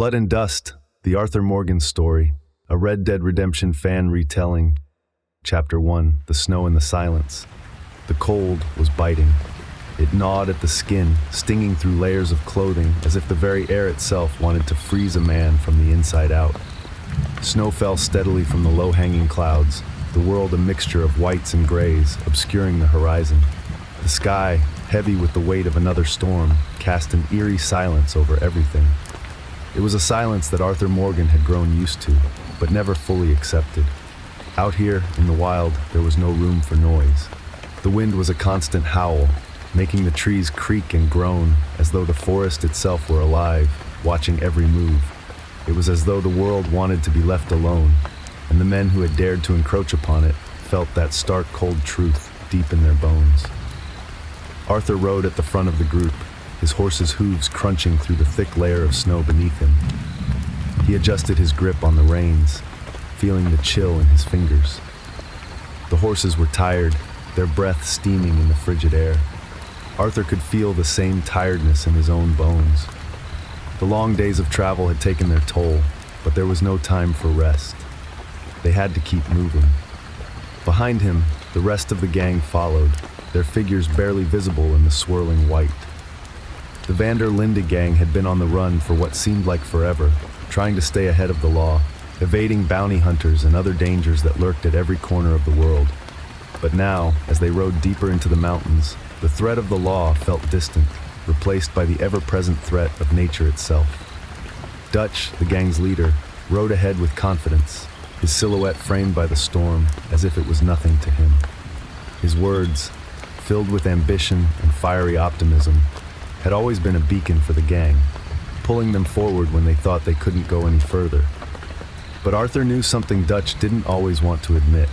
Blood and Dust, the Arthur Morgan story, a Red Dead Redemption fan retelling. Chapter 1, The Snow and the Silence. The cold was biting. It gnawed at the skin, stinging through layers of clothing as if the very air itself wanted to freeze a man from the inside out. Snow fell steadily from the low-hanging clouds, the world a mixture of whites and grays, obscuring the horizon. The sky, heavy with the weight of another storm, cast an eerie silence over everything. It was a silence that Arthur Morgan had grown used to, but never fully accepted. Out here, in the wild, there was no room for noise. The wind was a constant howl, making the trees creak and groan as though the forest itself were alive, watching every move. It was as though the world wanted to be left alone, and the men who had dared to encroach upon it felt that stark cold truth deep in their bones. Arthur rode at the front of the group, his horse's hooves crunching through the thick layer of snow beneath him. He adjusted his grip on the reins, feeling the chill in his fingers. The horses were tired, their breath steaming in the frigid air. Arthur could feel the same tiredness in his own bones. The long days of travel had taken their toll, but there was no time for rest. They had to keep moving. Behind him, the rest of the gang followed, their figures barely visible in the swirling white. The Vander Linde gang had been on the run for what seemed like forever, trying to stay ahead of the law, evading bounty hunters and other dangers that lurked at every corner of the world. But now, as they rode deeper into the mountains, the threat of the law felt distant, replaced by the ever-present threat of nature itself. Dutch, the gang's leader, rode ahead with confidence, his silhouette framed by the storm as if it was nothing to him. His words, filled with ambition and fiery optimism, had always been a beacon for the gang, pulling them forward when they thought they couldn't go any further. But Arthur knew something Dutch didn't always want to admit.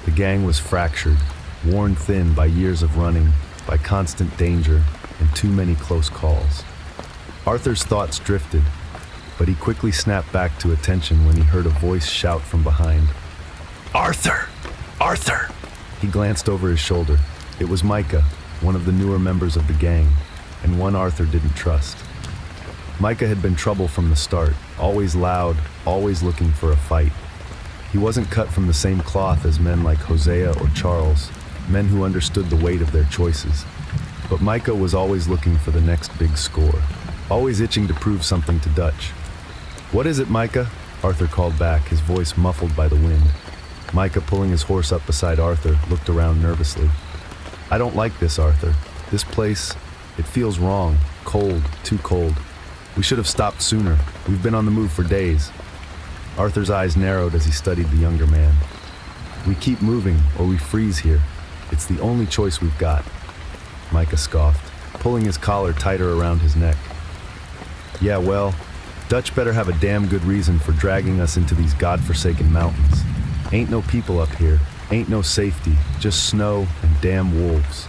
The gang was fractured, worn thin by years of running, by constant danger, and too many close calls. Arthur's thoughts drifted, but he quickly snapped back to attention when he heard a voice shout from behind. "Arthur! Arthur!" He glanced over his shoulder. It was Micah, one of the newer members of the gang, and one Arthur didn't trust. Micah had been trouble from the start, always loud, always looking for a fight. He wasn't cut from the same cloth as men like Hosea or Charles, men who understood the weight of their choices. But Micah was always looking for the next big score, always itching to prove something to Dutch. "What is it, Micah?" Arthur called back, his voice muffled by the wind. Micah, pulling his horse up beside Arthur, looked around nervously. "I don't like this, Arthur. This place, it feels wrong, cold, too cold. We should have stopped sooner. We've been on the move for days." Arthur's eyes narrowed as he studied the younger man. "We keep moving, or we freeze here. It's the only choice we've got," Micah scoffed, pulling his collar tighter around his neck. "Yeah, well, Dutch better have a damn good reason for dragging us into these godforsaken mountains. Ain't no people up here, ain't no safety, just snow and damn wolves."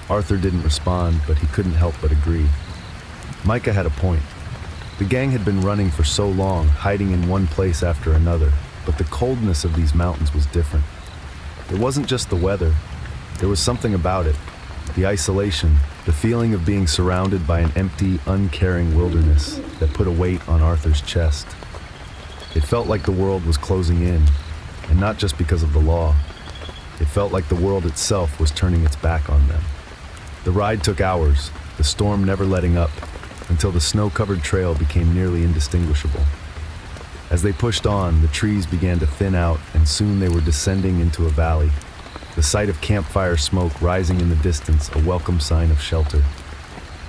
Arthur didn't respond, but he couldn't help but agree. Micah had a point. The gang had been running for so long, hiding in one place after another, but the coldness of these mountains was different. It wasn't just the weather. There was something about it. The isolation, the feeling of being surrounded by an empty, uncaring wilderness that put a weight on Arthur's chest. It felt like the world was closing in, and not just because of the law. It felt like the world itself was turning its back on them. The ride took hours, the storm never letting up, until the snow-covered trail became nearly indistinguishable. As they pushed on, the trees began to thin out, and soon they were descending into a valley, the sight of campfire smoke rising in the distance a welcome sign of shelter.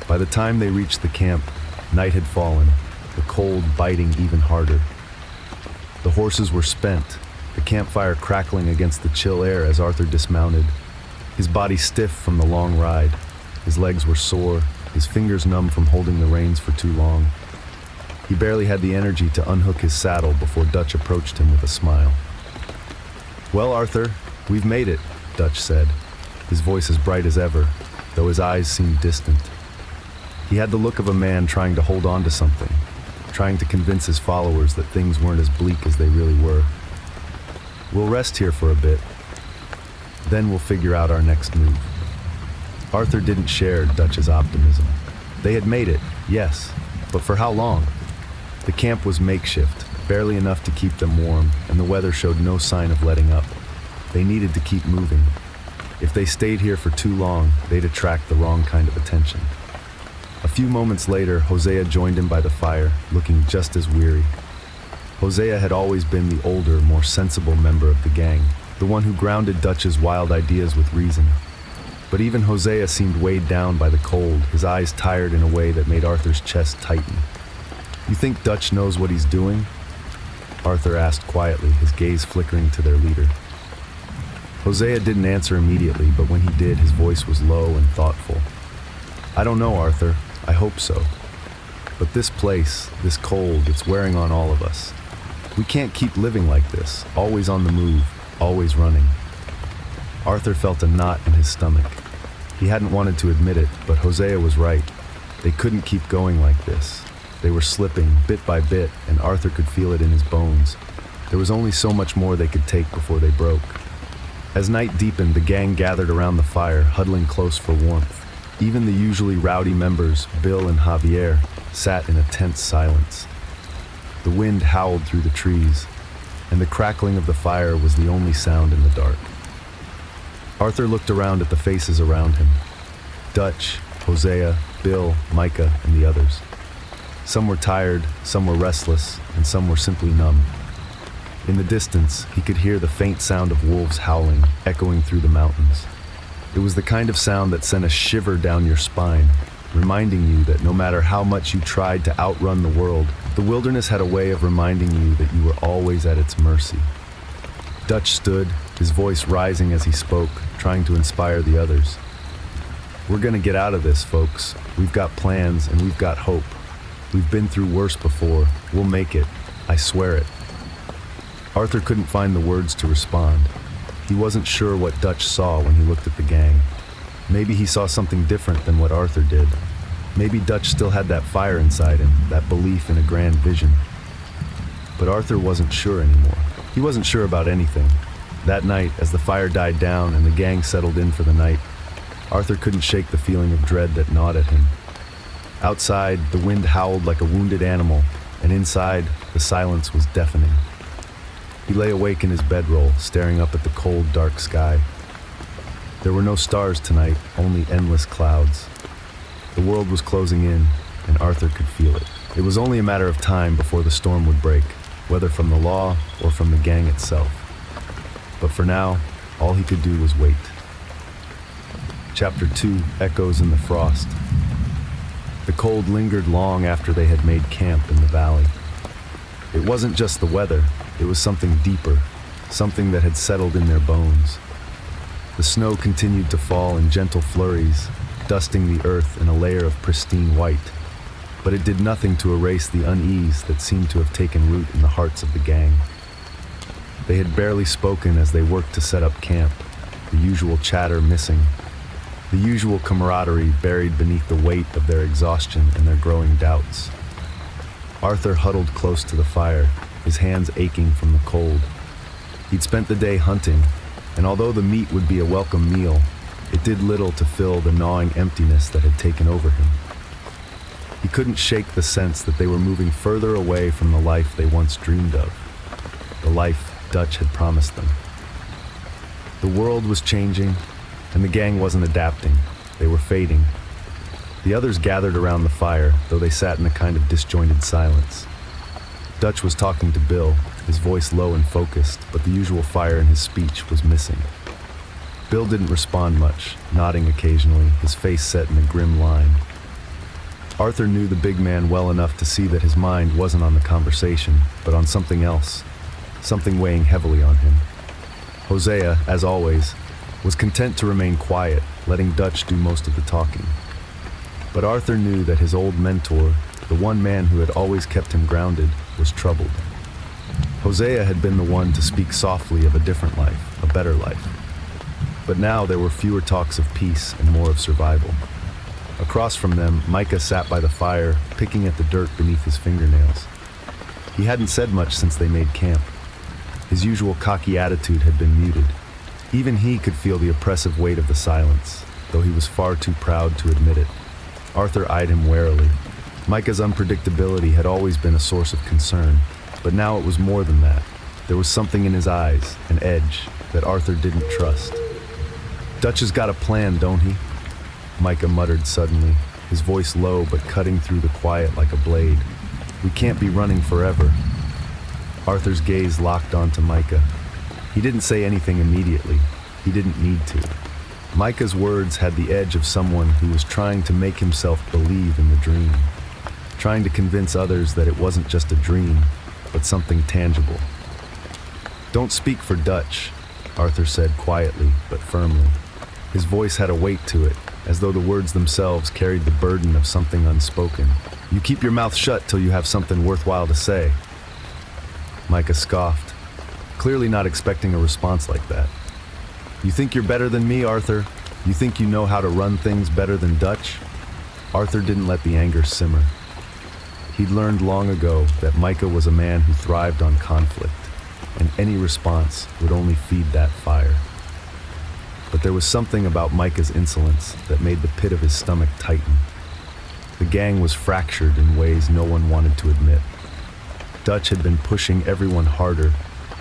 By the time they reached the camp, night had fallen, the cold biting even harder. The horses were spent, the campfire crackling against the chill air as Arthur dismounted, his body stiff from the long ride. His legs were sore, his fingers numb from holding the reins for too long. He barely had the energy to unhook his saddle before Dutch approached him with a smile. "Well, Arthur, we've made it," Dutch said, his voice as bright as ever, though his eyes seemed distant. He had the look of a man trying to hold on to something, trying to convince his followers that things weren't as bleak as they really were. "We'll rest here for a bit. Then we'll figure out our next move." Arthur didn't share Dutch's optimism. They had made it, yes, but for how long? The camp was makeshift, barely enough to keep them warm, and the weather showed no sign of letting up. They needed to keep moving. If they stayed here for too long, they'd attract the wrong kind of attention. A few moments later, Hosea joined him by the fire, looking just as weary. Hosea had always been the older, more sensible member of the gang, the one who grounded Dutch's wild ideas with reason. But even Hosea seemed weighed down by the cold, his eyes tired in a way that made Arthur's chest tighten. "You think Dutch knows what he's doing?" Arthur asked quietly, his gaze flickering to their leader. Hosea didn't answer immediately, but when he did, his voice was low and thoughtful. "I don't know, Arthur. I hope so. But this place, this cold, it's wearing on all of us. We can't keep living like this, always on the move, always running." Arthur felt a knot in his stomach. He hadn't wanted to admit it, but Hosea was right. They couldn't keep going like this. They were slipping, bit by bit, and Arthur could feel it in his bones. There was only so much more they could take before they broke. As night deepened, the gang gathered around the fire, huddling close for warmth. Even the usually rowdy members, Bill and Javier, sat in a tense silence. The wind howled through the trees, and the crackling of the fire was the only sound in the dark. Arthur looked around at the faces around him. Dutch, Hosea, Bill, Micah, and the others. Some were tired, some were restless, and some were simply numb. In the distance, he could hear the faint sound of wolves howling, echoing through the mountains. It was the kind of sound that sent a shiver down your spine, reminding you that no matter how much you tried to outrun the world, the wilderness had a way of reminding you that you were always at its mercy. Dutch stood, his voice rising as he spoke, trying to inspire the others. "We're gonna get out of this, folks. We've got plans and we've got hope. We've been through worse before. We'll make it. I swear it." Arthur couldn't find the words to respond. He wasn't sure what Dutch saw when he looked at the gang. Maybe he saw something different than what Arthur did. Maybe Dutch still had that fire inside him, that belief in a grand vision. But Arthur wasn't sure anymore. He wasn't sure about anything. That night, as the fire died down and the gang settled in for the night, Arthur couldn't shake the feeling of dread that gnawed at him. Outside, the wind howled like a wounded animal, and inside, the silence was deafening. He lay awake in his bedroll, staring up at the cold, dark sky. There were no stars tonight, only endless clouds. The world was closing in, and Arthur could feel it. It was only a matter of time before the storm would break, whether from the law or from the gang itself. But for now, all he could do was wait. Chapter 2, Echoes in the Frost. The cold lingered long after they had made camp in the valley. It wasn't just the weather, it was something deeper, something that had settled in their bones. The snow continued to fall in gentle flurries, dusting the earth in a layer of pristine white, but it did nothing to erase the unease that seemed to have taken root in the hearts of the gang. They had barely spoken as they worked to set up camp, the usual chatter missing, the usual camaraderie buried beneath the weight of their exhaustion and their growing doubts. Arthur huddled close to the fire, his hands aching from the cold. He'd spent the day hunting, and although the meat would be a welcome meal, it did little to fill the gnawing emptiness that had taken over him. He couldn't shake the sense that they were moving further away from the life they once dreamed of, the life Dutch had promised them. The world was changing, and the gang wasn't adapting. They were fading. The others gathered around the fire, though they sat in a kind of disjointed silence. Dutch was talking to Bill, his voice low and focused, but the usual fire in his speech was missing. Bill didn't respond much, nodding occasionally, his face set in a grim line. Arthur knew the big man well enough to see that his mind wasn't on the conversation, but on something else, something weighing heavily on him. Hosea, as always, was content to remain quiet, letting Dutch do most of the talking. But Arthur knew that his old mentor, the one man who had always kept him grounded, was troubled. Hosea had been the one to speak softly of a different life, a better life. But now there were fewer talks of peace and more of survival. Across from them, Micah sat by the fire, picking at the dirt beneath his fingernails. He hadn't said much since they made camp. His usual cocky attitude had been muted. Even he could feel the oppressive weight of the silence, though he was far too proud to admit it. Arthur eyed him warily. Micah's unpredictability had always been a source of concern, but now it was more than that. There was something in his eyes, an edge, that Arthur didn't trust. "Dutch has got a plan, don't he?" Micah muttered suddenly, his voice low but cutting through the quiet like a blade. "We can't be running forever." Arthur's gaze locked onto Micah. He didn't say anything immediately. He didn't need to. Micah's words had the edge of someone who was trying to make himself believe in the dream, trying to convince others that it wasn't just a dream, but something tangible. "Don't speak for Dutch," Arthur said quietly but firmly. His voice had a weight to it, as though the words themselves carried the burden of something unspoken. "You keep your mouth shut till you have something worthwhile to say." Micah scoffed, clearly not expecting a response like that. "You think you're better than me, Arthur? You think you know how to run things better than Dutch?" Arthur didn't let the anger simmer. He'd learned long ago that Micah was a man who thrived on conflict, and any response would only feed that fire. But there was something about Micah's insolence that made the pit of his stomach tighten. The gang was fractured in ways no one wanted to admit. Dutch had been pushing everyone harder,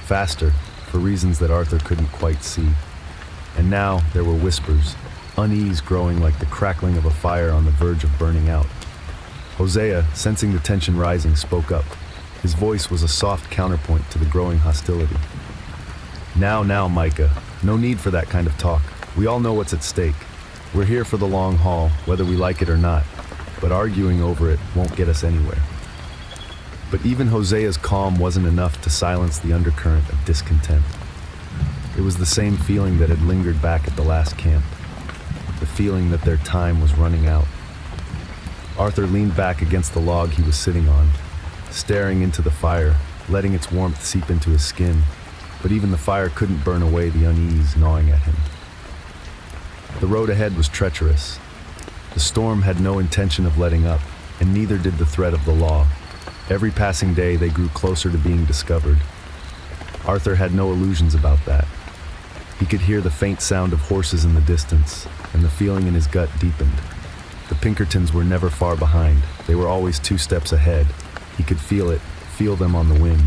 faster, for reasons that Arthur couldn't quite see. And now there were whispers, unease growing like the crackling of a fire on the verge of burning out. Hosea, sensing the tension rising, spoke up. His voice was a soft counterpoint to the growing hostility. Now, Micah. No need for that kind of talk. We all know what's at stake. We're here for the long haul, whether we like it or not. But arguing over it won't get us anywhere." But even Hosea's calm wasn't enough to silence the undercurrent of discontent. It was the same feeling that had lingered back at the last camp. The feeling that their time was running out. Arthur leaned back against the log he was sitting on, staring into the fire, letting its warmth seep into his skin. But even the fire couldn't burn away the unease gnawing at him. The road ahead was treacherous. The storm had no intention of letting up, and neither did the threat of the law. Every passing day they grew closer to being discovered. Arthur had no illusions about that. He could hear the faint sound of horses in the distance, and the feeling in his gut deepened. The Pinkertons were never far behind. They were always 2 steps ahead. He could feel it, feel them on the wind.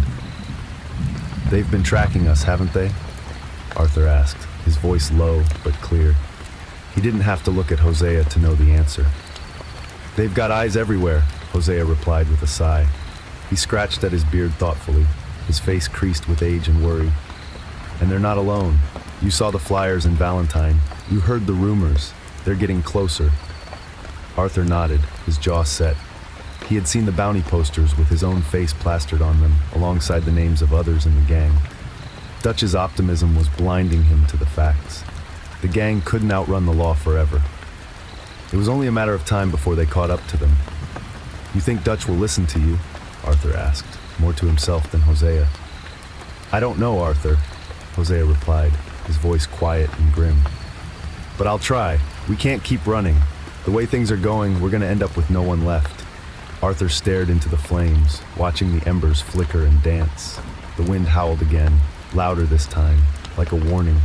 "They've been tracking us, haven't they?" Arthur asked, his voice low but clear. He didn't have to look at Hosea to know the answer. "They've got eyes everywhere," Hosea replied with a sigh. He scratched at his beard thoughtfully, his face creased with age and worry. "And they're not alone. You saw the flyers in Valentine. You heard the rumors. They're getting closer." Arthur nodded, his jaw set. He had seen the bounty posters with his own face plastered on them, alongside the names of others in the gang. Dutch's optimism was blinding him to the facts. The gang couldn't outrun the law forever. It was only a matter of time before they caught up to them. "You think Dutch will listen to you?" Arthur asked, more to himself than Hosea. "I don't know, Arthur," Hosea replied, his voice quiet and grim. "But I'll try. We can't keep running. The way things are going, we're going to end up with no one left." Arthur stared into the flames, watching the embers flicker and dance. The wind howled again, louder this time, like a warning,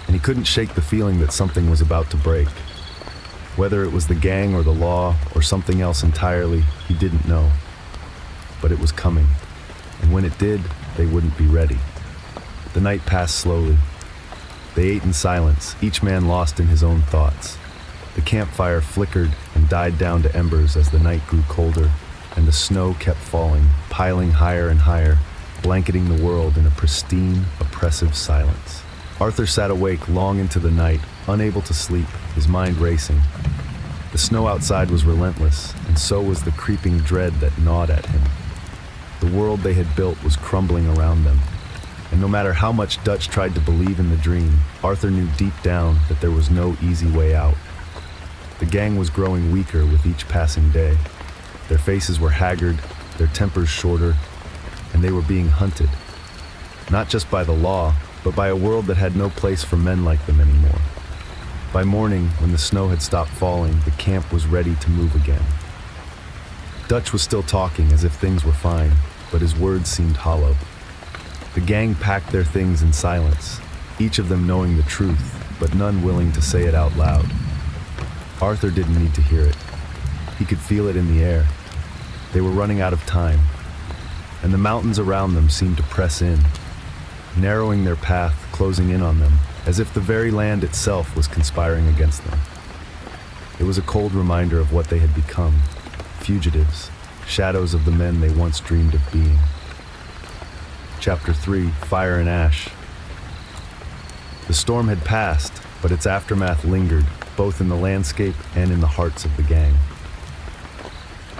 and he couldn't shake the feeling that something was about to break. Whether it was the gang or the law or something else entirely, he didn't know. But it was coming, and when it did, they wouldn't be ready. The night passed slowly. They ate in silence, each man lost in his own thoughts. The campfire flickered and died down to embers as the night grew colder, and the snow kept falling, piling higher and higher, blanketing the world in a pristine, oppressive silence. Arthur sat awake long into the night, unable to sleep, his mind racing. The snow outside was relentless, and so was the creeping dread that gnawed at him. The world they had built was crumbling around them, and no matter how much Dutch tried to believe in the dream, Arthur knew deep down that there was no easy way out. The gang was growing weaker with each passing day. Their faces were haggard, their tempers shorter, and they were being hunted. Not just by the law, but by a world that had no place for men like them anymore. By morning, when the snow had stopped falling, the camp was ready to move again. Dutch was still talking as if things were fine, but his words seemed hollow. The gang packed their things in silence, each of them knowing the truth, but none willing to say it out loud. Arthur didn't need to hear it. He could feel it in the air. They were running out of time, and the mountains around them seemed to press in, narrowing their path, closing in on them, as if the very land itself was conspiring against them. It was a cold reminder of what they had become, fugitives, shadows of the men they once dreamed of being. Chapter 3, Fire and Ash. The storm had passed, but its aftermath lingered, both in the landscape and in the hearts of the gang.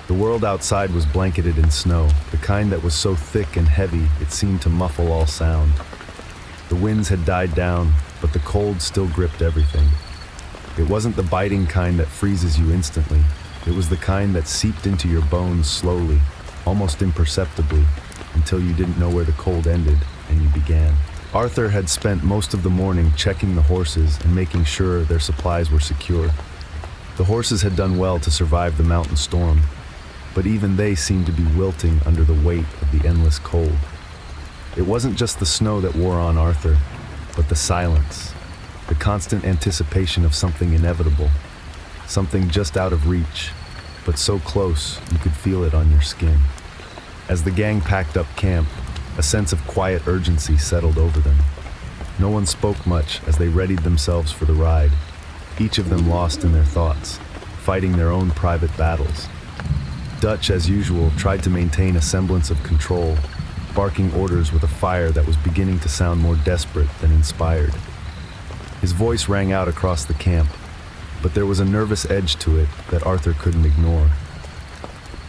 The world outside was blanketed in snow, the kind that was so thick and heavy it seemed to muffle all sound. The winds had died down, but the cold still gripped everything. It wasn't the biting kind that freezes you instantly. It was the kind that seeped into your bones slowly, almost imperceptibly, until you didn't know where the cold ended and you began. Arthur had spent most of the morning checking the horses and making sure their supplies were secure. The horses had done well to survive the mountain storm, but even they seemed to be wilting under the weight of the endless cold. It wasn't just the snow that wore on Arthur, but the silence, the constant anticipation of something inevitable, something just out of reach, but so close you could feel it on your skin. As the gang packed up camp, a sense of quiet urgency settled over them. No one spoke much as they readied themselves for the ride, each of them lost in their thoughts, fighting their own private battles. Dutch, as usual, tried to maintain a semblance of control, barking orders with a fire that was beginning to sound more desperate than inspired. His voice rang out across the camp, but there was a nervous edge to it that Arthur couldn't ignore.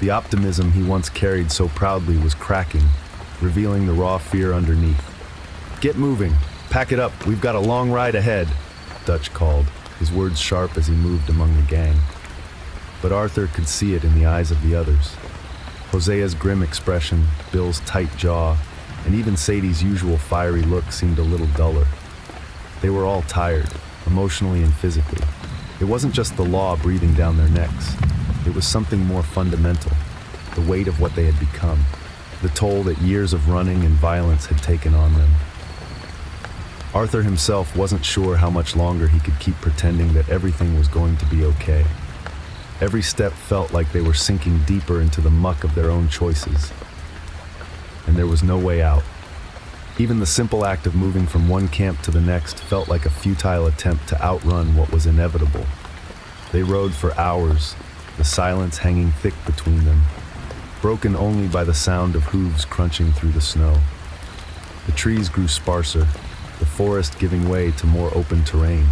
The optimism he once carried so proudly was cracking, revealing the raw fear underneath. "Get moving! Pack it up! We've got a long ride ahead!" Dutch called, his words sharp as he moved among the gang. But Arthur could see it in the eyes of the others. Hosea's grim expression, Bill's tight jaw, and even Sadie's usual fiery look seemed a little duller. They were all tired, emotionally and physically. It wasn't just the law breathing down their necks. It was something more fundamental, the weight of what they had become, the toll that years of running and violence had taken on them. Arthur himself wasn't sure how much longer he could keep pretending that everything was going to be okay. Every step felt like they were sinking deeper into the muck of their own choices, and there was no way out. Even the simple act of moving from one camp to the next felt like a futile attempt to outrun what was inevitable. They rode for hours, the silence hanging thick between them, broken only by the sound of hooves crunching through the snow. The trees grew sparser, the forest giving way to more open terrain.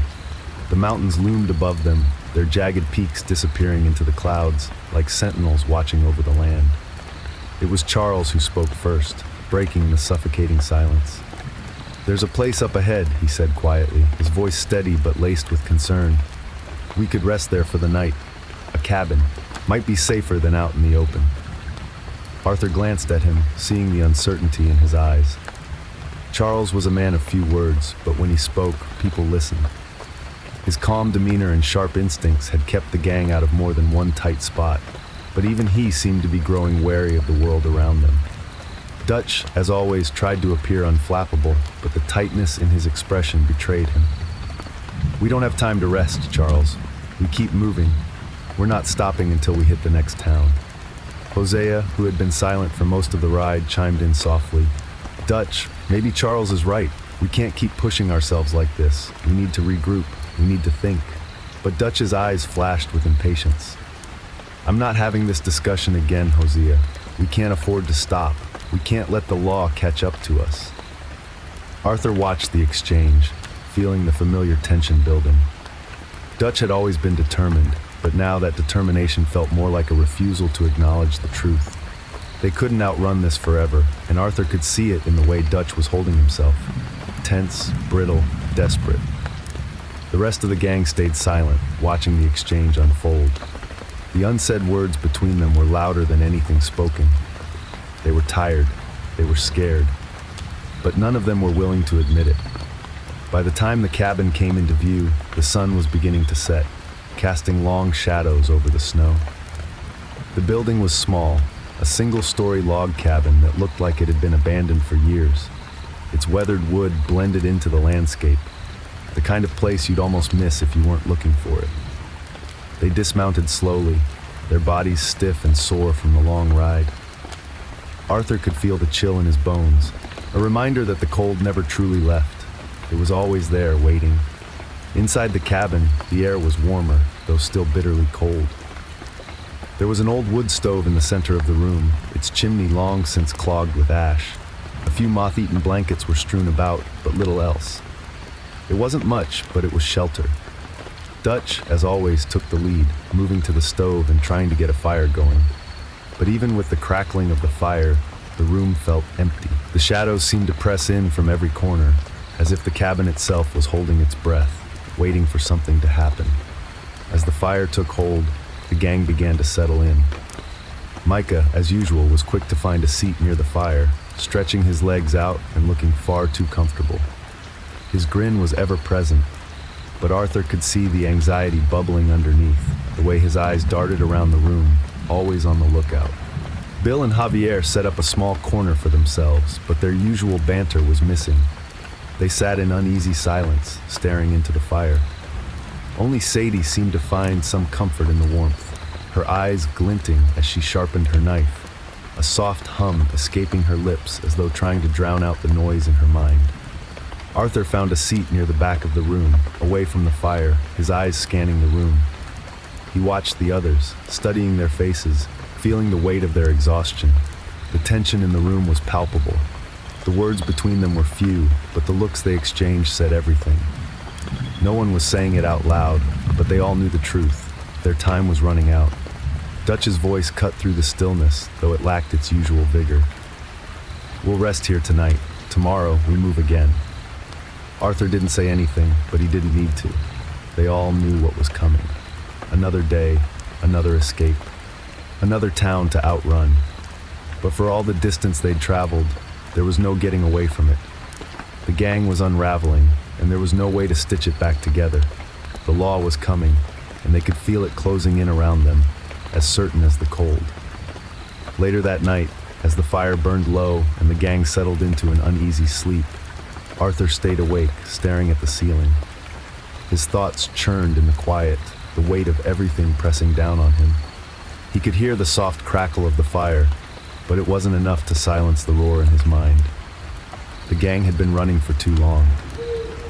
The mountains loomed above them, their jagged peaks disappearing into the clouds, like sentinels watching over the land. It was Charles who spoke first, breaking the suffocating silence. "There's a place up ahead," he said quietly, his voice steady but laced with concern. "We could rest there for the night. A cabin. Might be safer than out in the open." Arthur glanced at him, seeing the uncertainty in his eyes. Charles was a man of few words, but when he spoke, people listened. His calm demeanor and sharp instincts had kept the gang out of more than one tight spot, but even he seemed to be growing wary of the world around them. Dutch, as always, tried to appear unflappable, but the tightness in his expression betrayed him. "We don't have time to rest, Charles. We keep moving. We're not stopping until we hit the next town." Hosea, who had been silent for most of the ride, chimed in softly. "Dutch, maybe Charles is right. We can't keep pushing ourselves like this. We need to regroup. We need to think." But Dutch's eyes flashed with impatience. "I'm not having this discussion again, Hosea. We can't afford to stop. We can't let the law catch up to us." Arthur watched the exchange, feeling the familiar tension building. Dutch had always been determined, but now that determination felt more like a refusal to acknowledge the truth. They couldn't outrun this forever, and Arthur could see it in the way Dutch was holding himself. Tense, brittle, desperate. The rest of the gang stayed silent, watching the exchange unfold. The unsaid words between them were louder than anything spoken. They were tired, they were scared, but none of them were willing to admit it. By the time the cabin came into view, the sun was beginning to set, casting long shadows over the snow. The building was small, a single-story log cabin that looked like it had been abandoned for years. Its weathered wood blended into the landscape, the kind of place you'd almost miss if you weren't looking for it. They dismounted slowly, their bodies stiff and sore from the long ride. Arthur could feel the chill in his bones, a reminder that the cold never truly left. It was always there, waiting. Inside the cabin, the air was warmer, though still bitterly cold. There was an old wood stove in the center of the room, its chimney long since clogged with ash. A few moth-eaten blankets were strewn about, but little else. It wasn't much, but it was shelter. Dutch, as always, took the lead, moving to the stove and trying to get a fire going. But even with the crackling of the fire, the room felt empty. The shadows seemed to press in from every corner, as if the cabin itself was holding its breath, waiting for something to happen. As the fire took hold, the gang began to settle in. Micah, as usual, was quick to find a seat near the fire, stretching his legs out and looking far too comfortable. His grin was ever present, but Arthur could see the anxiety bubbling underneath, the way his eyes darted around the room, always on the lookout. Bill and Javier set up a small corner for themselves, but their usual banter was missing. They sat in uneasy silence, staring into the fire. Only Sadie seemed to find some comfort in the warmth, her eyes glinting as she sharpened her knife, a soft hum escaping her lips as though trying to drown out the noise in her mind. Arthur found a seat near the back of the room, away from the fire, his eyes scanning the room. He watched the others, studying their faces, feeling the weight of their exhaustion. The tension in the room was palpable. The words between them were few, but the looks they exchanged said everything. No one was saying it out loud, but they all knew the truth. Their time was running out. Dutch's voice cut through the stillness, though it lacked its usual vigor. "We'll rest here tonight. Tomorrow, we move again." Arthur didn't say anything, but he didn't need to. They all knew what was coming. Another day, another escape, another town to outrun. But for all the distance they'd traveled, there was no getting away from it. The gang was unraveling, and there was no way to stitch it back together. The law was coming, and they could feel it closing in around them, as certain as the cold. Later that night, as the fire burned low and the gang settled into an uneasy sleep, Arthur stayed awake, staring at the ceiling. His thoughts churned in the quiet, the weight of everything pressing down on him. He could hear the soft crackle of the fire, but it wasn't enough to silence the roar in his mind. The gang had been running for too long.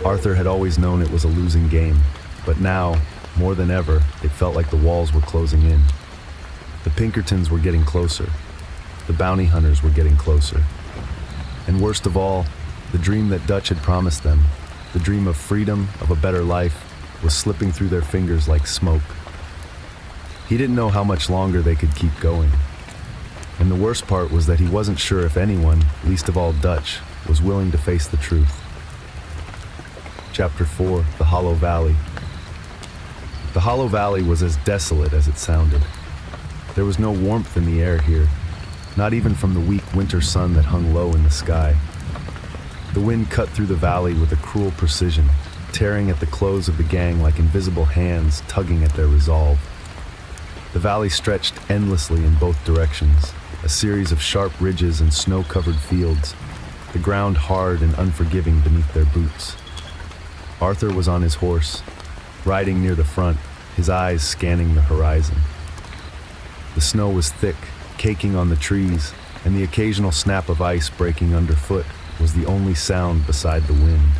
Arthur had always known it was a losing game, but now, more than ever, it felt like the walls were closing in. The Pinkertons were getting closer. The bounty hunters were getting closer. And worst of all, the dream that Dutch had promised them, the dream of freedom, of a better life, was slipping through their fingers like smoke. He didn't know how much longer they could keep going. And the worst part was that he wasn't sure if anyone, least of all Dutch, was willing to face the truth. Chapter 4, The Hollow Valley. The Hollow Valley was as desolate as it sounded. There was no warmth in the air here, not even from the weak winter sun that hung low in the sky. The wind cut through the valley with a cruel precision, tearing at the clothes of the gang like invisible hands tugging at their resolve. The valley stretched endlessly in both directions, a series of sharp ridges and snow-covered fields, the ground hard and unforgiving beneath their boots. Arthur was on his horse, riding near the front, his eyes scanning the horizon. The snow was thick, caking on the trees, and the occasional snap of ice breaking underfoot was the only sound beside the wind.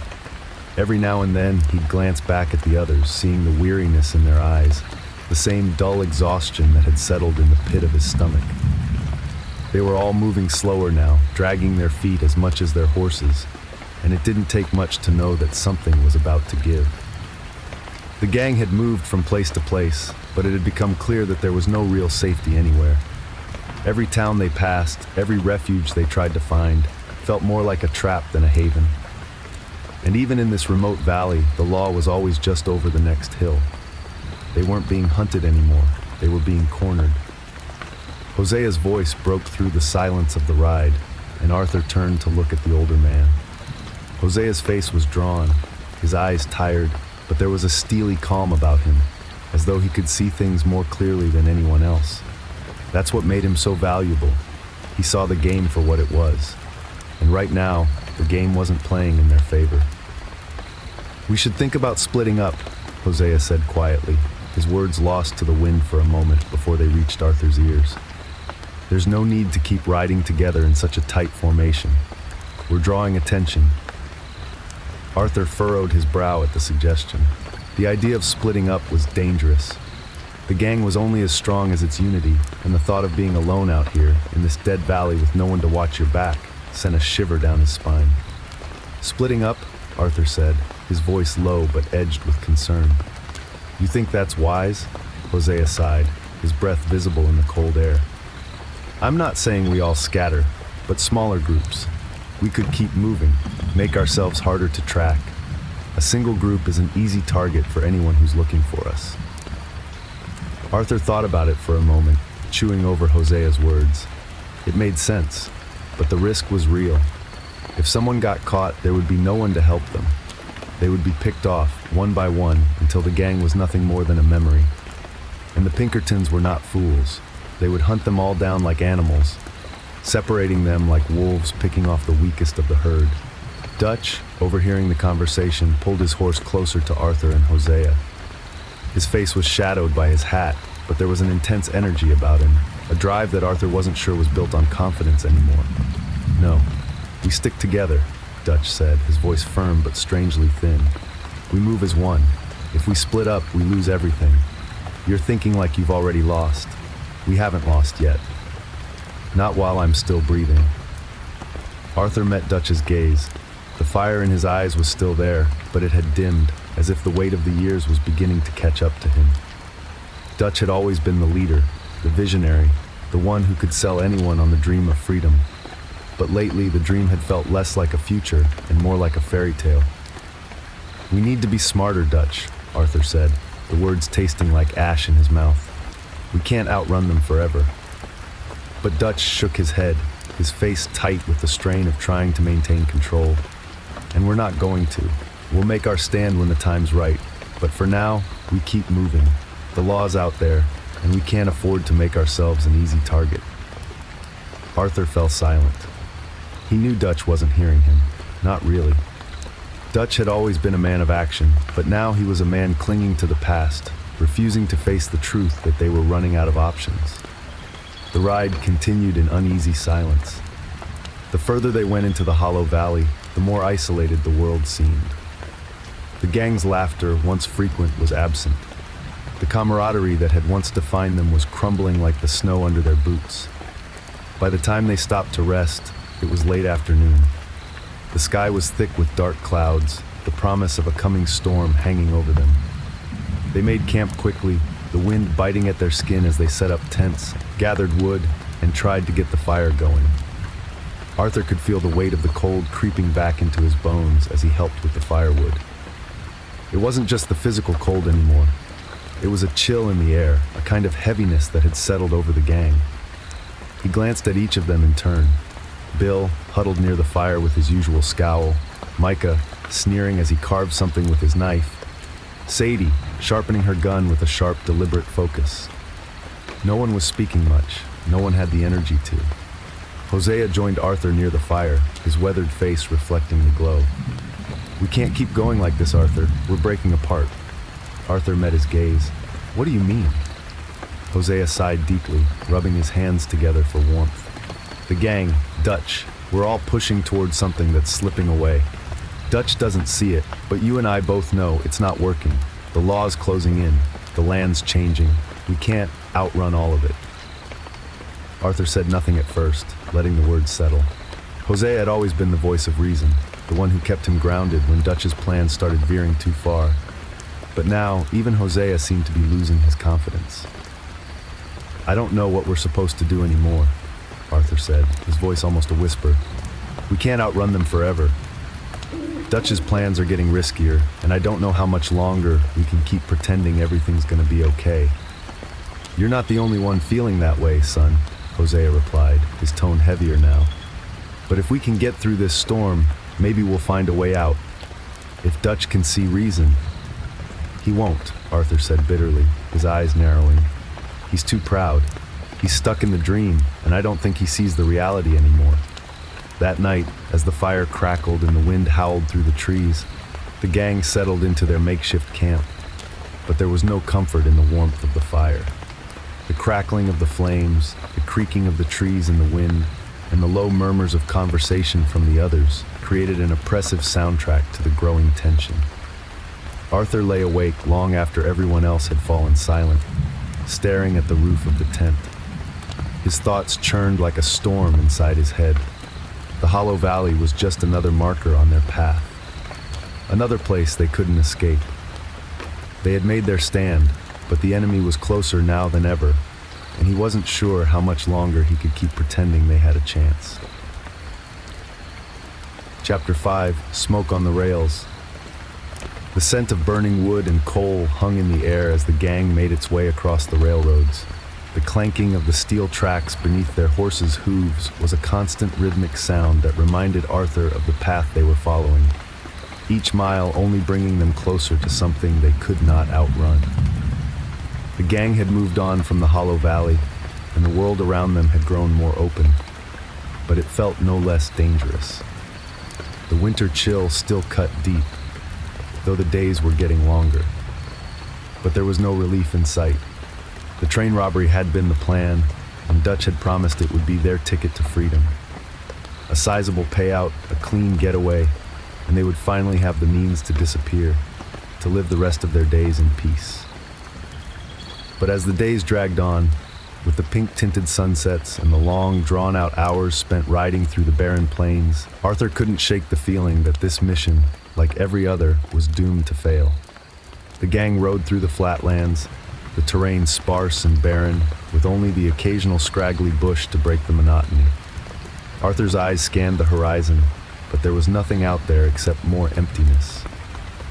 Every now and then, he'd glance back at the others, seeing the weariness in their eyes, the same dull exhaustion that had settled in the pit of his stomach. They were all moving slower now, dragging their feet as much as their horses, and it didn't take much to know that something was about to give. The gang had moved from place to place, but it had become clear that there was no real safety anywhere. Every town they passed, every refuge they tried to find, felt more like a trap than a haven. And even in this remote valley, the law was always just over the next hill. They weren't being hunted anymore, they were being cornered. Hosea's voice broke through the silence of the ride, and Arthur turned to look at the older man. Hosea's face was drawn, his eyes tired, but there was a steely calm about him, as though he could see things more clearly than anyone else. That's what made him so valuable. He saw the game for what it was. And right now, the game wasn't playing in their favor. "We should think about splitting up," Hosea said quietly. his words lost to the wind for a moment before they reached Arthur's ears. There's no need to keep riding together in such a tight formation. We're drawing attention. Arthur furrowed his brow at the suggestion. The idea of splitting up was dangerous. The gang was only as strong as its unity, and the thought of being alone out here, in this dead valley with no one to watch your back, sent a shiver down his spine. Splitting up, Arthur said, his voice low but edged with concern. You think that's wise? Hosea sighed, his breath visible in the cold air. I'm not saying we all scatter, but smaller groups. We could keep moving, make ourselves harder to track. A single group is an easy target for anyone who's looking for us. Arthur thought about it for a moment, chewing over Hosea's words. It made sense, but the risk was real. If someone got caught, there would be no one to help them. They would be picked off, one by one, until the gang was nothing more than a memory. And the Pinkertons were not fools. They would hunt them all down like animals, separating them like wolves picking off the weakest of the herd. Dutch, overhearing the conversation, pulled his horse closer to Arthur and Hosea. His face was shadowed by his hat, but there was an intense energy about him, a drive that Arthur wasn't sure was built on confidence anymore. No, we stick together, Dutch said, his voice firm but strangely thin. We move as one. If we split up, we lose everything. You're thinking like you've already lost. We haven't lost yet. Not while I'm still breathing. Arthur met Dutch's gaze. The fire in his eyes was still there, but it had dimmed, as if the weight of the years was beginning to catch up to him. Dutch had always been the leader, the visionary, the one who could sell anyone on the dream of freedom. But lately, the dream had felt less like a future and more like a fairy tale. We need to be smarter, Dutch, Arthur said, the words tasting like ash in his mouth. We can't outrun them forever. But Dutch shook his head, his face tight with the strain of trying to maintain control. And we're not going to. We'll make our stand when the time's right. But for now, we keep moving. The law's out there, and we can't afford to make ourselves an easy target. Arthur fell silent. He knew Dutch wasn't hearing him. Not really. Dutch had always been a man of action, but now he was a man clinging to the past, refusing to face the truth that they were running out of options. The ride continued in uneasy silence. The further they went into the hollow valley, the more isolated the world seemed. The gang's laughter, once frequent, was absent. The camaraderie that had once defined them was crumbling like the snow under their boots. By the time they stopped to rest, it was late afternoon. The sky was thick with dark clouds, the promise of a coming storm hanging over them. They made camp quickly, the wind biting at their skin as they set up tents, gathered wood, and tried to get the fire going. Arthur could feel the weight of the cold creeping back into his bones as he helped with the firewood. It wasn't just the physical cold anymore. It was a chill in the air, a kind of heaviness that had settled over the gang. He glanced at each of them in turn. Bill, huddled near the fire with his usual scowl. Micah, sneering as he carved something with his knife. Sadie, sharpening her gun with a sharp, deliberate focus. No one was speaking much. No one had the energy to. Hosea joined Arthur near the fire, his weathered face reflecting the glow. We can't keep going like this, Arthur. We're breaking apart. Arthur met his gaze. What do you mean? Hosea sighed deeply, rubbing his hands together for warmth. The gang, Dutch, we're all pushing towards something that's slipping away. Dutch doesn't see it, but you and I both know it's not working. The law's closing in. The land's changing. We can't outrun all of it. Arthur said nothing at first, letting the words settle. Hosea had always been the voice of reason, the one who kept him grounded when Dutch's plans started veering too far. But now, even Hosea seemed to be losing his confidence. I don't know what we're supposed to do anymore, Arthur said, his voice almost a whisper. We can't outrun them forever. Dutch's plans are getting riskier, and I don't know how much longer we can keep pretending everything's gonna be okay. You're not the only one feeling that way, son, Hosea replied, his tone heavier now. But if we can get through this storm, maybe we'll find a way out. If Dutch can see reason. He won't, Arthur said bitterly, his eyes narrowing. He's too proud. He's stuck in the dream, and I don't think he sees the reality anymore. That night, as the fire crackled and the wind howled through the trees, the gang settled into their makeshift camp. but there was no comfort in the warmth of the fire. The crackling of the flames, the creaking of the trees in the wind, and the low murmurs of conversation from the others created an oppressive soundtrack to the growing tension. Arthur lay awake long after everyone else had fallen silent, staring at the roof of the tent. His thoughts churned like a storm inside his head. The hollow valley was just another marker on their path, another place they couldn't escape. They had made their stand, but the enemy was closer now than ever, and he wasn't sure how much longer he could keep pretending they had a chance. Chapter 5, Smoke on the Rails. The scent of burning wood and coal hung in the air as the gang made its way across the railroads. The clanking of the steel tracks beneath their horses' hooves was a constant rhythmic sound that reminded Arthur of the path they were following, each mile only bringing them closer to something they could not outrun. The gang had moved on from the hollow valley, and the world around them had grown more open, but it felt no less dangerous. The winter chill still cut deep, though the days were getting longer. But there was no relief in sight. The train robbery had been the plan, and Dutch had promised it would be their ticket to freedom. A sizable payout, a clean getaway, and they would finally have the means to disappear, to live the rest of their days in peace. But as the days dragged on, with the pink-tinted sunsets and the long, drawn-out hours spent riding through the barren plains, Arthur couldn't shake the feeling that this mission, like every other, was doomed to fail. The gang rode through the flatlands, the terrain sparse and barren, with only the occasional scraggly bush to break the monotony. Arthur's eyes scanned the horizon, but there was nothing out there except more emptiness.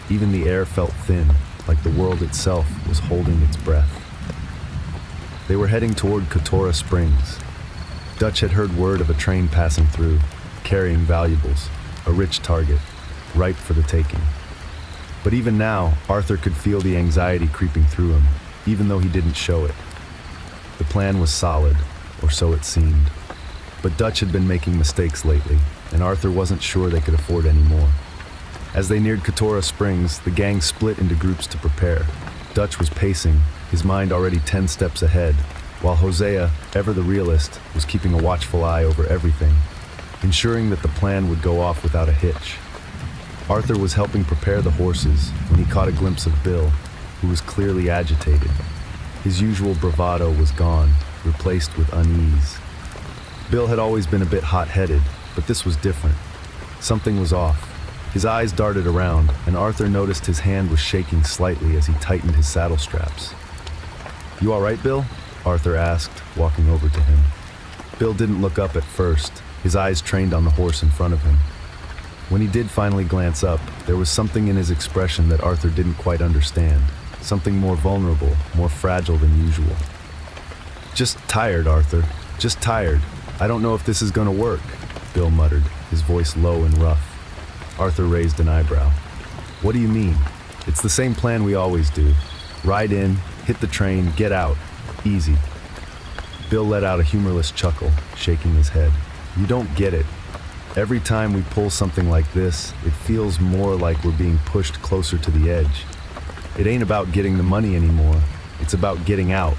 Even the air felt thin, like the world itself was holding its breath. They were heading toward Katora Springs. Dutch had heard word of a train passing through, carrying valuables, a rich target, ripe for the taking. But even now, Arthur could feel the anxiety creeping through him, even though he didn't show it. The plan was solid, or so it seemed. But Dutch had been making mistakes lately, and Arthur wasn't sure they could afford any more. As they neared Katora Springs, the gang split into groups to prepare. Dutch was pacing, his mind already 10 steps ahead, while Hosea, ever the realist, was keeping a watchful eye over everything, ensuring that the plan would go off without a hitch. Arthur was helping prepare the horses when he caught a glimpse of Bill, who was clearly agitated. His usual bravado was gone, replaced with unease. Bill had always been a bit hot-headed, but this was different. Something was off. His eyes darted around, and Arthur noticed his hand was shaking slightly as he tightened his saddle straps. "You all right, Bill?" Arthur asked, walking over to him. Bill didn't look up at first, his eyes trained on the horse in front of him. When he did finally glance up, there was something in his expression that Arthur didn't quite understand, something more vulnerable, more fragile than usual. "Just tired, Arthur. Just tired. I don't know if this is going to work," Bill muttered, his voice low and rough. Arthur raised an eyebrow. "What do you mean? It's the same plan we always do. Ride in, hit the train, get out. Easy." Bill let out a humorless chuckle, shaking his head. "You don't get it. Every time we pull something like this, it feels more like we're being pushed closer to the edge. It ain't about getting the money anymore. It's about getting out.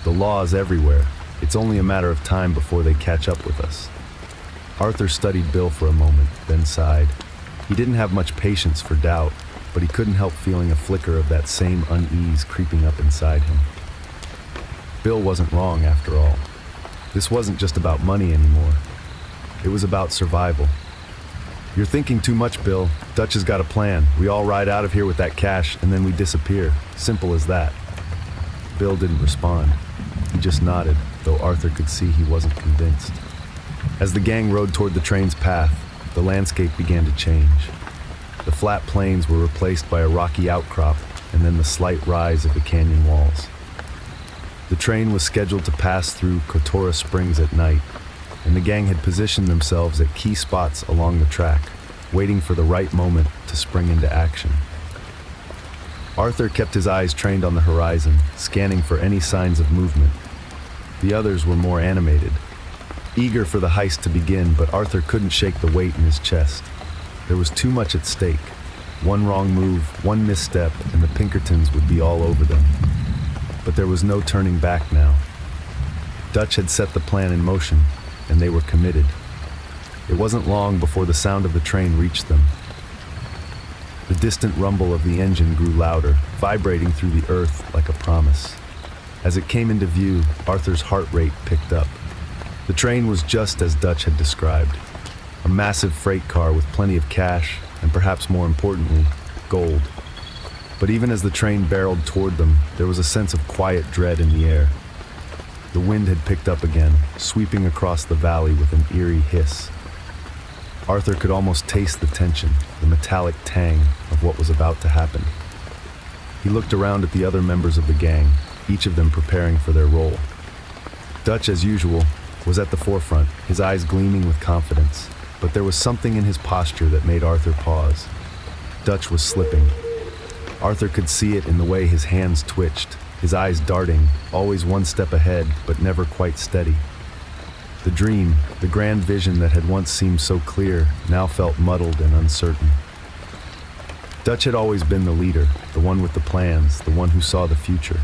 The law is everywhere. It's only a matter of time before they catch up with us." Arthur studied Bill for a moment, then sighed. He didn't have much patience for doubt, but he couldn't help feeling a flicker of that same unease creeping up inside him. Bill wasn't wrong after all. This wasn't just about money anymore. It was about survival. "You're thinking too much, Bill. Dutch has got a plan. We all ride out of here with that cash, and then we disappear. Simple as that." Bill didn't respond. He just nodded, though Arthur could see he wasn't convinced. As the gang rode toward the train's path, the landscape began to change. The flat plains were replaced by a rocky outcrop, and then the slight rise of the canyon walls. The train was scheduled to pass through Katora Springs at night, and the gang had positioned themselves at key spots along the track, waiting for the right moment to spring into action. Arthur kept his eyes trained on the horizon, scanning for any signs of movement. The others were more animated, eager for the heist to begin, but Arthur couldn't shake the weight in his chest. There was too much at stake. One wrong move, one misstep, and the Pinkertons would be all over them. But there was no turning back now. Dutch had set the plan in motion, and they were committed. It wasn't long before the sound of the train reached them. The distant rumble of the engine grew louder, vibrating through the earth like a promise. As it came into view, Arthur's heart rate picked up. The train was just as Dutch had described. A massive freight car with plenty of cash, and perhaps more importantly, gold. But even as the train barreled toward them, there was a sense of quiet dread in the air. The wind had picked up again, sweeping across the valley with an eerie hiss. Arthur could almost taste the tension, the metallic tang of what was about to happen. He looked around at the other members of the gang, each of them preparing for their role. Dutch, as usual, was at the forefront, his eyes gleaming with confidence, but there was something in his posture that made Arthur pause. Dutch was slipping. Arthur could see it in the way his hands twitched, his eyes darting, always one step ahead, but never quite steady. The dream, the grand vision that had once seemed so clear, now felt muddled and uncertain. Dutch had always been the leader, the one with the plans, the one who saw the future.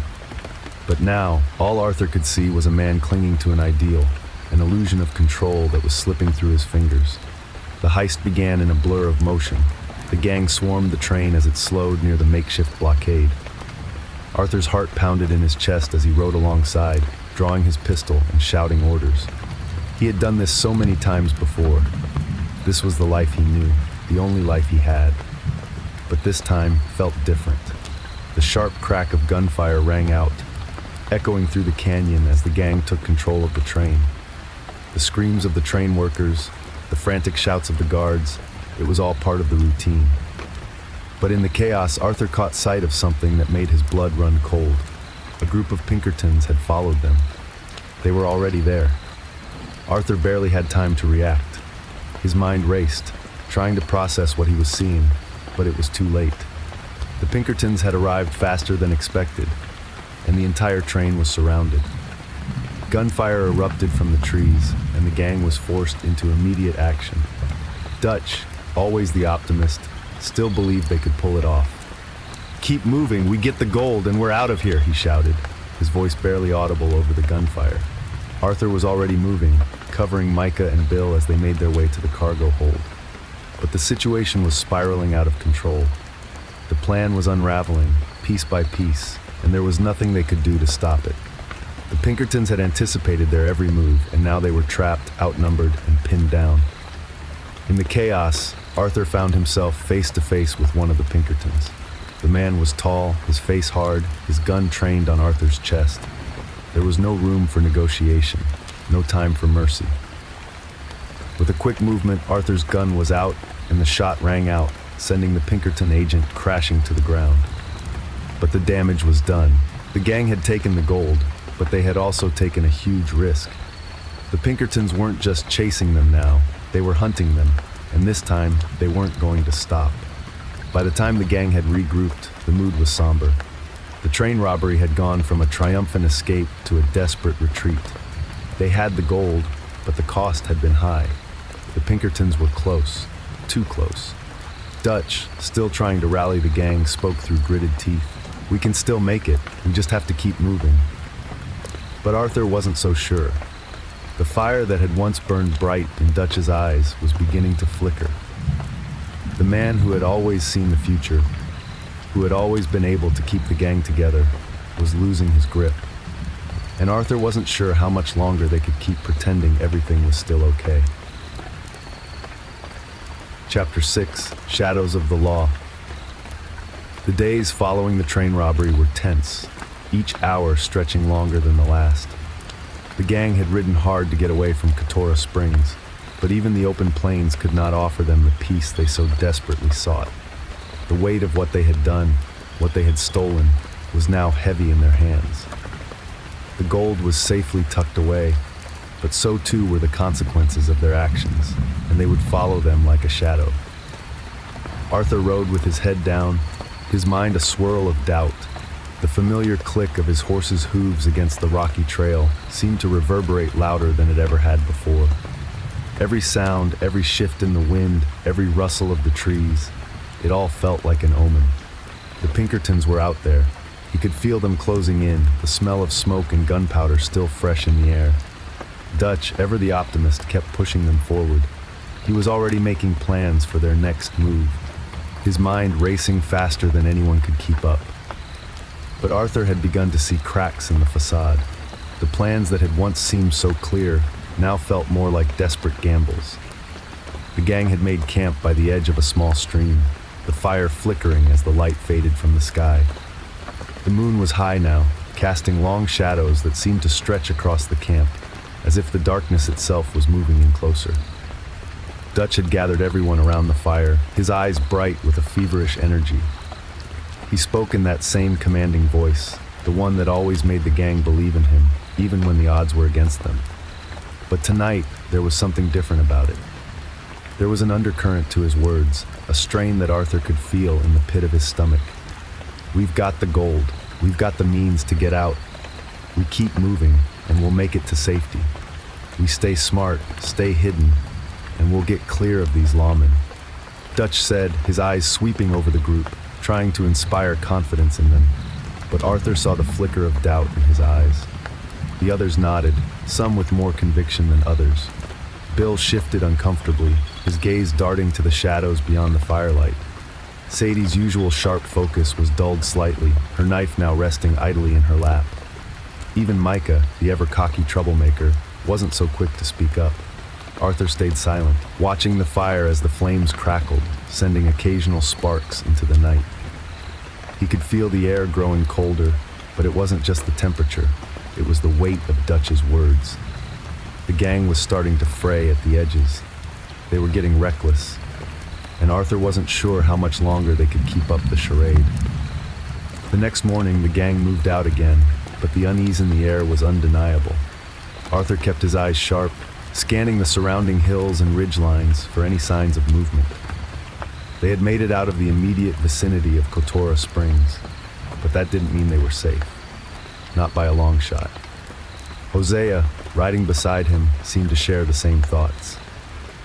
But now, all Arthur could see was a man clinging to an ideal, an illusion of control that was slipping through his fingers. The heist began in a blur of motion. The gang swarmed the train as it slowed near the makeshift blockade. Arthur's heart pounded in his chest as he rode alongside, drawing his pistol and shouting orders. He had done this so many times before. This was the life he knew, the only life he had. But this time felt different. The sharp crack of gunfire rang out, echoing through the canyon as the gang took control of the train. The screams of the train workers, the frantic shouts of the guards, it was all part of the routine. But in the chaos, Arthur caught sight of something that made his blood run cold. A group of Pinkertons had followed them. They were already there. Arthur barely had time to react. His mind raced, trying to process what he was seeing, but it was too late. The Pinkertons had arrived faster than expected, and the entire train was surrounded. Gunfire erupted from the trees, and the gang was forced into immediate action. Dutch, always the optimist, still believed they could pull it off. "Keep moving, we get the gold and we're out of here," he shouted, his voice barely audible over the gunfire. Arthur was already moving, covering Micah and Bill as they made their way to the cargo hold. But the situation was spiraling out of control. The plan was unraveling, piece by piece, and there was nothing they could do to stop it. The Pinkertons had anticipated their every move, and now they were trapped, outnumbered, and pinned down. In the chaos, Arthur found himself face to face with one of the Pinkertons. The man was tall, his face hard, his gun trained on Arthur's chest. There was no room for negotiation, no time for mercy. With a quick movement, Arthur's gun was out, and the shot rang out, sending the Pinkerton agent crashing to the ground. But the damage was done. The gang had taken the gold, but they had also taken a huge risk. The Pinkertons weren't just chasing them now, they were hunting them, and this time they weren't going to stop. By the time the gang had regrouped, the mood was somber. The train robbery had gone from a triumphant escape to a desperate retreat. They had the gold, but the cost had been high. The Pinkertons were close, too close. Dutch, still trying to rally the gang, spoke through gritted teeth. "We can still make it, we just have to keep moving." But Arthur wasn't so sure. The fire that had once burned bright in Dutch's eyes was beginning to flicker. The man who had always seen the future, who had always been able to keep the gang together, was losing his grip. And Arthur wasn't sure how much longer they could keep pretending everything was still okay. Chapter 6, Shadows of the Law. The days following the train robbery were tense, each hour stretching longer than the last. The gang had ridden hard to get away from Katora Springs, but even the open plains could not offer them the peace they so desperately sought. The weight of what they had done, what they had stolen, was now heavy in their hands. The gold was safely tucked away, but so too were the consequences of their actions, and they would follow them like a shadow. Arthur rode with his head down, his mind a swirl of doubt. The familiar click of his horse's hooves against the rocky trail seemed to reverberate louder than it ever had before. Every sound, every shift in the wind, every rustle of the trees, It all felt like an omen. The Pinkertons were out there. He could feel them closing in, the smell of smoke and gunpowder still fresh in the air. Dutch, ever the optimist, kept pushing them forward. He was already making plans for their next move, his mind racing faster than anyone could keep up. But Arthur had begun to see cracks in the facade. The plans that had once seemed so clear now felt more like desperate gambles. The gang had made camp by the edge of a small stream, the fire flickering as the light faded from the sky. The moon was high now, casting long shadows that seemed to stretch across the camp, as if the darkness itself was moving in closer. Dutch had gathered everyone around the fire, his eyes bright with a feverish energy. He spoke in that same commanding voice, the one that always made the gang believe in him, even when the odds were against them. But tonight, there was something different about it. There was an undercurrent to his words, a strain that Arthur could feel in the pit of his stomach. We've got the gold. We've got the means to get out. We keep moving, and we'll make it to safety. We stay smart, stay hidden, and we'll get clear of these lawmen. Dutch said, his eyes sweeping over the group, trying to inspire confidence in them. But Arthur saw the flicker of doubt in his eyes. The others nodded, some with more conviction than others. Bill shifted uncomfortably, his gaze darting to the shadows beyond the firelight. Sadie's usual sharp focus was dulled slightly, her knife now resting idly in her lap. Even Micah, the ever-cocky troublemaker, wasn't so quick to speak up. Arthur stayed silent, watching the fire as the flames crackled, sending occasional sparks into the night. He could feel the air growing colder, but it wasn't just the temperature, it was the weight of Dutch's words. The gang was starting to fray at the edges. They were getting reckless, and Arthur wasn't sure how much longer they could keep up the charade. The next morning, the gang moved out again, but the unease in the air was undeniable. Arthur kept his eyes sharp, scanning the surrounding hills and ridgelines for any signs of movement. They had made it out of the immediate vicinity of Kotora Springs, but that didn't mean they were safe. Not by a long shot. Hosea, riding beside him, seemed to share the same thoughts.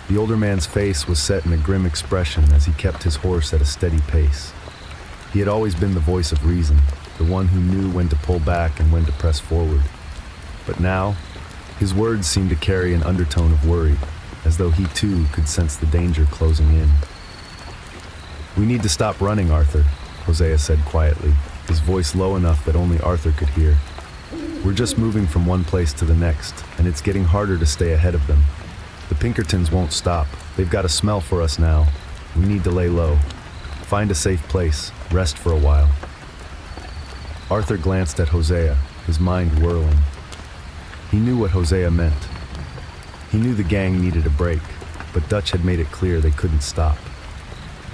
The older man's face was set in a grim expression as he kept his horse at a steady pace. He had always been the voice of reason, the one who knew when to pull back and when to press forward. But now, his words seemed to carry an undertone of worry, as though he too could sense the danger closing in. "We need to stop running, Arthur," Hosea said quietly, his voice low enough that only Arthur could hear. "We're just moving from one place to the next, and it's getting harder to stay ahead of them. The Pinkertons won't stop. They've got a smell for us now. We need to lay low. Find a safe place, rest for a while." Arthur glanced at Hosea, his mind whirling. He knew what Hosea meant. He knew the gang needed a break, but Dutch had made it clear they couldn't stop.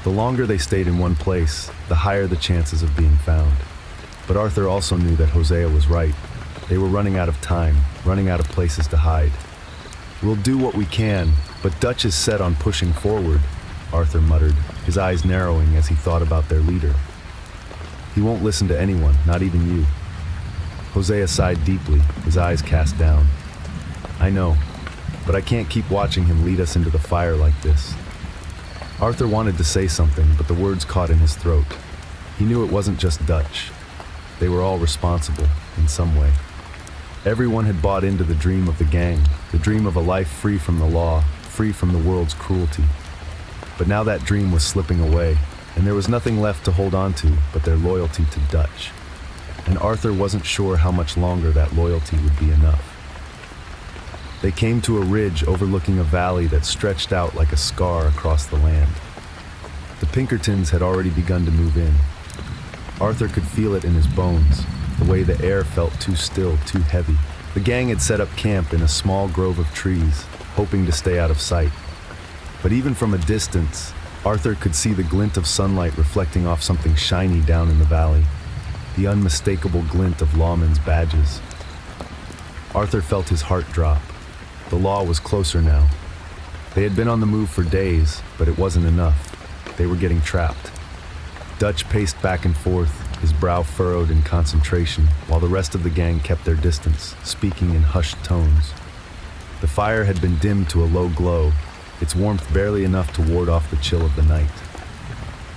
The longer they stayed in one place, the higher the chances of being found. But Arthur also knew that Hosea was right. They were running out of time, running out of places to hide. "We'll do what we can, but Dutch is set on pushing forward," Arthur muttered, his eyes narrowing as he thought about their leader. "He won't listen to anyone, not even you." Hosea sighed deeply, his eyes cast down. "I know, but I can't keep watching him lead us into the fire like this." Arthur wanted to say something, but the words caught in his throat. He knew it wasn't just Dutch. They were all responsible, in some way. Everyone had bought into the dream of the gang, the dream of a life free from the law, free from the world's cruelty. But now that dream was slipping away, and there was nothing left to hold on to but their loyalty to Dutch. And Arthur wasn't sure how much longer that loyalty would be enough. They came to a ridge overlooking a valley that stretched out like a scar across the land. The Pinkertons had already begun to move in. Arthur could feel it in his bones, the way the air felt too still, too heavy. The gang had set up camp in a small grove of trees, hoping to stay out of sight. But even from a distance, Arthur could see the glint of sunlight reflecting off something shiny down in the valley, the unmistakable glint of lawmen's badges. Arthur felt his heart drop. The law was closer now. They had been on the move for days, but it wasn't enough. They were getting trapped. Dutch paced back and forth, his brow furrowed in concentration, while the rest of the gang kept their distance, speaking in hushed tones. The fire had been dimmed to a low glow, its warmth barely enough to ward off the chill of the night.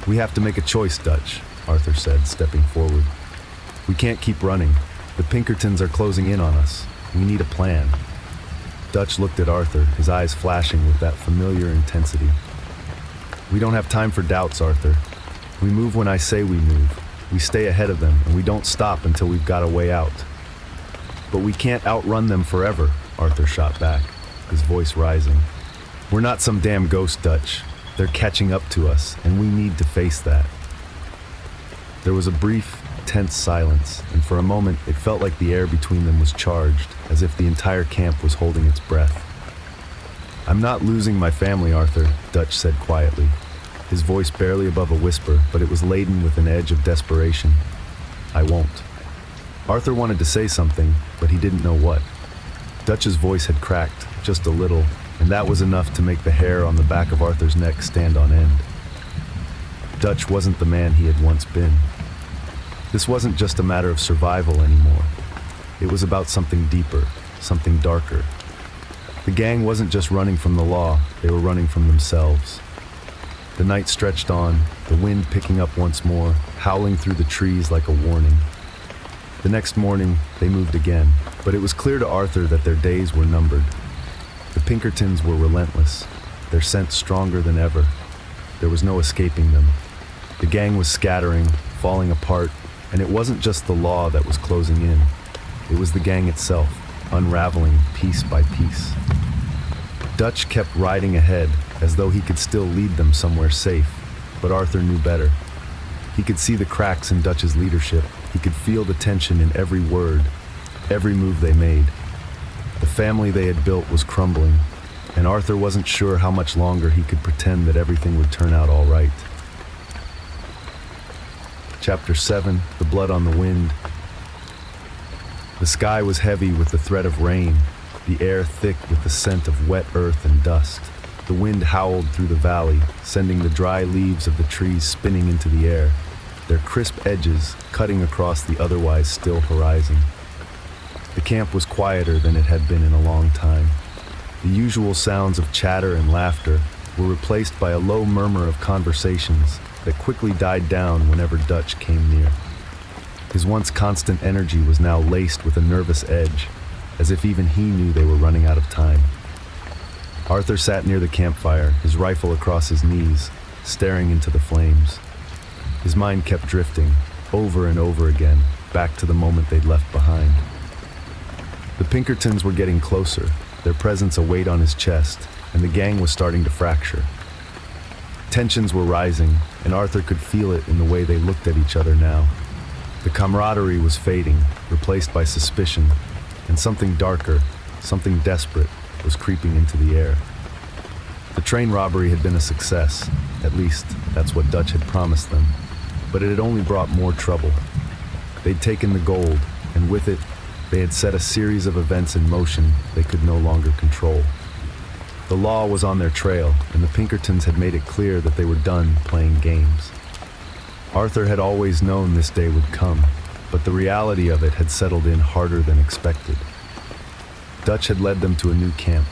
"We have to make a choice, Dutch," Arthur said, stepping forward. "We can't keep running. The Pinkertons are closing in on us. We need a plan." Dutch looked at Arthur, his eyes flashing with that familiar intensity. "We don't have time for doubts, Arthur. We move when I say we move. We stay ahead of them, and we don't stop until we've got a way out." "But we can't outrun them forever," Arthur shot back, his voice rising. "We're not some damn ghost, Dutch. They're catching up to us, and we need to face that." There was a brief, tense silence, and for a moment it felt like the air between them was charged, as if the entire camp was holding its breath. "I'm not losing my family, Arthur," Dutch said quietly, his voice barely above a whisper, but it was laden with an edge of desperation. "I won't." Arthur wanted to say something, but he didn't know what. Dutch's voice had cracked, just a little, and that was enough to make the hair on the back of Arthur's neck stand on end. Dutch wasn't the man he had once been. This wasn't just a matter of survival anymore. It was about something deeper, something darker. The gang wasn't just running from the law, they were running from themselves. The night stretched on, the wind picking up once more, howling through the trees like a warning. The next morning, they moved again, but it was clear to Arthur that their days were numbered. The Pinkertons were relentless, their scent stronger than ever. There was no escaping them. The gang was scattering, falling apart, and it wasn't just the law that was closing in. It was the gang itself, unraveling piece by piece. Dutch kept riding ahead, as though he could still lead them somewhere safe, but Arthur knew better. He could see the cracks in Dutch's leadership. He could feel the tension in every word, every move they made. The family they had built was crumbling, and Arthur wasn't sure how much longer he could pretend that everything would turn out all right. Chapter 7, The Blood on the Wind. The sky was heavy with the threat of rain, the air thick with the scent of wet earth and dust. The wind howled through the valley, sending the dry leaves of the trees spinning into the air, their crisp edges cutting across the otherwise still horizon. The camp was quieter than it had been in a long time. The usual sounds of chatter and laughter were replaced by a low murmur of conversations that quickly died down whenever Dutch came near. His once constant energy was now laced with a nervous edge, as if even he knew they were running out of time. Arthur sat near the campfire, his rifle across his knees, staring into the flames. His mind kept drifting, over and over again, back to the moment they'd left behind. The Pinkertons were getting closer, their presence a weight on his chest, and the gang was starting to fracture. Tensions were rising, and Arthur could feel it in the way they looked at each other now. The camaraderie was fading, replaced by suspicion, and something darker, something desperate, was creeping into the air. The train robbery had been a success, at least that's what Dutch had promised them, but it had only brought more trouble. They'd taken the gold, and with it, they had set a series of events in motion they could no longer control. The law was on their trail, and the Pinkertons had made it clear that they were done playing games. Arthur had always known this day would come, but the reality of it had settled in harder than expected. Dutch had led them to a new camp,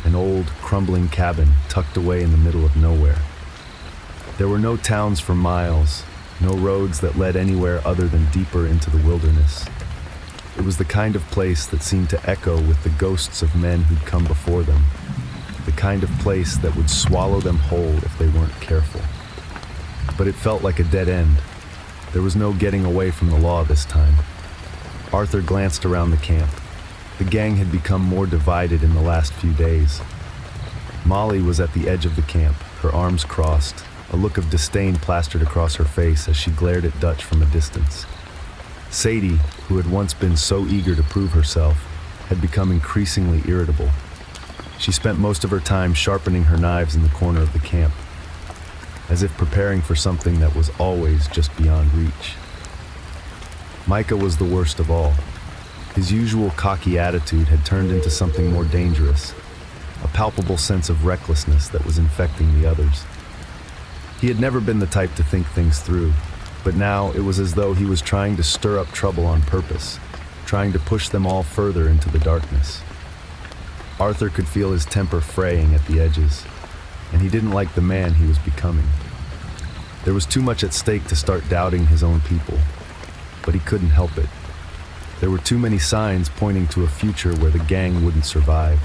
an old, crumbling cabin tucked away in the middle of nowhere. There were no towns for miles, no roads that led anywhere other than deeper into the wilderness. It was the kind of place that seemed to echo with the ghosts of men who'd come before them, the kind of place that would swallow them whole if they weren't careful. But it felt like a dead end. There was no getting away from the law this time. Arthur glanced around the camp. The gang had become more divided in the last few days. Molly was at the edge of the camp, her arms crossed, a look of disdain plastered across her face as she glared at Dutch from a distance. Sadie, who had once been so eager to prove herself, had become increasingly irritable. She spent most of her time sharpening her knives in the corner of the camp, as if preparing for something that was always just beyond reach. Micah was the worst of all. His usual cocky attitude had turned into something more dangerous, a palpable sense of recklessness that was infecting the others. He had never been the type to think things through, but now it was as though he was trying to stir up trouble on purpose, trying to push them all further into the darkness. Arthur could feel his temper fraying at the edges, and he didn't like the man he was becoming. There was too much at stake to start doubting his own people, but he couldn't help it. There were too many signs pointing to a future where the gang wouldn't survive.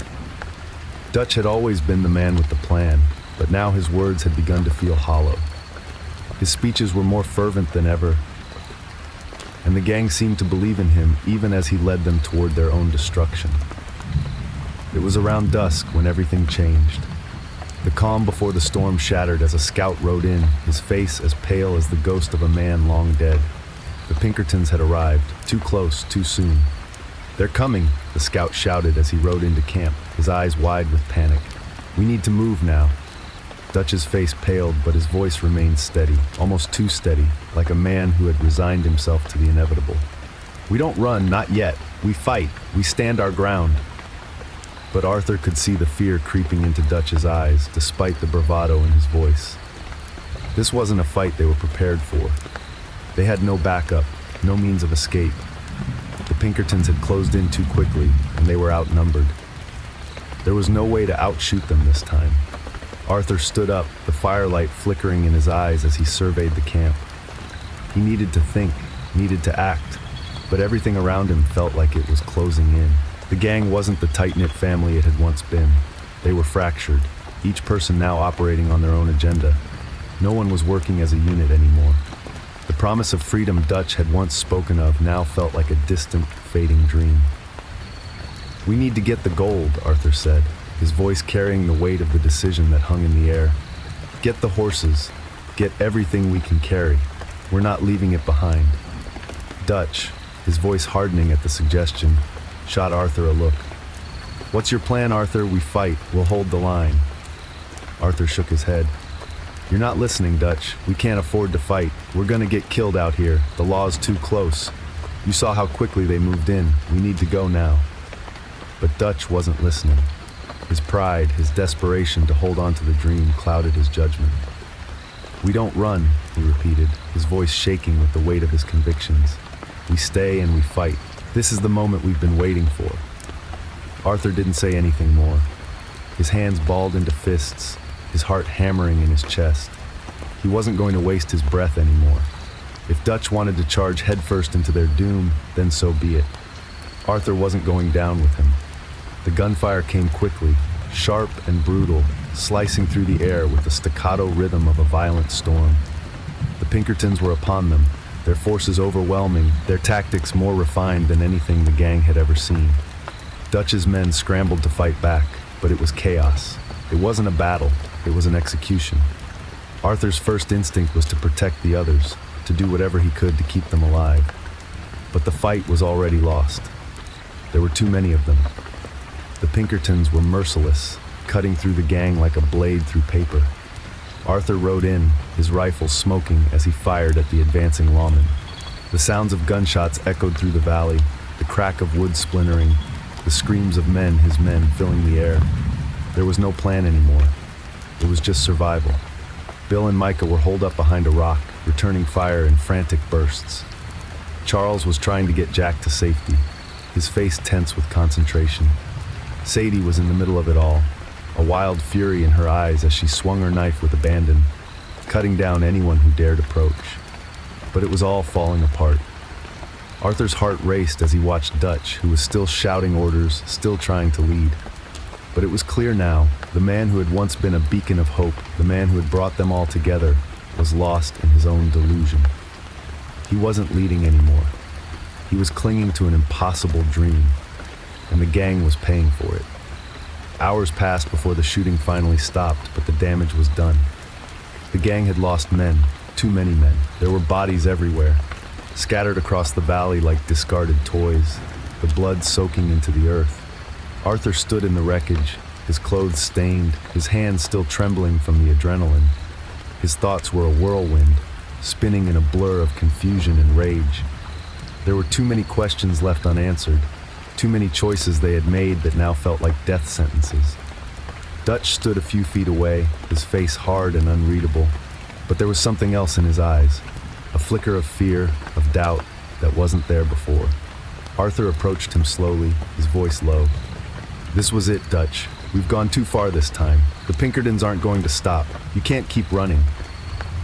Dutch had always been the man with the plan, but now his words had begun to feel hollow. His speeches were more fervent than ever, and the gang seemed to believe in him even as he led them toward their own destruction. It was around dusk when everything changed. The calm before the storm shattered as a scout rode in, his face as pale as the ghost of a man long dead. The Pinkertons had arrived, too close, too soon. "They're coming," the scout shouted as he rode into camp, his eyes wide with panic. "We need to move now." Dutch's face paled, but his voice remained steady, almost too steady, like a man who had resigned himself to the inevitable. "We don't run, not yet. We fight. We stand our ground." But Arthur could see the fear creeping into Dutch's eyes, despite the bravado in his voice. This wasn't a fight they were prepared for. They had no backup, no means of escape. The Pinkertons had closed in too quickly, and they were outnumbered. There was no way to outshoot them this time. Arthur stood up, the firelight flickering in his eyes as he surveyed the camp. He needed to think, needed to act, but everything around him felt like it was closing in. The gang wasn't the tight-knit family it had once been. They were fractured, each person now operating on their own agenda. No one was working as a unit anymore. The promise of freedom Dutch had once spoken of now felt like a distant, fading dream. "We need to get the gold," Arthur said, his voice carrying the weight of the decision that hung in the air. "Get the horses. Get everything we can carry. We're not leaving it behind." Dutch, his voice hardening at the suggestion, shot Arthur a look. "What's your plan, Arthur? We fight. We'll hold the line." Arthur shook his head. "You're not listening, Dutch. We can't afford to fight. We're gonna get killed out here. The law's too close. You saw how quickly they moved in. We need to go now." But Dutch wasn't listening. His pride, his desperation to hold on to the dream clouded his judgment. "We don't run," he repeated, his voice shaking with the weight of his convictions. "We stay and we fight. This is the moment we've been waiting for." Arthur didn't say anything more. His hands balled into fists, his heart hammering in his chest. He wasn't going to waste his breath anymore. If Dutch wanted to charge headfirst into their doom, then so be it. Arthur wasn't going down with him. The gunfire came quickly, sharp and brutal, slicing through the air with the staccato rhythm of a violent storm. The Pinkertons were upon them, their forces overwhelming, their tactics more refined than anything the gang had ever seen. Dutch's men scrambled to fight back, but it was chaos. It wasn't a battle, it was an execution. Arthur's first instinct was to protect the others, to do whatever he could to keep them alive. But the fight was already lost. There were too many of them. The Pinkertons were merciless, cutting through the gang like a blade through paper. Arthur rode in, his rifle smoking as he fired at the advancing lawmen. The sounds of gunshots echoed through the valley, the crack of wood splintering, the screams of men, his men, filling the air. There was no plan anymore. It was just survival. Bill and Micah were holed up behind a rock, returning fire in frantic bursts. Charles was trying to get Jack to safety, his face tense with concentration. Sadie was in the middle of it all, a wild fury in her eyes as she swung her knife with abandon, cutting down anyone who dared approach. But it was all falling apart. Arthur's heart raced as he watched Dutch, who was still shouting orders, still trying to lead. But it was clear now, the man who had once been a beacon of hope, the man who had brought them all together, was lost in his own delusion. He wasn't leading anymore. He was clinging to an impossible dream, and the gang was paying for it. Hours passed before the shooting finally stopped, but the damage was done. The gang had lost men, too many men. There were bodies everywhere, scattered across the valley like discarded toys, the blood soaking into the earth. Arthur stood in the wreckage, his clothes stained, his hands still trembling from the adrenaline. His thoughts were a whirlwind, spinning in a blur of confusion and rage. There were too many questions left unanswered, too many choices they had made that now felt like death sentences. Dutch stood a few feet away, his face hard and unreadable, but there was something else in his eyes, a flicker of fear, of doubt that wasn't there before. Arthur approached him slowly, his voice low. "This was it, Dutch. We've gone too far this time. The Pinkertons aren't going to stop. You can't keep running."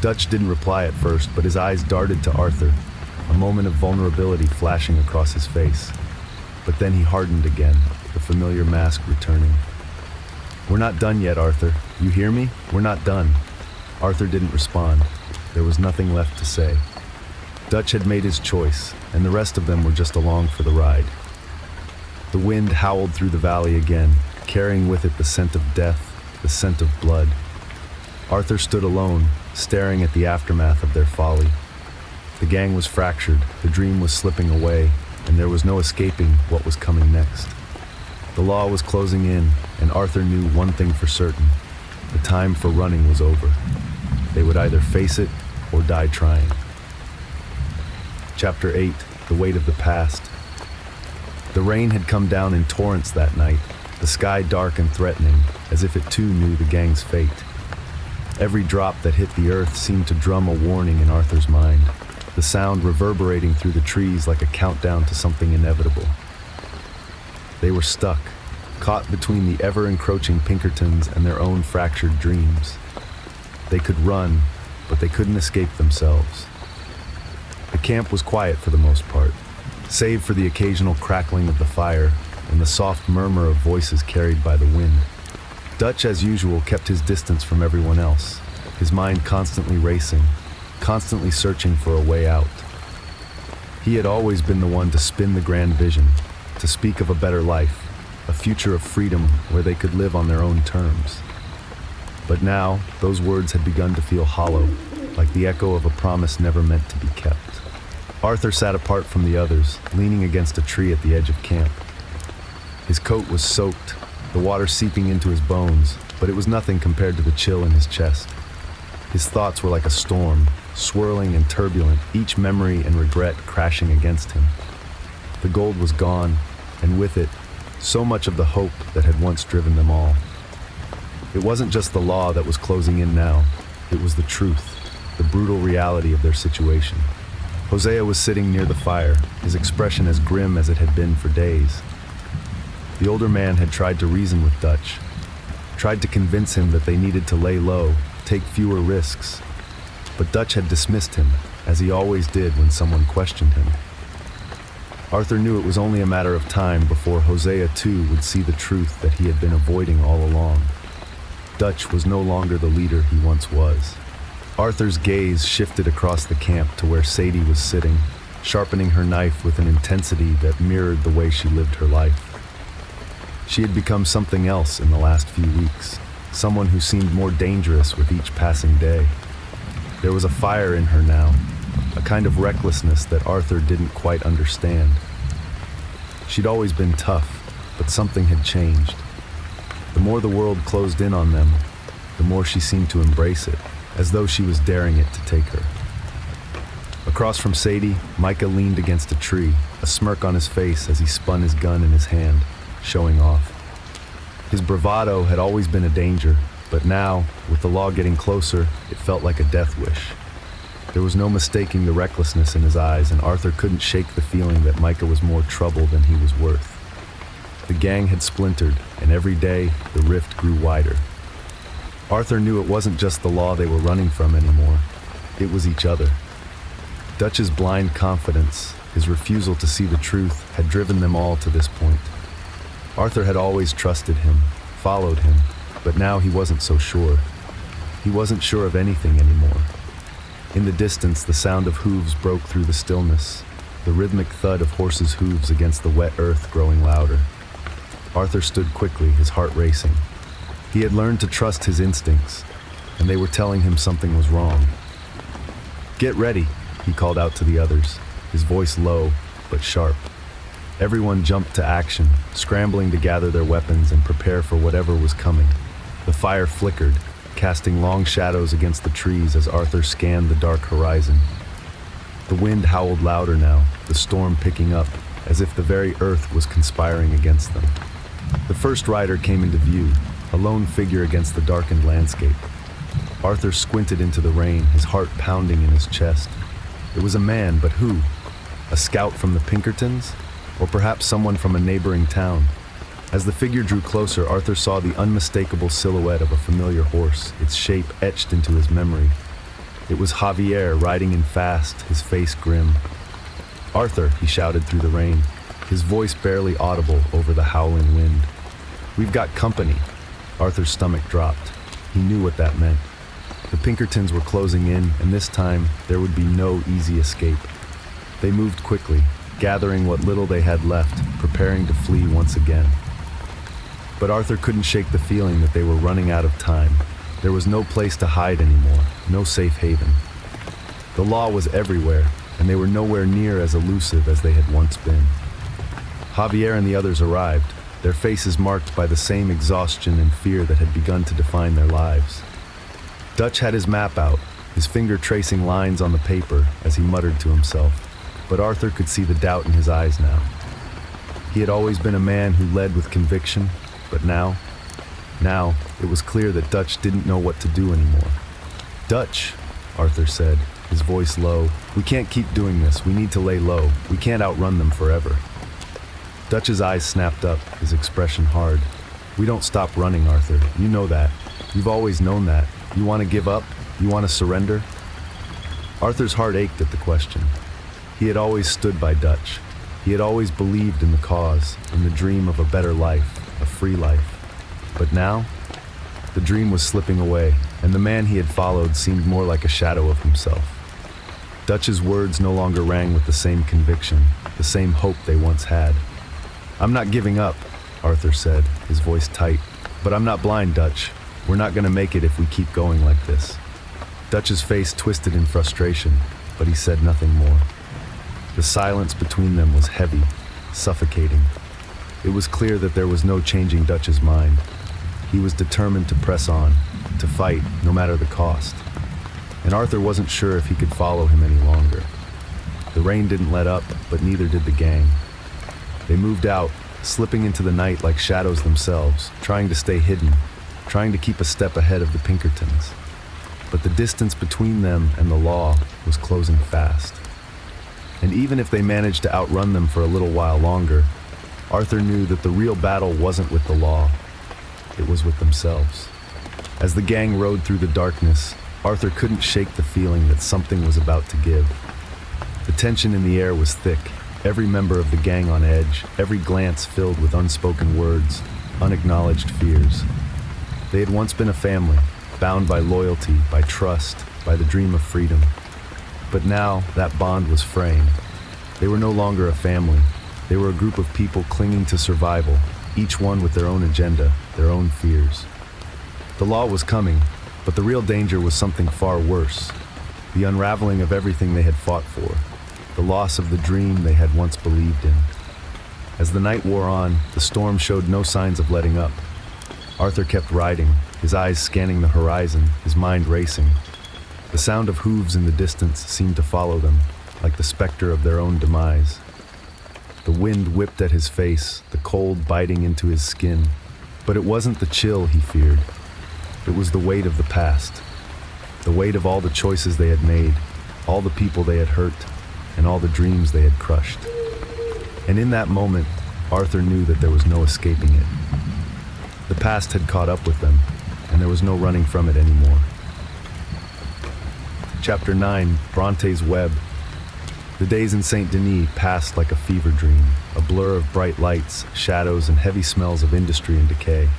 Dutch didn't reply at first, but his eyes darted to Arthur, a moment of vulnerability flashing across his face. But then he hardened again, the familiar mask returning. "We're not done yet, Arthur. You hear me? We're not done." Arthur didn't respond. There was nothing left to say. Dutch had made his choice, and the rest of them were just along for the ride. The wind howled through the valley again, carrying with it the scent of death, the scent of blood. Arthur stood alone, staring at the aftermath of their folly. The gang was fractured, the dream was slipping away, and there was no escaping what was coming next. The law was closing in, and Arthur knew one thing for certain. The time for running was over. They would either face it or die trying. Chapter 8, The Weight of the Past. The rain had come down in torrents that night, the sky dark and threatening, as if it too knew the gang's fate. Every drop that hit the earth seemed to drum a warning in Arthur's mind, the sound reverberating through the trees like a countdown to something inevitable. They were stuck, caught between the ever-encroaching Pinkertons and their own fractured dreams. They could run, but they couldn't escape themselves. The camp was quiet for the most part, save for the occasional crackling of the fire and the soft murmur of voices carried by the wind. Dutch, as usual, kept his distance from everyone else, his mind constantly racing, constantly searching for a way out. He had always been the one to spin the grand vision, to speak of a better life, a future of freedom where they could live on their own terms. But now, those words had begun to feel hollow, like the echo of a promise never meant to be kept. Arthur sat apart from the others, leaning against a tree at the edge of camp. His coat was soaked, the water seeping into his bones, but it was nothing compared to the chill in his chest. His thoughts were like a storm, swirling and turbulent, each memory and regret crashing against him. The gold was gone, and with it, so much of the hope that had once driven them all. It wasn't just the law that was closing in now, it was the truth, the brutal reality of their situation. Hosea was sitting near the fire, his expression as grim as it had been for days. The older man had tried to reason with Dutch, tried to convince him that they needed to lay low, take fewer risks. But Dutch had dismissed him, as he always did when someone questioned him. Arthur knew it was only a matter of time before Hosea too would see the truth that he had been avoiding all along. Dutch was no longer the leader he once was. Arthur's gaze shifted across the camp to where Sadie was sitting, sharpening her knife with an intensity that mirrored the way she lived her life. She had become something else in the last few weeks, someone who seemed more dangerous with each passing day. There was a fire in her now, a kind of recklessness that Arthur didn't quite understand. She'd always been tough, but something had changed. The more the world closed in on them, the more she seemed to embrace it, as though she was daring it to take her. Across from Sadie, Micah leaned against a tree, a smirk on his face as he spun his gun in his hand, showing off. His bravado had always been a danger, but now, with the law getting closer, it felt like a death wish. There was no mistaking the recklessness in his eyes, and Arthur couldn't shake the feeling that Micah was more trouble than he was worth. The gang had splintered, and every day, the rift grew wider. Arthur knew it wasn't just the law they were running from anymore. It was each other. Dutch's blind confidence, his refusal to see the truth, had driven them all to this point. Arthur had always trusted him, followed him, but now he wasn't so sure. He wasn't sure of anything anymore. In the distance, the sound of hooves broke through the stillness, the rhythmic thud of horses' hooves against the wet earth growing louder. Arthur stood quickly, his heart racing. He had learned to trust his instincts, and they were telling him something was wrong. "Get ready," he called out to the others, his voice low but sharp. Everyone jumped to action, scrambling to gather their weapons and prepare for whatever was coming. The fire flickered, casting long shadows against the trees as Arthur scanned the dark horizon. The wind howled louder now, the storm picking up, as if the very earth was conspiring against them. The first rider came into view, a lone figure against the darkened landscape. Arthur squinted into the rain, his heart pounding in his chest. It was a man, but who? A scout from the Pinkertons? Or perhaps someone from a neighboring town? As the figure drew closer, Arthur saw the unmistakable silhouette of a familiar horse, its shape etched into his memory. It was Javier riding in fast, his face grim. "Arthur," he shouted through the rain, his voice barely audible over the howling wind. "We've got company." Arthur's stomach dropped. He knew what that meant. The Pinkertons were closing in, and this time there would be no easy escape. They moved quickly, gathering what little they had left, preparing to flee once again. But Arthur couldn't shake the feeling that they were running out of time. There was no place to hide anymore, no safe haven. The law was everywhere, and they were nowhere near as elusive as they had once been. Javier and the others arrived, their faces marked by the same exhaustion and fear that had begun to define their lives. Dutch had his map out, his finger tracing lines on the paper as he muttered to himself, but Arthur could see the doubt in his eyes now. He had always been a man who led with conviction, but now it was clear that Dutch didn't know what to do anymore. "Dutch," Arthur said, his voice low, "we can't keep doing this. We need to lay low. We can't outrun them forever." Dutch's eyes snapped up, his expression hard. "We don't stop running, Arthur. You know that. You've always known that. You want to give up? You want to surrender?" Arthur's heart ached at the question. He had always stood by Dutch. He had always believed in the cause, in the dream of a better life, a free life. But now, the dream was slipping away, and the man he had followed seemed more like a shadow of himself. Dutch's words no longer rang with the same conviction, the same hope they once had. "I'm not giving up," Arthur said, his voice tight. "But I'm not blind, Dutch. We're not going to make it if we keep going like this." Dutch's face twisted in frustration, but he said nothing more. The silence between them was heavy, suffocating. It was clear that there was no changing Dutch's mind. He was determined to press on, to fight, no matter the cost. And Arthur wasn't sure if he could follow him any longer. The rain didn't let up, but neither did the gang. They moved out, slipping into the night like shadows themselves, trying to stay hidden, trying to keep a step ahead of the Pinkertons. But the distance between them and the law was closing fast. And even if they managed to outrun them for a little while longer, Arthur knew that the real battle wasn't with the law, it was with themselves. As the gang rode through the darkness, Arthur couldn't shake the feeling that something was about to give. The tension in the air was thick, every member of the gang on edge, every glance filled with unspoken words, unacknowledged fears. They had once been a family, bound by loyalty, by trust, by the dream of freedom. But now, that bond was fraying. They were no longer a family. They were a group of people clinging to survival, each one with their own agenda, their own fears. The law was coming, but the real danger was something far worse. The unraveling of everything they had fought for. The loss of the dream they had once believed in. As the night wore on, the storm showed no signs of letting up. Arthur kept riding, his eyes scanning the horizon, his mind racing. The sound of hooves in the distance seemed to follow them, like the specter of their own demise. The wind whipped at his face, the cold biting into his skin. But it wasn't the chill he feared. It was the weight of the past. The weight of all the choices they had made, all the people they had hurt, and all the dreams they had crushed. And in that moment, Arthur knew that there was no escaping it. The past had caught up with them, and there was no running from it anymore. Chapter 9, Bronte's Web. The days in Saint Denis passed like a fever dream, a blur of bright lights, shadows, and heavy smells of industry and decay.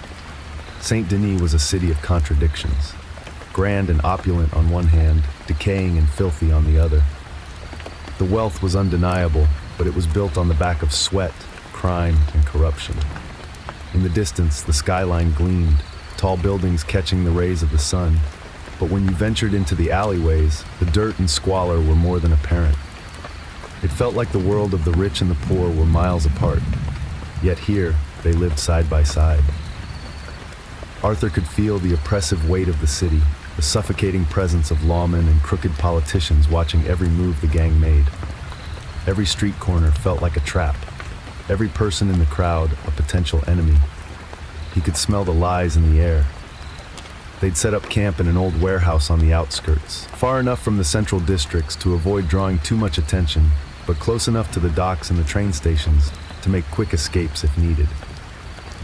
Saint Denis was a city of contradictions, grand and opulent on one hand, decaying and filthy on the other. The wealth was undeniable, but it was built on the back of sweat, crime, and corruption. In the distance, the skyline gleamed, tall buildings catching the rays of the sun. But when you ventured into the alleyways, the dirt and squalor were more than apparent. It felt like the world of the rich and the poor were miles apart. Yet here, they lived side by side. Arthur could feel the oppressive weight of the city, the suffocating presence of lawmen and crooked politicians watching every move the gang made. Every street corner felt like a trap. Every person in the crowd, a potential enemy. He could smell the lies in the air. They'd set up camp in an old warehouse on the outskirts, far enough from the central districts to avoid drawing too much attention, but close enough to the docks and the train stations to make quick escapes if needed.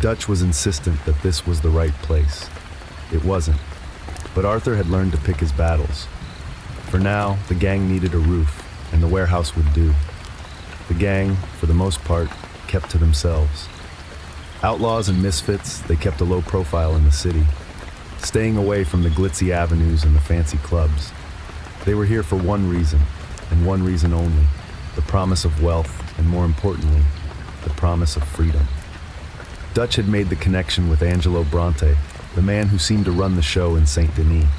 Dutch was insistent that this was the right place. It wasn't, but Arthur had learned to pick his battles. For now, the gang needed a roof, and the warehouse would do. The gang, for the most part, kept to themselves. Outlaws and misfits, they kept a low profile in the city, staying away from the glitzy avenues and the fancy clubs. They were here for one reason, and one reason only: the promise of wealth, and more importantly, the promise of freedom. Dutch had made the connection with Angelo Bronte, the man who seemed to run the show in Saint Denis.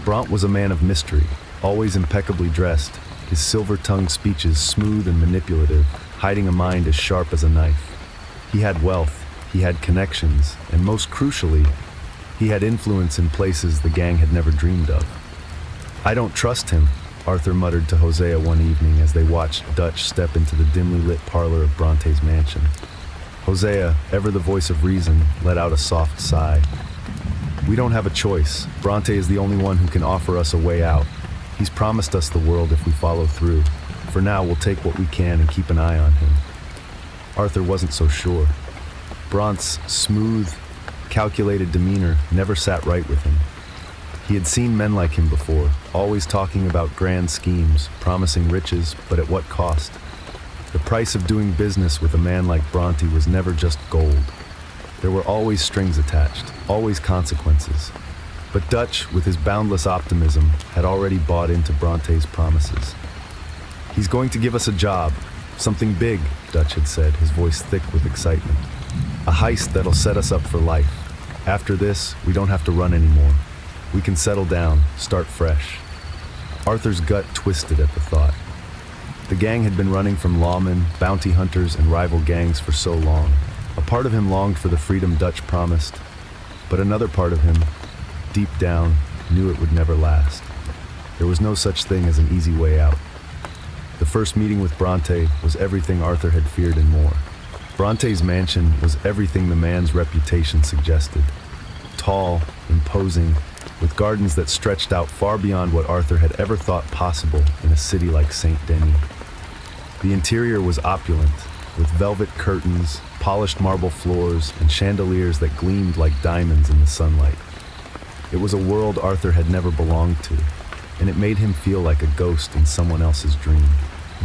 Bronte was a man of mystery, always impeccably dressed, his silver-tongued speeches smooth and manipulative, hiding a mind as sharp as a knife. He had wealth, he had connections, and most crucially, he had influence in places the gang had never dreamed of. "I don't trust him," Arthur muttered to Hosea one evening as they watched Dutch step into the dimly lit parlor of Bronte's mansion. Hosea, ever the voice of reason, let out a soft sigh. "We don't have a choice. Bronte is the only one who can offer us a way out. He's promised us the world if we follow through. For now, we'll take what we can and keep an eye on him." Arthur wasn't so sure. Bronte's smooth, calculated demeanor never sat right with him. He had seen men like him before, always talking about grand schemes, promising riches, but at what cost? The price of doing business with a man like Bronte was never just gold. There were always strings attached, always consequences. But Dutch, with his boundless optimism, had already bought into Bronte's promises. "He's going to give us a job, something big," Dutch had said, his voice thick with excitement. "A heist that'll set us up for life. After this, we don't have to run anymore. We can settle down, start fresh." Arthur's gut twisted at the thought. The gang had been running from lawmen, bounty hunters, and rival gangs for so long. A part of him longed for the freedom Dutch promised, but another part of him, deep down, knew it would never last. There was no such thing as an easy way out. The first meeting with Bronte was everything Arthur had feared and more. Bronte's mansion was everything the man's reputation suggested. Tall, imposing, with gardens that stretched out far beyond what Arthur had ever thought possible in a city like Saint Denis. The interior was opulent, with velvet curtains, polished marble floors, and chandeliers that gleamed like diamonds in the sunlight. It was a world Arthur had never belonged to, and it made him feel like a ghost in someone else's dream.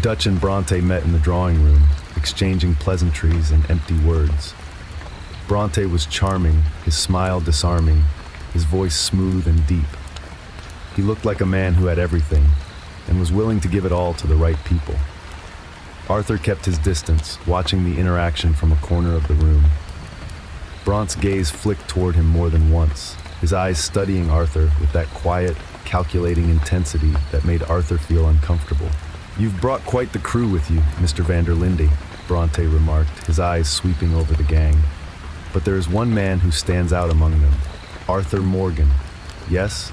Dutch and Bronte met in the drawing room, exchanging pleasantries and empty words. Bronte was charming, his smile disarming, his voice smooth and deep. He looked like a man who had everything, and was willing to give it all to the right people. Arthur kept his distance, watching the interaction from a corner of the room. Bronte's gaze flicked toward him more than once, his eyes studying Arthur with that quiet, calculating intensity that made Arthur feel uncomfortable. "You've brought quite the crew with you, Mr. van der Linde," Bronte remarked, his eyes sweeping over the gang. "But there is one man who stands out among them, Arthur Morgan. Yes,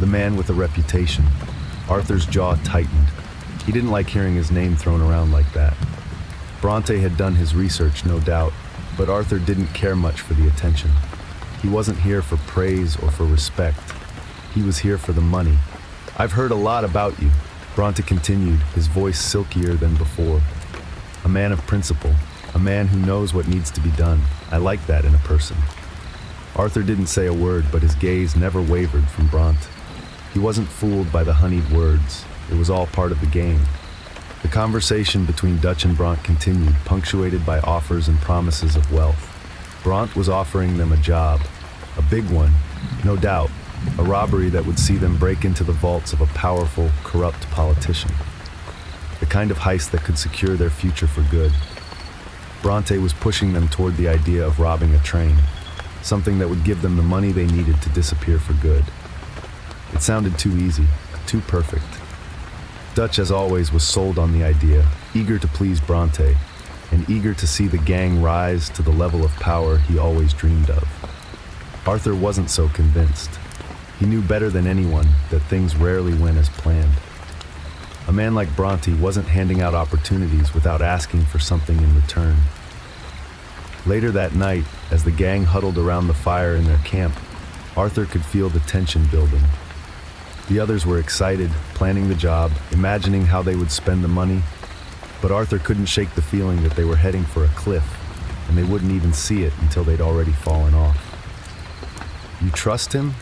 the man with a reputation." Arthur's jaw tightened. He didn't like hearing his name thrown around like that. Bronte had done his research, no doubt, but Arthur didn't care much for the attention. He wasn't here for praise or for respect. He was here for the money. "I've heard a lot about you," Bronte continued, his voice silkier than before. "A man of principle, a man who knows what needs to be done. I like that in a person." Arthur didn't say a word, but his gaze never wavered from Bronte. He wasn't fooled by the honeyed words. It was all part of the game. The conversation between Dutch and Bronte continued, punctuated by offers and promises of wealth. Bronte was offering them a job, a big one, no doubt, a robbery that would see them break into the vaults of a powerful, corrupt politician. The kind of heist that could secure their future for good. Bronte was pushing them toward the idea of robbing a train, something that would give them the money they needed to disappear for good. It sounded too easy, too perfect. Dutch, as always, was sold on the idea, eager to please Bronte, and eager to see the gang rise to the level of power he always dreamed of. Arthur wasn't so convinced. He knew better than anyone that things rarely went as planned. A man like Bronte wasn't handing out opportunities without asking for something in return. Later that night, as the gang huddled around the fire in their camp, Arthur could feel the tension building. The others were excited, planning the job, imagining how they would spend the money, but Arthur couldn't shake the feeling that they were heading for a cliff, and they wouldn't even see it until they'd already fallen off. "You trust him?"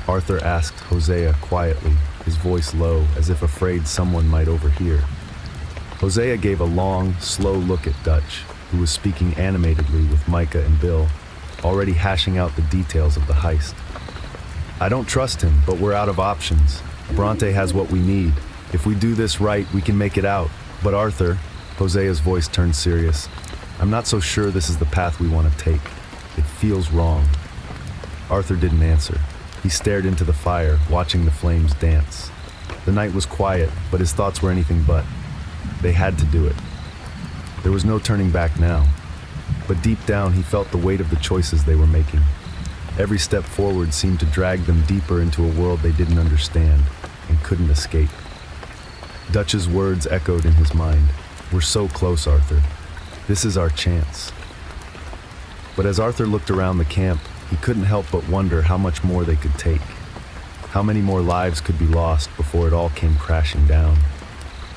Arthur asked Hosea quietly, his voice low, as if afraid someone might overhear. Hosea gave a long, slow look at Dutch, who was speaking animatedly with Micah and Bill, already hashing out the details of the heist. I don't trust him, but we're out of options. Bronte has what we need. If we do this right, we can make it out. But Arthur, Hosea's voice turned serious, I'm not so sure this is the path we want to take. It feels wrong. Arthur didn't answer. He stared into the fire, watching the flames dance. The night was quiet, but his thoughts were anything but. They had to do it. There was no turning back now. But deep down, he felt the weight of the choices they were making. Every step forward seemed to drag them deeper into a world they didn't understand and couldn't escape. Dutch's words echoed in his mind. We're so close, Arthur. This is our chance. But as Arthur looked around the camp, he couldn't help but wonder how much more they could take. How many more lives could be lost before it all came crashing down.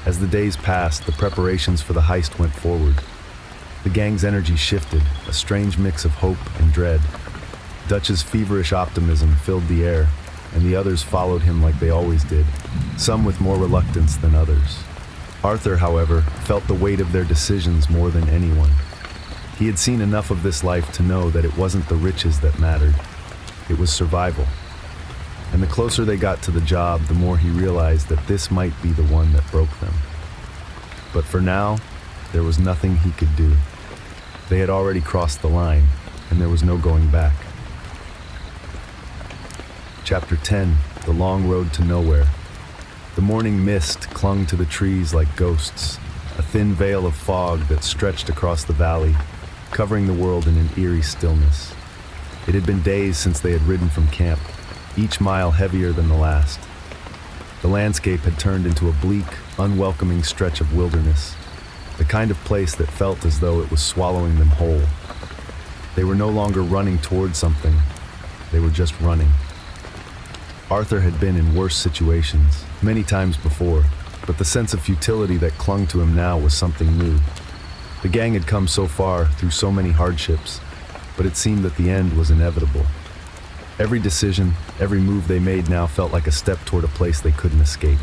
As the days passed, the preparations for the heist went forward. The gang's energy shifted, a strange mix of hope and dread. Dutch's feverish optimism filled the air, and the others followed him like they always did, some with more reluctance than others. Arthur, however, felt the weight of their decisions more than anyone. He had seen enough of this life to know that it wasn't the riches that mattered. It was survival. And the closer they got to the job, the more he realized that this might be the one that broke them. But for now, there was nothing he could do. They had already crossed the line, and there was no going back. Chapter 10, The Long Road to Nowhere. The morning mist clung to the trees like ghosts, a thin veil of fog that stretched across the valley, covering the world in an eerie stillness. It had been days since they had ridden from camp, each mile heavier than the last. The landscape had turned into a bleak, unwelcoming stretch of wilderness, the kind of place that felt as though it was swallowing them whole. They were no longer running toward something, they were just running. Arthur had been in worse situations, many times before, but the sense of futility that clung to him now was something new. The gang had come so far through so many hardships, but it seemed that the end was inevitable. Every decision, every move they made now felt like a step toward a place they couldn't escape.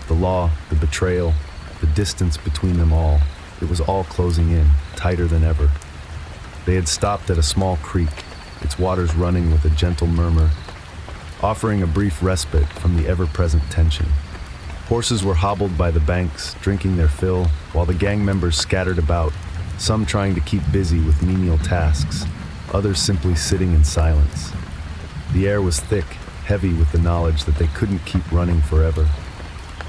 The law, the betrayal, the distance between them all, it was all closing in, tighter than ever. They had stopped at a small creek, its waters running with a gentle murmur, offering a brief respite from the ever-present tension. Horses were hobbled by the banks, drinking their fill, while the gang members scattered about, some trying to keep busy with menial tasks, others simply sitting in silence. The air was thick, heavy with the knowledge that they couldn't keep running forever.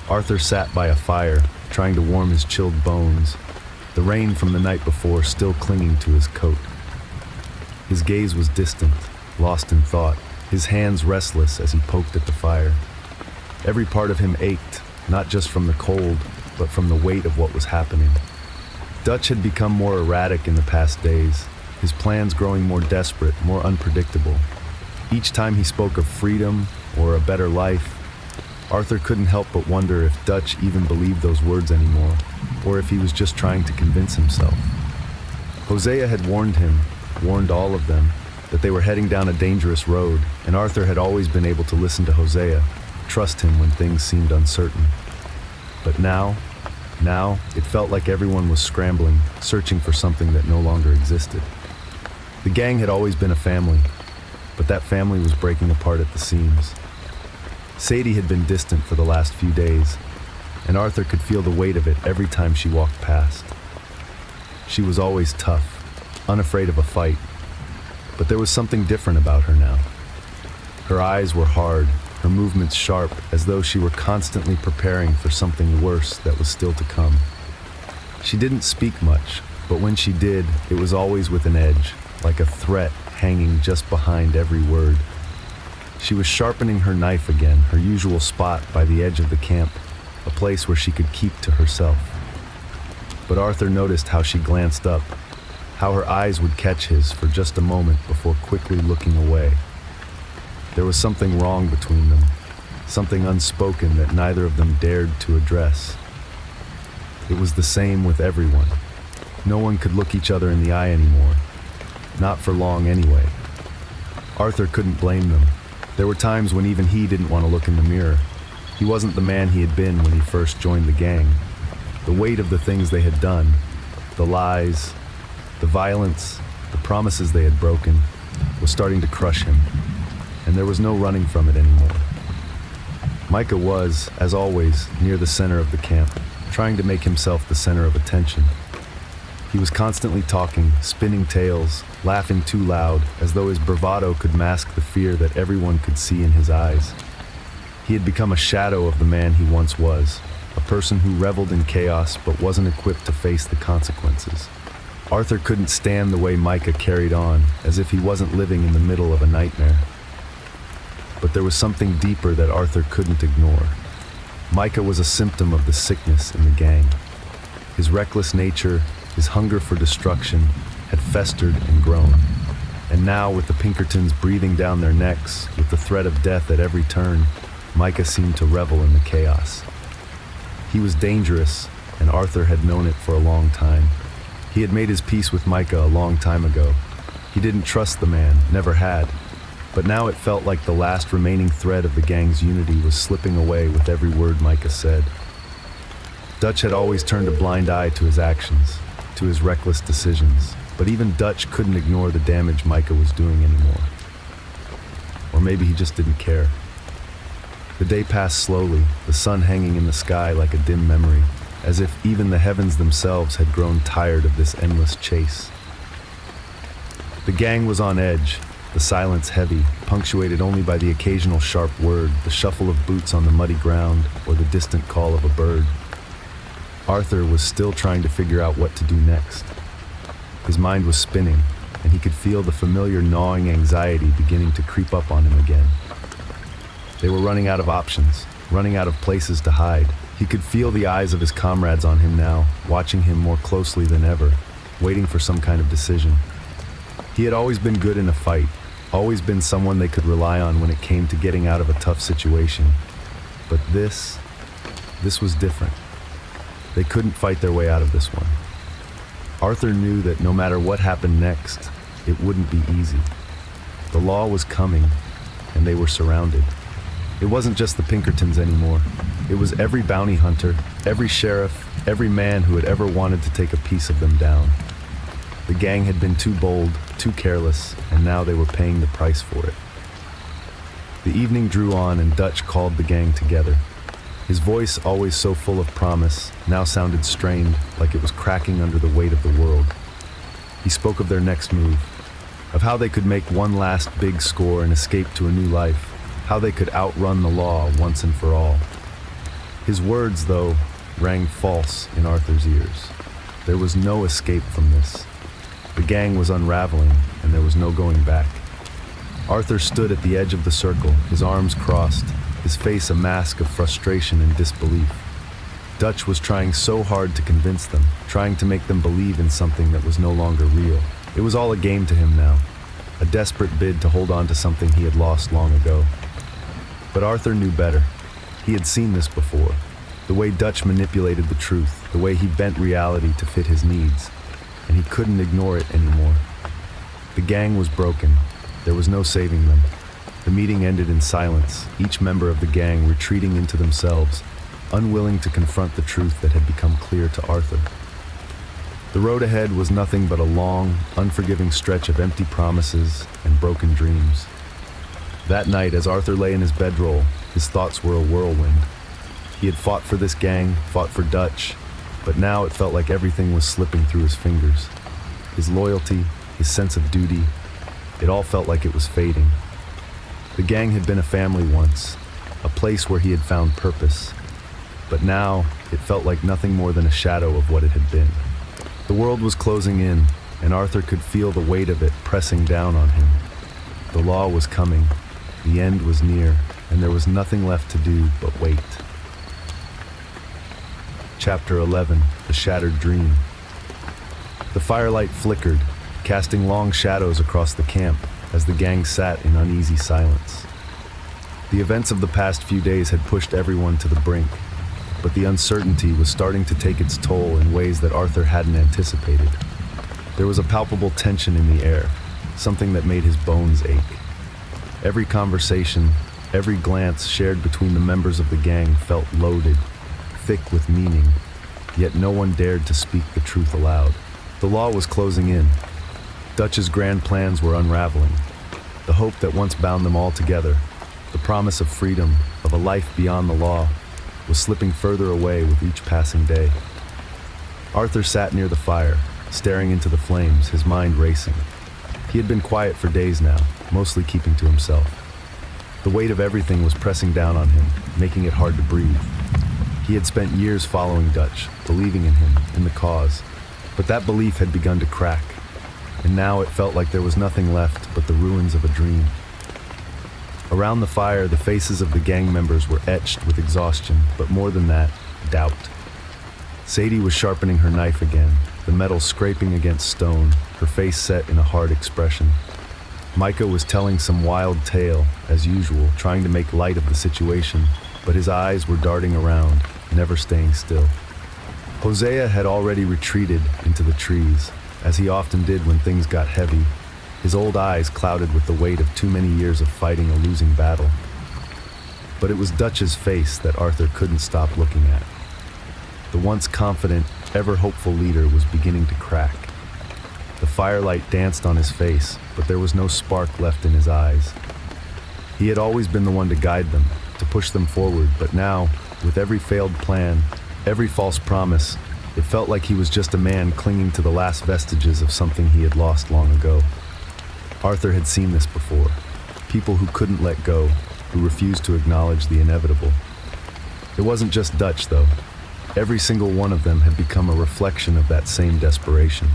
Arthur sat by a fire, trying to warm his chilled bones, the rain from the night before still clinging to his coat. His gaze was distant, lost in thought, his hands restless as he poked at the fire. Every part of him ached, not just from the cold, but from the weight of what was happening. Dutch had become more erratic in the past days, his plans growing more desperate, more unpredictable. Each time he spoke of freedom or a better life, Arthur couldn't help but wonder if Dutch even believed those words anymore, or if he was just trying to convince himself. Hosea had warned him, warned all of them, that they were heading down a dangerous road, and Arthur had always been able to listen to Hosea, trust him when things seemed uncertain. But now, it felt like everyone was scrambling, searching for something that no longer existed. The gang had always been a family, but that family was breaking apart at the seams. Sadie had been distant for the last few days, and Arthur could feel the weight of it every time she walked past. She was always tough, unafraid of a fight, but there was something different about her now. Her eyes were hard, her movements sharp, as though she were constantly preparing for something worse that was still to come. She didn't speak much, but when she did, it was always with an edge, like a threat hanging just behind every word. She was sharpening her knife again, her usual spot by the edge of the camp, a place where she could keep to herself. But Arthur noticed how she glanced up, how her eyes would catch his for just a moment before quickly looking away. There was something wrong between them, something unspoken that neither of them dared to address. It was the same with everyone. No one could look each other in the eye anymore. Not for long anyway. Arthur couldn't blame them. There were times when even he didn't want to look in the mirror. He wasn't the man he had been when he first joined the gang. The weight of the things they had done, the lies, the violence, the promises they had broken, was starting to crush him, and there was no running from it anymore. Micah was, as always, near the center of the camp, trying to make himself the center of attention. He was constantly talking, spinning tales, laughing too loud, as though his bravado could mask the fear that everyone could see in his eyes. He had become a shadow of the man he once was, a person who reveled in chaos but wasn't equipped to face the consequences. Arthur couldn't stand the way Micah carried on, as if he wasn't living in the middle of a nightmare. But there was something deeper that Arthur couldn't ignore. Micah was a symptom of the sickness in the gang. His reckless nature, his hunger for destruction, had festered and grown. And now, with the Pinkertons breathing down their necks, with the threat of death at every turn, Micah seemed to revel in the chaos. He was dangerous, and Arthur had known it for a long time. He had made his peace with Micah a long time ago. He didn't trust the man, never had. But now it felt like the last remaining thread of the gang's unity was slipping away with every word Micah said. Dutch had always turned a blind eye to his actions, to his reckless decisions, but even Dutch couldn't ignore the damage Micah was doing anymore. Or maybe he just didn't care. The day passed slowly, the sun hanging in the sky like a dim memory, as if even the heavens themselves had grown tired of this endless chase. The gang was on edge, the silence heavy, punctuated only by the occasional sharp word, the shuffle of boots on the muddy ground, or the distant call of a bird. Arthur was still trying to figure out what to do next. His mind was spinning, and he could feel the familiar gnawing anxiety beginning to creep up on him again. They were running out of options, running out of places to hide. He could feel the eyes of his comrades on him now, watching him more closely than ever, waiting for some kind of decision. He had always been good in a fight, always been someone they could rely on when it came to getting out of a tough situation. But this was different. They couldn't fight their way out of this one. Arthur knew that no matter what happened next, it wouldn't be easy. The law was coming, and they were surrounded. It wasn't just the Pinkertons anymore. It was every bounty hunter, every sheriff, every man who had ever wanted to take a piece of them down. The gang had been too bold, too careless, and now they were paying the price for it. The evening drew on and Dutch called the gang together. His voice, always so full of promise, now sounded strained, like it was cracking under the weight of the world. He spoke of their next move, of how they could make one last big score and escape to a new life, how they could outrun the law once and for all. His words, though, rang false in Arthur's ears. There was no escape from this. The gang was unraveling, and there was no going back. Arthur stood at the edge of the circle, his arms crossed, his face a mask of frustration and disbelief. Dutch was trying so hard to convince them, trying to make them believe in something that was no longer real. It was all a game to him now, a desperate bid to hold on to something he had lost long ago. But Arthur knew better. He had seen this before. The way Dutch manipulated the truth, the way he bent reality to fit his needs, and he couldn't ignore it anymore. The gang was broken. There was no saving them. The meeting ended in silence, each member of the gang retreating into themselves, unwilling to confront the truth that had become clear to Arthur. The road ahead was nothing but a long, unforgiving stretch of empty promises and broken dreams. That night, as Arthur lay in his bedroll, his thoughts were a whirlwind. He had fought for this gang, fought for Dutch, but now it felt like everything was slipping through his fingers. His loyalty, his sense of duty, it all felt like it was fading. The gang had been a family once, a place where he had found purpose, but now it felt like nothing more than a shadow of what it had been. The world was closing in, and Arthur could feel the weight of it pressing down on him. The law was coming, the end was near, and there was nothing left to do but wait. Chapter 11, The Shattered Dream. The firelight flickered, casting long shadows across the camp as the gang sat in uneasy silence. The events of the past few days had pushed everyone to the brink, but the uncertainty was starting to take its toll in ways that Arthur hadn't anticipated. There was a palpable tension in the air, something that made his bones ache. Every conversation, every glance shared between the members of the gang felt loaded, thick with meaning, yet no one dared to speak the truth aloud. The law was closing in. Dutch's grand plans were unraveling. The hope that once bound them all together, the promise of freedom, of a life beyond the law, was slipping further away with each passing day. Arthur sat near the fire, staring into the flames, his mind racing. He had been quiet for days now, mostly keeping to himself. The weight of everything was pressing down on him, making it hard to breathe. He had spent years following Dutch, believing in him, in the cause. But that belief had begun to crack, and now it felt like there was nothing left but the ruins of a dream. Around the fire, the faces of the gang members were etched with exhaustion, but more than that, doubt. Sadie was sharpening her knife again, the metal scraping against stone, her face set in a hard expression. Micah was telling some wild tale, as usual, trying to make light of the situation, but his eyes were darting around, never staying still. Hosea had already retreated into the trees, as he often did when things got heavy, his old eyes clouded with the weight of too many years of fighting a losing battle. But it was Dutch's face that Arthur couldn't stop looking at. The once confident, ever hopeful leader was beginning to crack. The firelight danced on his face, but there was no spark left in his eyes. He had always been the one to guide them, to push them forward, but now, with every failed plan, every false promise, it felt like he was just a man clinging to the last vestiges of something he had lost long ago. Arthur had seen this before. People who couldn't let go, who refused to acknowledge the inevitable. It wasn't just Dutch, though. Every single one of them had become a reflection of that same desperation.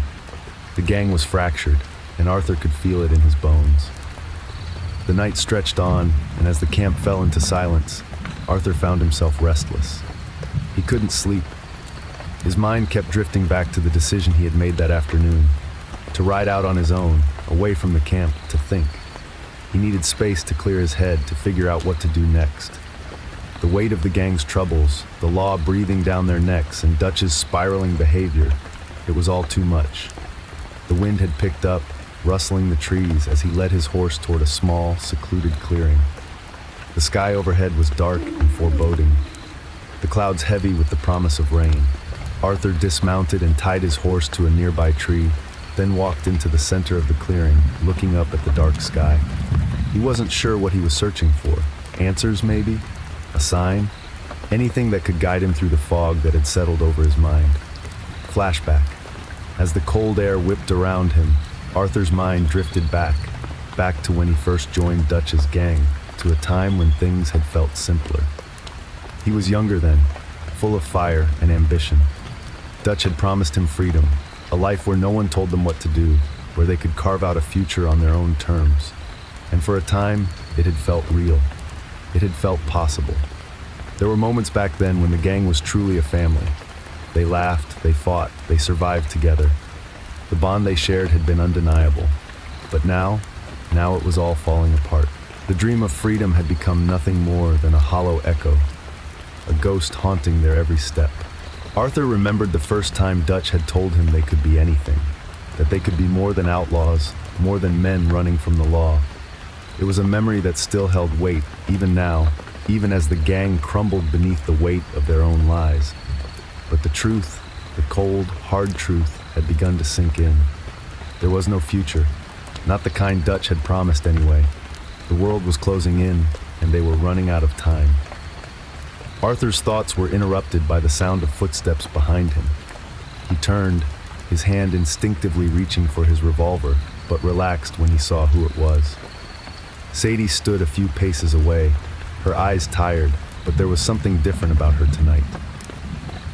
The gang was fractured, and Arthur could feel it in his bones. The night stretched on, and as the camp fell into silence, Arthur found himself restless. He couldn't sleep. His mind kept drifting back to the decision he had made that afternoon, to ride out on his own, away from the camp, to think. He needed space to clear his head, to figure out what to do next. The weight of the gang's troubles, the law breathing down their necks, and Dutch's spiraling behavior, it was all too much. The wind had picked up, rustling the trees as he led his horse toward a small, secluded clearing. The sky overhead was dark and foreboding, the clouds heavy with the promise of rain. Arthur dismounted and tied his horse to a nearby tree, then walked into the center of the clearing, looking up at the dark sky. He wasn't sure what he was searching for. Answers, maybe? A sign? Anything that could guide him through the fog that had settled over his mind. Flashback. As the cold air whipped around him, Arthur's mind drifted back to when he first joined Dutch's gang, to a time when things had felt simpler. He was younger then, full of fire and ambition. Dutch had promised him freedom, a life where no one told them what to do, where they could carve out a future on their own terms. And for a time, it had felt real. It had felt possible. There were moments back then when the gang was truly a family. They laughed, they fought, they survived together. The bond they shared had been undeniable. But now it was all falling apart. The dream of freedom had become nothing more than a hollow echo, a ghost haunting their every step. Arthur remembered the first time Dutch had told him they could be anything, that they could be more than outlaws, more than men running from the law. It was a memory that still held weight, even now, even as the gang crumbled beneath the weight of their own lies. But the truth, the cold, hard truth, had begun to sink in. There was no future, not the kind Dutch had promised anyway. The world was closing in, and they were running out of time. Arthur's thoughts were interrupted by the sound of footsteps behind him. He turned, his hand instinctively reaching for his revolver, but relaxed when he saw who it was. Sadie stood a few paces away, her eyes tired, but there was something different about her tonight.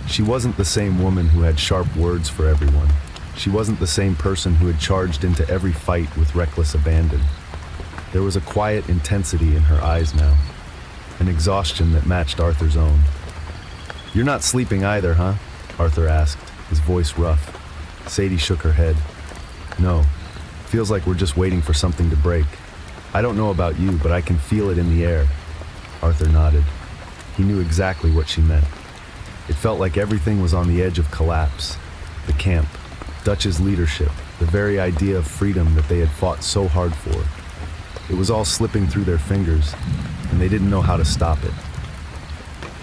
She wasn't the same woman who had sharp words for everyone. She wasn't the same person who had charged into every fight with reckless abandon. There was a quiet intensity in her eyes now, an exhaustion that matched Arthur's own. "You're not sleeping either, huh?" Arthur asked, his voice rough. Sadie shook her head. "No, feels like we're just waiting for something to break. I don't know about you, but I can feel it in the air." Arthur nodded. He knew exactly what she meant. It felt like everything was on the edge of collapse. The camp, Dutch's leadership, the very idea of freedom that they had fought so hard for. It was all slipping through their fingers, and they didn't know how to stop it.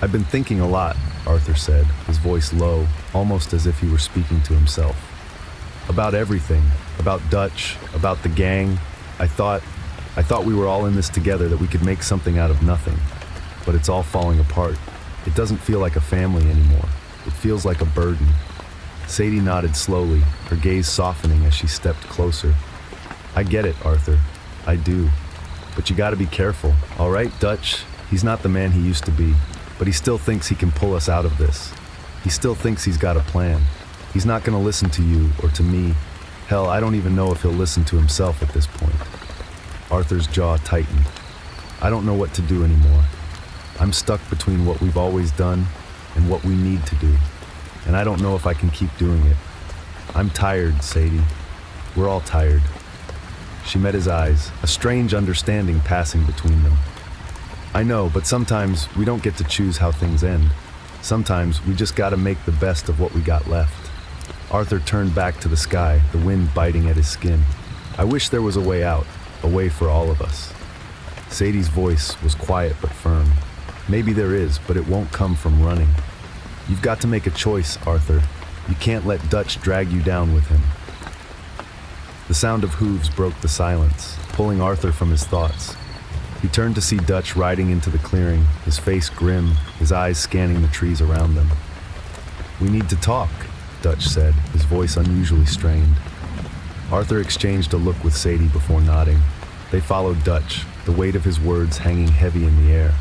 "I've been thinking a lot," Arthur said, his voice low, almost as if he were speaking to himself. "About everything, about Dutch, about the gang. I thought we were all in this together, that we could make something out of nothing. But it's all falling apart. It doesn't feel like a family anymore. It feels like a burden." Sadie nodded slowly, her gaze softening as she stepped closer. "I get it, Arthur. I do. But you gotta be careful, all right? Dutch, he's not the man he used to be, but he still thinks he can pull us out of this. He still thinks he's got a plan. He's not gonna listen to you or to me. Hell, I don't even know if he'll listen to himself at this point." Arthur's jaw tightened. "I don't know what to do anymore. I'm stuck between what we've always done and what we need to do. And I don't know if I can keep doing it. I'm tired, Sadie. We're all tired." She met his eyes, a strange understanding passing between them. "I know, but sometimes we don't get to choose how things end. Sometimes we just gotta make the best of what we got left." Arthur turned back to the sky, the wind biting at his skin. "I wish there was a way out, a way for all of us." Sadie's voice was quiet but firm. "Maybe there is, but it won't come from running. You've got to make a choice, Arthur. You can't let Dutch drag you down with him." The sound of hooves broke the silence, pulling Arthur from his thoughts. He turned to see Dutch riding into the clearing, his face grim, his eyes scanning the trees around them. "We need to talk," Dutch said, his voice unusually strained. Arthur exchanged a look with Sadie before nodding. They followed Dutch, the weight of his words hanging heavy in the air.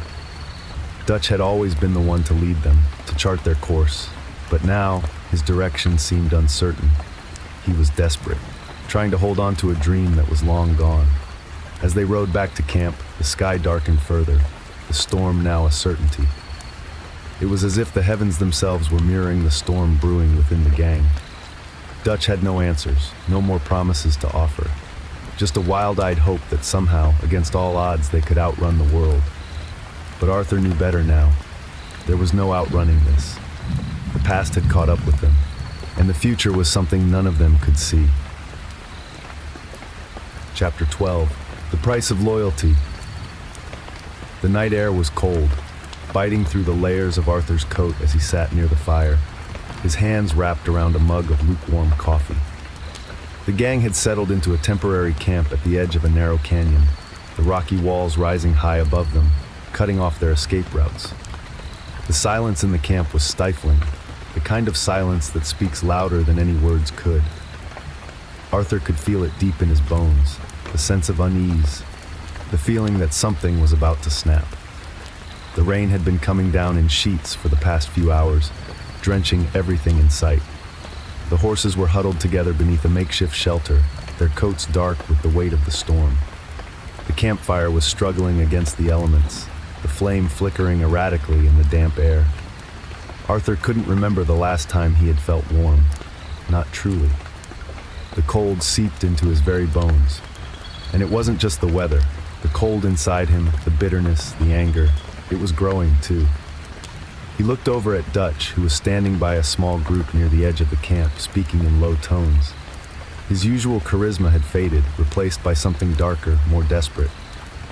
Dutch had always been the one to lead them, to chart their course, but now his direction seemed uncertain. He was desperate, trying to hold on to a dream that was long gone. As they rode back to camp, the sky darkened further, the storm now a certainty. It was as if the heavens themselves were mirroring the storm brewing within the gang. Dutch had no answers, no more promises to offer. Just a wild-eyed hope that somehow, against all odds, they could outrun the world. But Arthur knew better now. There was no outrunning this. The past had caught up with them, and the future was something none of them could see. Chapter 12. The Price of Loyalty. The night air was cold, biting through the layers of Arthur's coat as he sat near the fire, his hands wrapped around a mug of lukewarm coffee. The gang had settled into a temporary camp at the edge of a narrow canyon, the rocky walls rising high above them, cutting off their escape routes. The silence in the camp was stifling, the kind of silence that speaks louder than any words could. Arthur could feel it deep in his bones, the sense of unease, the feeling that something was about to snap. The rain had been coming down in sheets for the past few hours, drenching everything in sight. The horses were huddled together beneath a makeshift shelter, their coats dark with the weight of the storm. The campfire was struggling against the elements, the flame flickering erratically in the damp air. Arthur couldn't remember the last time he had felt warm, not truly. The cold seeped into his very bones. And it wasn't just the weather, the cold inside him, the bitterness, the anger. It was growing too. He looked over at Dutch, who was standing by a small group near the edge of the camp, speaking in low tones. His usual charisma had faded, replaced by something darker, more desperate.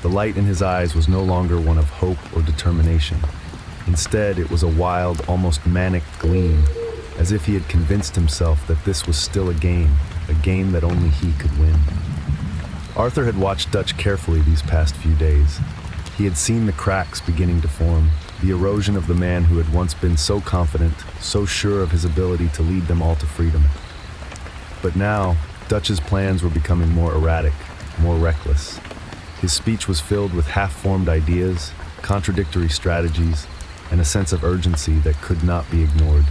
The light in his eyes was no longer one of hope or determination. Instead, it was a wild, almost manic gleam, as if he had convinced himself that this was still a game that only he could win. Arthur had watched Dutch carefully these past few days. He had seen the cracks beginning to form, the erosion of the man who had once been so confident, so sure of his ability to lead them all to freedom. But now, Dutch's plans were becoming more erratic, more reckless. His speech was filled with half-formed ideas, contradictory strategies, and a sense of urgency that could not be ignored.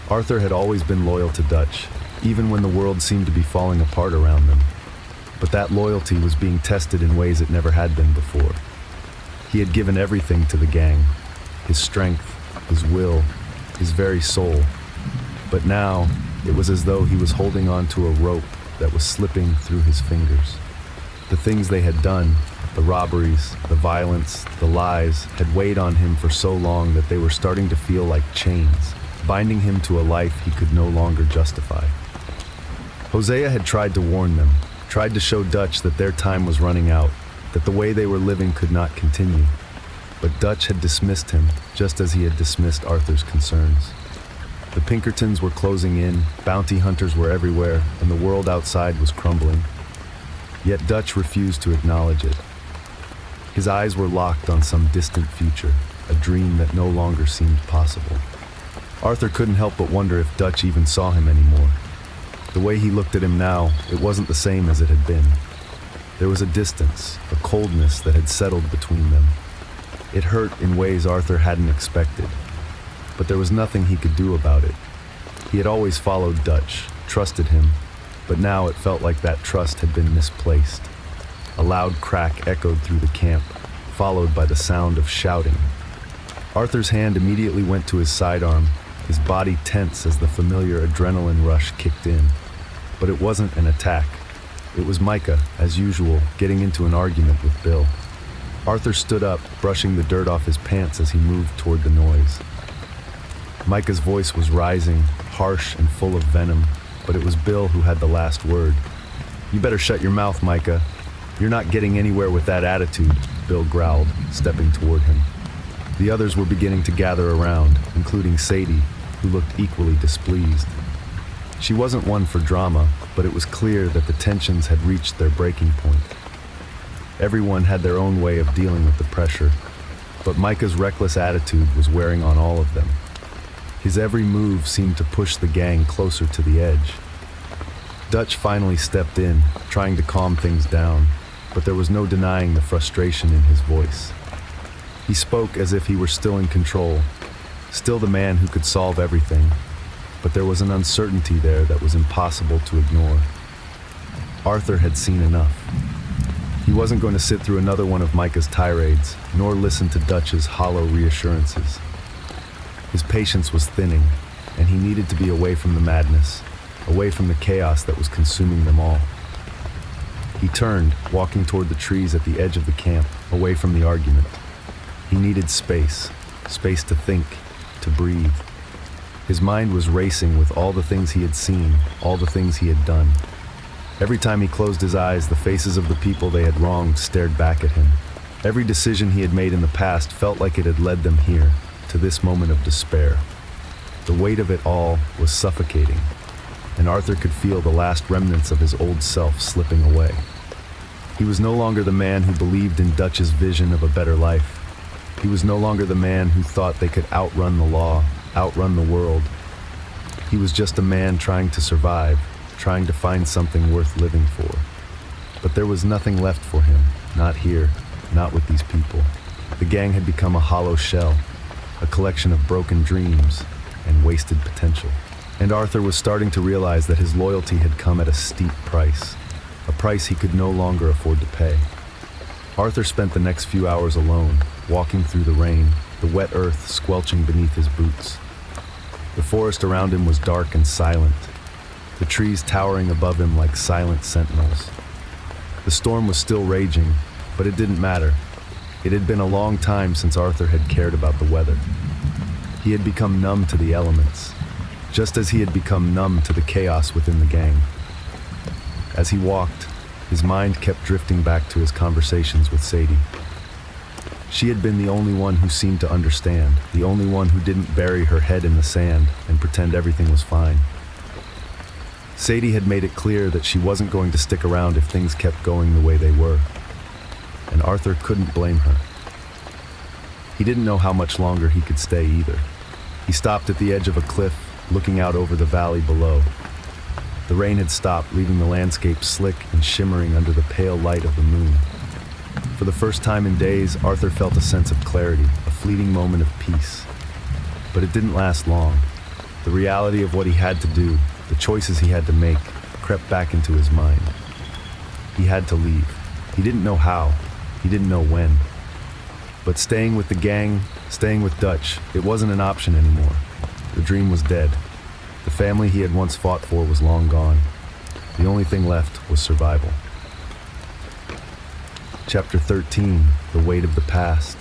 Arthur had always been loyal to Dutch, even when the world seemed to be falling apart around them. But that loyalty was being tested in ways it never had been before. He had given everything to the gang, his strength, his will, his very soul. But now, it was as though he was holding on to a rope that was slipping through his fingers. The things they had done, the robberies, the violence, the lies, had weighed on him for so long that they were starting to feel like chains, binding him to a life he could no longer justify. Hosea had tried to warn them, tried to show Dutch that their time was running out, that the way they were living could not continue. But Dutch had dismissed him, just as he had dismissed Arthur's concerns. The Pinkertons were closing in, bounty hunters were everywhere, and the world outside was crumbling. Yet Dutch refused to acknowledge it. His eyes were locked on some distant future, a dream that no longer seemed possible. Arthur couldn't help but wonder if Dutch even saw him anymore. The way he looked at him now, it wasn't the same as it had been. There was a distance, a coldness that had settled between them. It hurt in ways Arthur hadn't expected, but there was nothing he could do about it. He had always followed Dutch, trusted him, but now it felt like that trust had been misplaced. A loud crack echoed through the camp, followed by the sound of shouting. Arthur's hand immediately went to his sidearm, his body tense as the familiar adrenaline rush kicked in. But it wasn't an attack. It was Micah, as usual, getting into an argument with Bill. Arthur stood up, brushing the dirt off his pants as he moved toward the noise. Micah's voice was rising, harsh and full of venom, but it was Bill who had the last word. "You better shut your mouth, Micah. You're not getting anywhere with that attitude," Bill growled, stepping toward him. The others were beginning to gather around, including Sadie, who looked equally displeased. She wasn't one for drama, but it was clear that the tensions had reached their breaking point. Everyone had their own way of dealing with the pressure, but Micah's reckless attitude was wearing on all of them. His every move seemed to push the gang closer to the edge. Dutch finally stepped in, trying to calm things down, but there was no denying the frustration in his voice. He spoke as if he were still in control, still the man who could solve everything, but there was an uncertainty there that was impossible to ignore. Arthur had seen enough. He wasn't going to sit through another one of Micah's tirades, nor listen to Dutch's hollow reassurances. His patience was thinning, and he needed to be away from the madness, away from the chaos that was consuming them all. He turned, walking toward the trees at the edge of the camp, away from the argument. He needed space to think, to breathe. His mind was racing with all the things he had seen, all the things he had done. Every time he closed his eyes, the faces of the people they had wronged stared back at him. Every decision he had made in the past felt like it had led them here, to this moment of despair. The weight of it all was suffocating, and Arthur could feel the last remnants of his old self slipping away. He was no longer the man who believed in Dutch's vision of a better life. He was no longer the man who thought they could outrun the law, outrun the world. He was just a man trying to survive, trying to find something worth living for. But there was nothing left for him, not here, not with these people. The gang had become a hollow shell, a collection of broken dreams and wasted potential. And Arthur was starting to realize that his loyalty had come at a steep price, a price he could no longer afford to pay. Arthur spent the next few hours alone, walking through the rain, the wet earth squelching beneath his boots. The forest around him was dark and silent, the trees towering above him like silent sentinels. The storm was still raging, but it didn't matter. It had been a long time since Arthur had cared about the weather. He had become numb to the elements, just as he had become numb to the chaos within the gang. As he walked, his mind kept drifting back to his conversations with Sadie. She had been the only one who seemed to understand, the only one who didn't bury her head in the sand and pretend everything was fine. Sadie had made it clear that she wasn't going to stick around if things kept going the way they were, and Arthur couldn't blame her. He didn't know how much longer he could stay either. He stopped at the edge of a cliff, looking out over the valley below. The rain had stopped, leaving the landscape slick and shimmering under the pale light of the moon. For the first time in days, Arthur felt a sense of clarity, a fleeting moment of peace. But it didn't last long. The reality of what he had to do, the choices he had to make, crept back into his mind. He had to leave. He didn't know how. He didn't know when. But staying with the gang, staying with Dutch, it wasn't an option anymore. The dream was dead. The family he had once fought for was long gone. The only thing left was survival. Chapter 13, The Weight of the Past.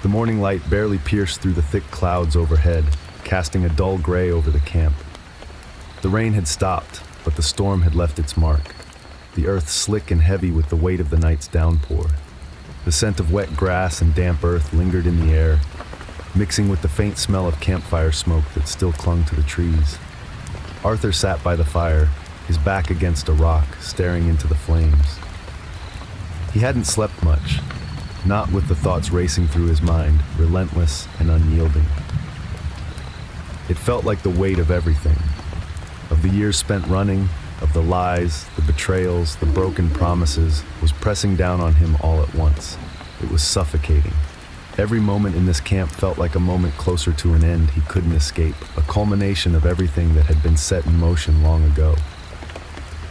The morning light barely pierced through the thick clouds overhead, casting a dull gray over the camp. The rain had stopped, but the storm had left its mark. the earth slick and heavy with the weight of the night's downpour. The scent of wet grass and damp earth lingered in the air, mixing with the faint smell of campfire smoke that still clung to the trees. Arthur sat by the fire, his back against a rock, staring into the flames. He hadn't slept much, not with the thoughts racing through his mind, relentless and unyielding. It felt like the weight of everything, of the years spent running, of the lies, the betrayals, the broken promises, was pressing down on him all at once. It was suffocating. Every moment in this camp felt like a moment closer to an end he couldn't escape, a culmination of everything that had been set in motion long ago.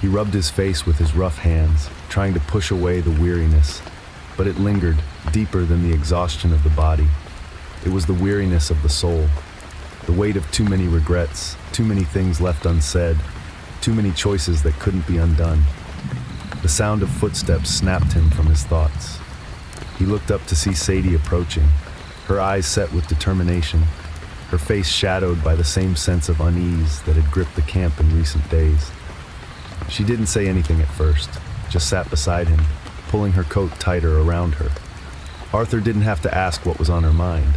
He rubbed his face with his rough hands, trying to push away the weariness, but it lingered, deeper than the exhaustion of the body. It was the weariness of the soul, the weight of too many regrets, too many things left unsaid, too many choices that couldn't be undone. The sound of footsteps snapped him from his thoughts. He looked up to see Sadie approaching, her eyes set with determination, her face shadowed by the same sense of unease that had gripped the camp in recent days. She didn't say anything at first, just sat beside him, pulling her coat tighter around her. Arthur didn't have to ask what was on her mind.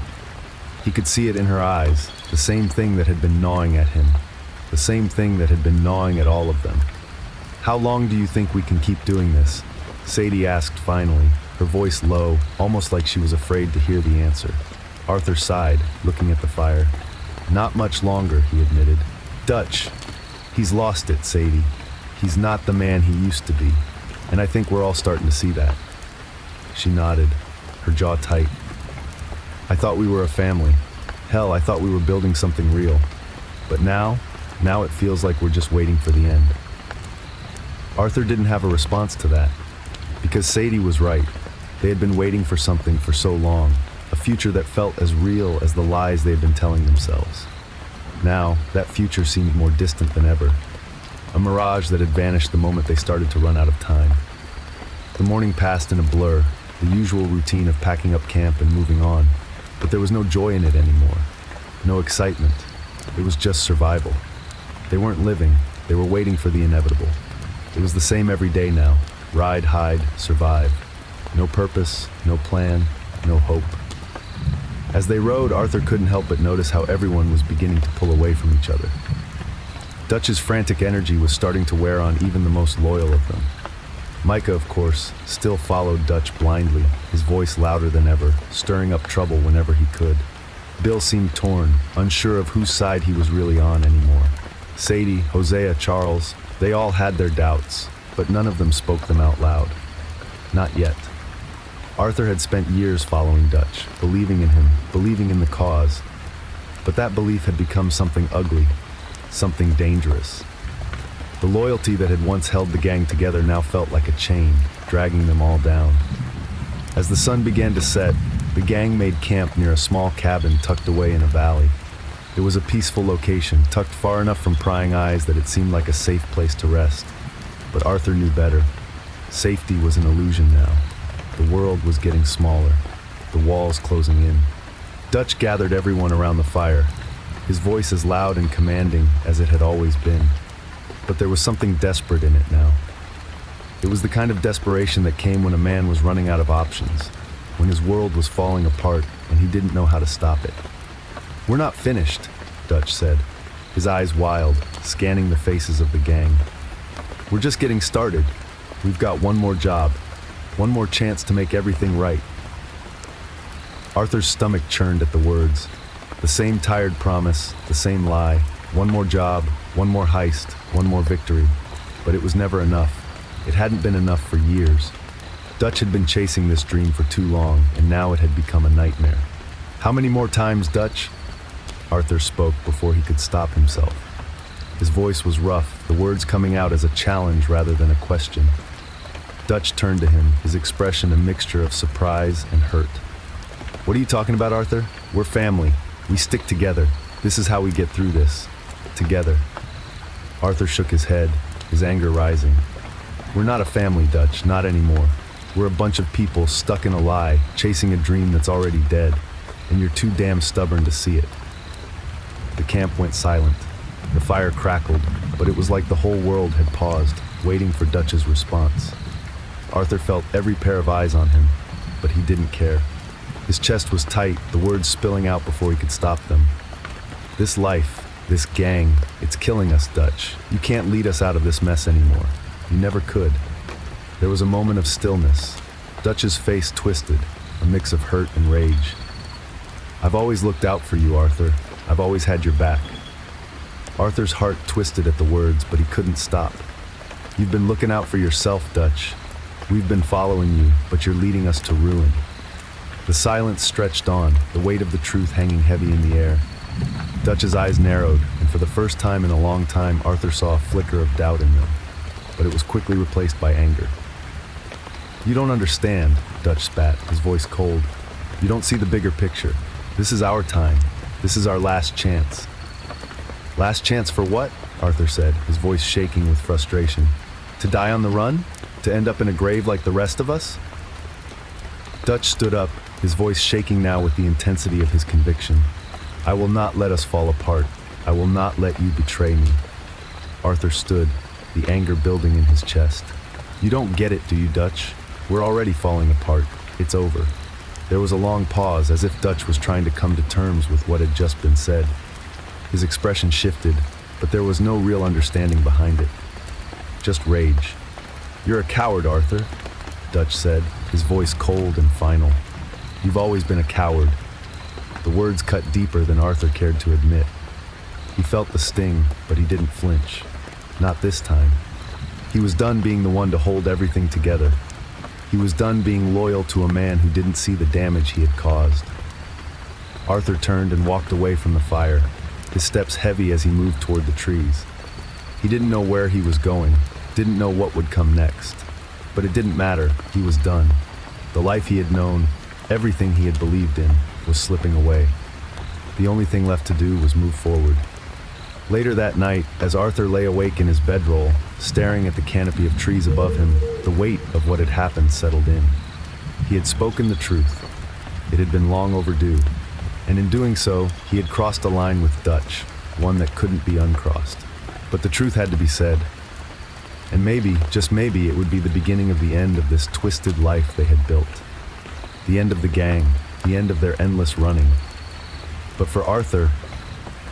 He could see it in her eyes, the same thing that had been gnawing at him, the same thing that had been gnawing at all of them. "How long do you think we can keep doing this?" Sadie asked finally, her voice low, almost like she was afraid to hear the answer. Arthur sighed, looking at the fire. "Not much longer," he admitted. "Dutch, he's lost it, Sadie. He's not the man he used to be, and I think we're all starting to see that." She nodded, her jaw tight. "I thought we were a family. Hell, I thought we were building something real. But now it feels like we're just waiting for the end." Arthur didn't have a response to that, because Sadie was right. They had been waiting for something for so long, a future that felt as real as the lies they had been telling themselves. Now, that future seemed more distant than ever, a mirage that had vanished the moment they started to run out of time. The morning passed in a blur, the usual routine of packing up camp and moving on, but there was no joy in it anymore, no excitement. It was just survival. They weren't living, they were waiting for the inevitable. It was the same every day now, ride, hide, survive. No purpose, no plan, no hope. As they rode, Arthur couldn't help but notice how everyone was beginning to pull away from each other. Dutch's frantic energy was starting to wear on even the most loyal of them. Micah, of course, still followed Dutch blindly, his voice louder than ever, stirring up trouble whenever he could. Bill seemed torn, unsure of whose side he was really on anymore. Sadie, Hosea, Charles, they all had their doubts, but none of them spoke them out loud. Not yet. Arthur had spent years following Dutch, believing in him, believing in the cause. But that belief had become something ugly, something dangerous. The loyalty that had once held the gang together now felt like a chain, dragging them all down. As the sun began to set, the gang made camp near a small cabin tucked away in a valley. It was a peaceful location, tucked far enough from prying eyes that it seemed like a safe place to rest. But Arthur knew better. Safety was an illusion now. The world was getting smaller, the walls closing in. Dutch gathered everyone around the fire, his voice as loud and commanding as it had always been. But there was something desperate in it now. It was the kind of desperation that came when a man was running out of options, when his world was falling apart and he didn't know how to stop it. "We're not finished," Dutch said, his eyes wild, scanning the faces of the gang. "We're just getting started. We've got one more job, one more chance to make everything right." Arthur's stomach churned at the words. The same tired promise, the same lie. One more job, one more heist, one more victory. But it was never enough. It hadn't been enough for years. Dutch had been chasing this dream for too long, and now it had become a nightmare. "How many more times, Dutch?" Arthur spoke before he could stop himself. His voice was rough, the words coming out as a challenge rather than a question. Dutch turned to him, his expression a mixture of surprise and hurt. "What are you talking about, Arthur? We're family. We stick together. This is how we get through this. Together." Arthur shook his head, his anger rising. "We're not a family, Dutch, not anymore. We're a bunch of people stuck in a lie, chasing a dream that's already dead, and you're too damn stubborn to see it." The camp went silent. The fire crackled, but it was like the whole world had paused. waiting for Dutch's response. Arthur felt every pair of eyes on him, but he didn't care. His chest was tight, the words spilling out before he could stop them. This life, this gang, it's killing us, Dutch. You can't lead us out of this mess anymore. You never could. There was a moment of stillness. Dutch's face twisted, a mix of hurt and rage. I've always looked out for you, Arthur. I've always had your back. Arthur's heart twisted at the words, but he couldn't stop. You've been looking out for yourself, Dutch. We've been following you, but you're leading us to ruin. The silence stretched on, the weight of the truth hanging heavy in the air. Dutch's eyes narrowed, and for the first time in a long time, Arthur saw a flicker of doubt in them, but it was quickly replaced by anger. You don't understand, Dutch spat, his voice cold. You don't see the bigger picture. This is our time. This is our last chance. Last chance for what? Arthur said, his voice shaking with frustration. To die on the run? To end up in a grave like the rest of us? Dutch stood up, his voice shaking now with the intensity of his conviction. I will not let us fall apart. I will not let you betray me. Arthur stood, the anger building in his chest. You don't get it, do you, Dutch? We're already falling apart. It's over. There was a long pause, as if Dutch was trying to come to terms with what had just been said. His expression shifted, but there was no real understanding behind it. Just rage. You're a coward, Arthur, Dutch said, his voice cold and final. You've always been a coward. The words cut deeper than Arthur cared to admit. He felt the sting, but he didn't flinch. Not this time. He was done being the one to hold everything together. He was done being loyal to a man who didn't see the damage he had caused. Arthur turned and walked away from the fire, his steps heavy as he moved toward the trees. He didn't know where he was going, didn't know what would come next. But it didn't matter, he was done. The life he had known, everything he had believed in, was slipping away. The only thing left to do was move forward. Later that night, as Arthur lay awake in his bedroll, staring at the canopy of trees above him, the weight of what had happened settled in. He had spoken the truth. It had been long overdue. And in doing so, he had crossed a line with Dutch, one that couldn't be uncrossed. But the truth had to be said. And maybe, just maybe, it would be the beginning of the end of this twisted life they had built. The end of the gang, the end of their endless running. But for Arthur,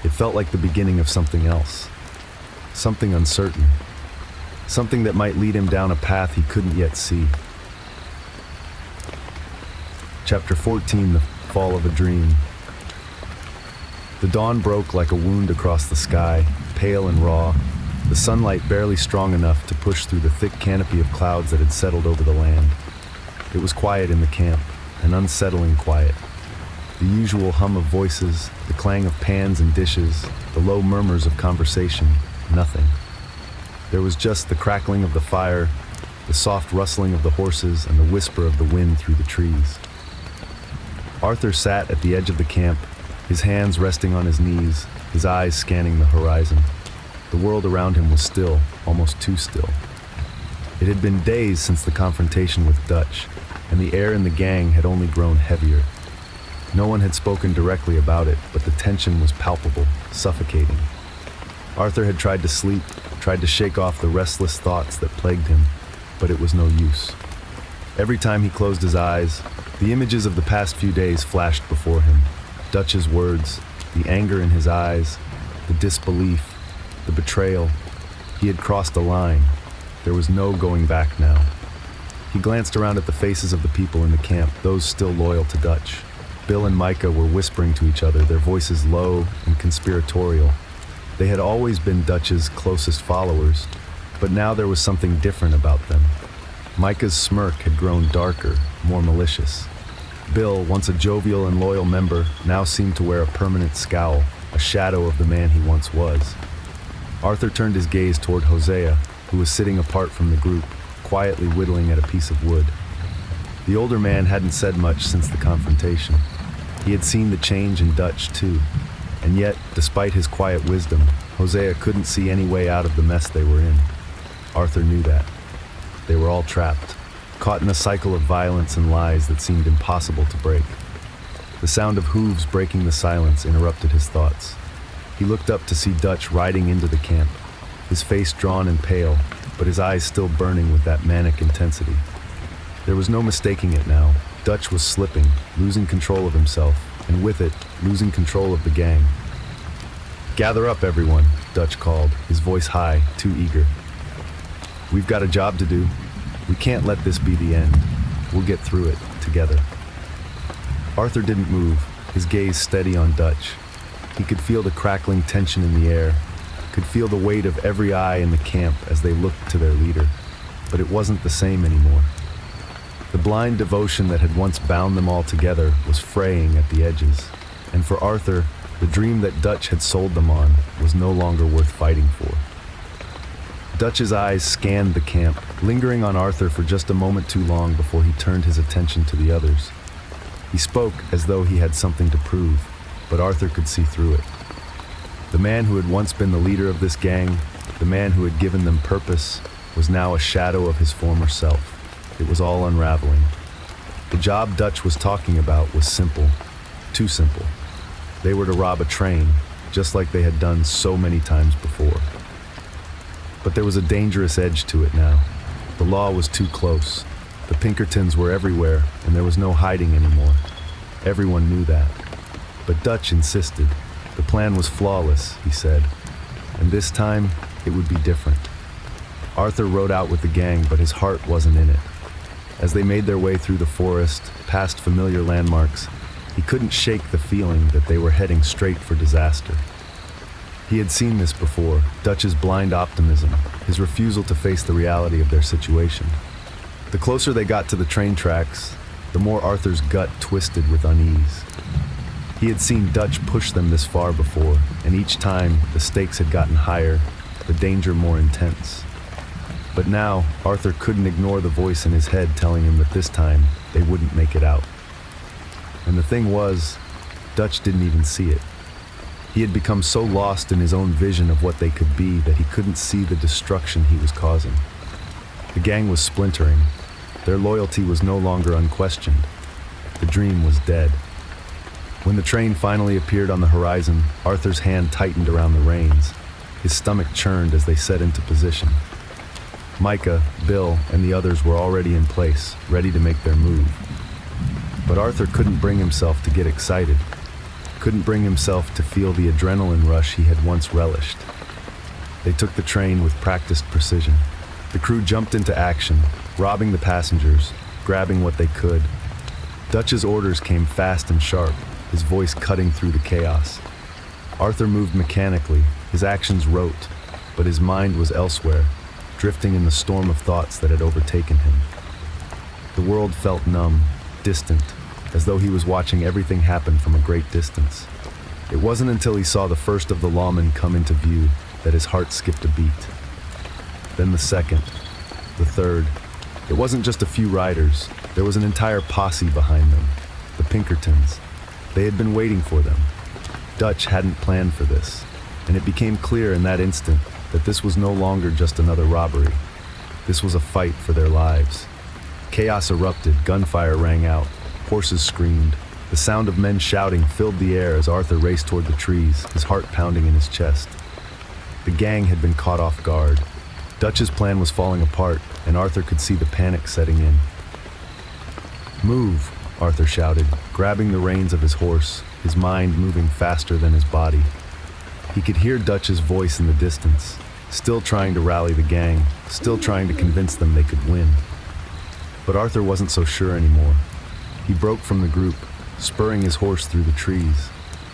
it felt like the beginning of something else. Something uncertain. Something that might lead him down a path he couldn't yet see. Chapter 14, The Fall of a Dream. The dawn broke like a wound across the sky, pale and raw, the sunlight barely strong enough to push through the thick canopy of clouds that had settled over the land. It was quiet in the camp, an unsettling quiet. The usual hum of voices, the clang of pans and dishes, the low murmurs of conversation, nothing. There was just the crackling of the fire, the soft rustling of the horses, and the whisper of the wind through the trees. Arthur sat at the edge of the camp, his hands resting on his knees, his eyes scanning the horizon. The world around him was still, almost too still. It had been days since the confrontation with Dutch, and the air in the gang had only grown heavier. No one had spoken directly about it, but the tension was palpable, suffocating. Arthur had tried to sleep, tried to shake off the restless thoughts that plagued him, but it was no use. Every time he closed his eyes, the images of the past few days flashed before him. Dutch's words, the anger in his eyes, the disbelief, the betrayal. He had crossed a line. There was no going back now. He glanced around at the faces of the people in the camp, those still loyal to Dutch. Bill and Micah were whispering to each other, their voices low and conspiratorial. They had always been Dutch's closest followers, but now there was something different about them. Micah's smirk had grown darker, more malicious. Bill, once a jovial and loyal member, now seemed to wear a permanent scowl, a shadow of the man he once was. Arthur turned his gaze toward Hosea, who was sitting apart from the group, quietly whittling at a piece of wood. The older man hadn't said much since the confrontation. He had seen the change in Dutch, too. And yet, despite his quiet wisdom, Hosea couldn't see any way out of the mess they were in. Arthur knew that. They were all trapped, caught in a cycle of violence and lies that seemed impossible to break. The sound of hooves breaking the silence interrupted his thoughts. He looked up to see Dutch riding into the camp, his face drawn and pale, but his eyes still burning with that manic intensity. There was no mistaking it now. Dutch was slipping, losing control of himself, and with it, losing control of the gang. "Gather up, everyone," Dutch called, his voice high, too eager. "We've got a job to do. We can't let this be the end. We'll get through it, together." Arthur didn't move, his gaze steady on Dutch. He could feel the crackling tension in the air, could feel the weight of every eye in the camp as they looked to their leader. But it wasn't the same anymore. The blind devotion that had once bound them all together was fraying at the edges, and for Arthur, the dream that Dutch had sold them on was no longer worth fighting for. Dutch's eyes scanned the camp, lingering on Arthur for just a moment too long before he turned his attention to the others. He spoke as though he had something to prove, but Arthur could see through it. The man who had once been the leader of this gang, the man who had given them purpose, was now a shadow of his former self. It was all unraveling. The job Dutch was talking about was simple, too simple. They were to rob a train, just like they had done so many times before. But there was a dangerous edge to it now. The law was too close. The Pinkertons were everywhere, and there was no hiding anymore. Everyone knew that. But Dutch insisted. The plan was flawless, he said. And this time, it would be different. Arthur rode out with the gang, but his heart wasn't in it. As they made their way through the forest, past familiar landmarks, he couldn't shake the feeling that they were heading straight for disaster. He had seen this before, Dutch's blind optimism, his refusal to face the reality of their situation. The closer they got to the train tracks, the more Arthur's gut twisted with unease. He had seen Dutch push them this far before, and each time the stakes had gotten higher, the danger more intense. But now, Arthur couldn't ignore the voice in his head telling him that this time, they wouldn't make it out. And the thing was, Dutch didn't even see it. He had become so lost in his own vision of what they could be that he couldn't see the destruction he was causing. The gang was splintering. Their loyalty was no longer unquestioned. The dream was dead. When the train finally appeared on the horizon, Arthur's hand tightened around the reins. His stomach churned as they set into position. Micah, Bill, and the others were already in place, ready to make their move. But Arthur couldn't bring himself to get excited, couldn't bring himself to feel the adrenaline rush he had once relished. They took the train with practiced precision. The crew jumped into action, robbing the passengers, grabbing what they could. Dutch's orders came fast and sharp, his voice cutting through the chaos. Arthur moved mechanically, his actions rote, but his mind was elsewhere, drifting in the storm of thoughts that had overtaken him. The world felt numb, distant, as though he was watching everything happen from a great distance. It wasn't until he saw the first of the lawmen come into view that his heart skipped a beat. Then the second, the third. It wasn't just a few riders, there was an entire posse behind them, the Pinkertons. They had been waiting for them. Dutch hadn't planned for this, and it became clear in that instant that this was no longer just another robbery. This was a fight for their lives. Chaos erupted, gunfire rang out, horses screamed. The sound of men shouting filled the air as Arthur raced toward the trees, his heart pounding in his chest. The gang had been caught off guard. Dutch's plan was falling apart, and Arthur could see the panic setting in. "Move," Arthur shouted, grabbing the reins of his horse, his mind moving faster than his body. He could hear Dutch's voice in the distance, still trying to rally the gang, still trying to convince them they could win. But Arthur wasn't so sure anymore. He broke from the group, spurring his horse through the trees.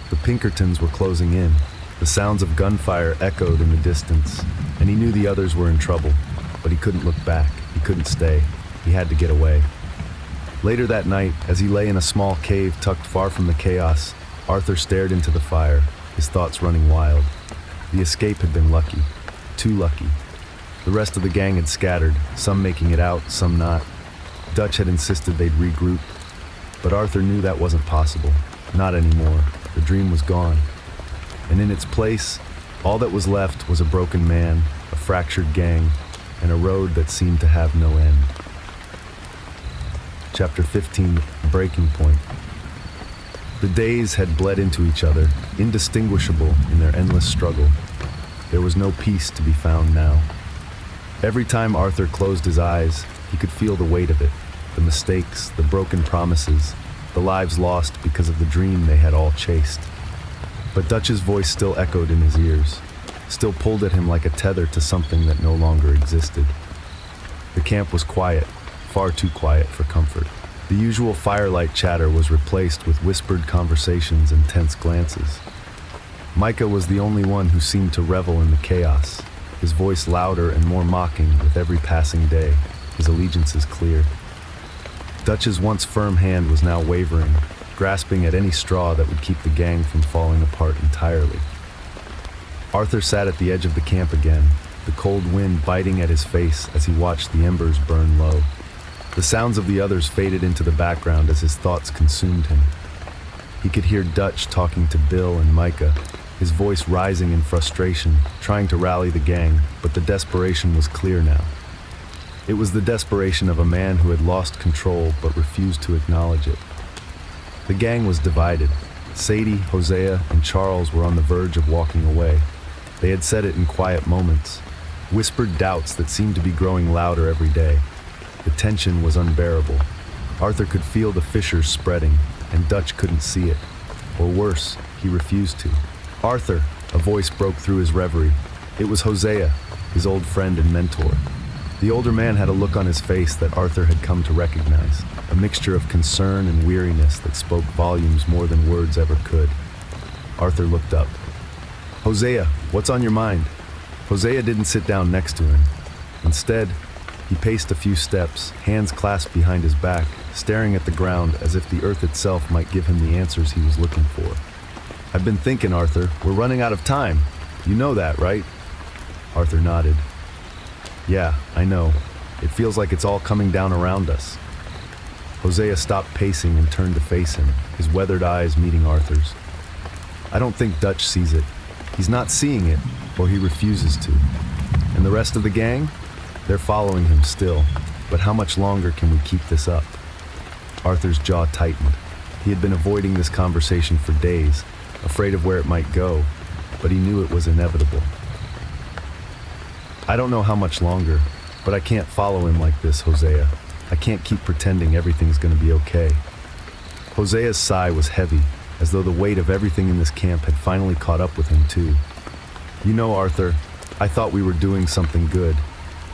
The Pinkertons were closing in. The sounds of gunfire echoed in the distance, and he knew the others were in trouble, but he couldn't look back. He couldn't stay. He had to get away. Later that night, as he lay in a small cave tucked far from the chaos, Arthur stared into the fire, his thoughts running wild. The escape had been lucky, too lucky. The rest of the gang had scattered, some making it out, some not. Dutch had insisted they'd regroup, but Arthur knew that wasn't possible. Not anymore. The dream was gone. And in its place, all that was left was a broken man, a fractured gang, and a road that seemed to have no end. Chapter 15, Breaking Point. The days had bled into each other, indistinguishable in their endless struggle. There was no peace to be found now. Every time Arthur closed his eyes, he could feel the weight of it, the mistakes, the broken promises, the lives lost because of the dream they had all chased. But Dutch's voice still echoed in his ears, still pulled at him like a tether to something that no longer existed. The camp was quiet, far too quiet for comfort. The usual firelight chatter was replaced with whispered conversations and tense glances. Micah was the only one who seemed to revel in the chaos, his voice louder and more mocking with every passing day, his allegiances clear. Dutch's once firm hand was now wavering, grasping at any straw that would keep the gang from falling apart entirely. Arthur sat at the edge of the camp again, the cold wind biting at his face as he watched the embers burn low. The sounds of the others faded into the background as his thoughts consumed him. He could hear Dutch talking to Bill and Micah, his voice rising in frustration, trying to rally the gang, but the desperation was clear now. It was the desperation of a man who had lost control but refused to acknowledge it. The gang was divided. Sadie, Hosea, and Charles were on the verge of walking away. They had said it in quiet moments, whispered doubts that seemed to be growing louder every day. The tension was unbearable. Arthur could feel the fissures spreading, and Dutch couldn't see it. Or worse, he refused to. "Arthur," a voice broke through his reverie. It was Hosea, his old friend and mentor. The older man had a look on his face that Arthur had come to recognize, a mixture of concern and weariness that spoke volumes more than words ever could. Arthur looked up. "Hosea, what's on your mind?" Hosea didn't sit down next to him. Instead, he paced a few steps, hands clasped behind his back, staring at the ground as if the earth itself might give him the answers he was looking for. "I've been thinking, Arthur, we're running out of time. You know that, right?" Arthur nodded. "Yeah, I know. It feels like it's all coming down around us." Hosea stopped pacing and turned to face him, his weathered eyes meeting Arthur's. "I don't think Dutch sees it. He's not seeing it, or he refuses to. And the rest of the gang? They're following him still. But how much longer can we keep this up?" Arthur's jaw tightened. He had been avoiding this conversation for days, afraid of where it might go, but he knew it was inevitable. "I don't know how much longer, but I can't follow him like this, Hosea. I can't keep pretending everything's going to be okay." Hosea's sigh was heavy, as though the weight of everything in this camp had finally caught up with him too. "You know, Arthur, I thought we were doing something good.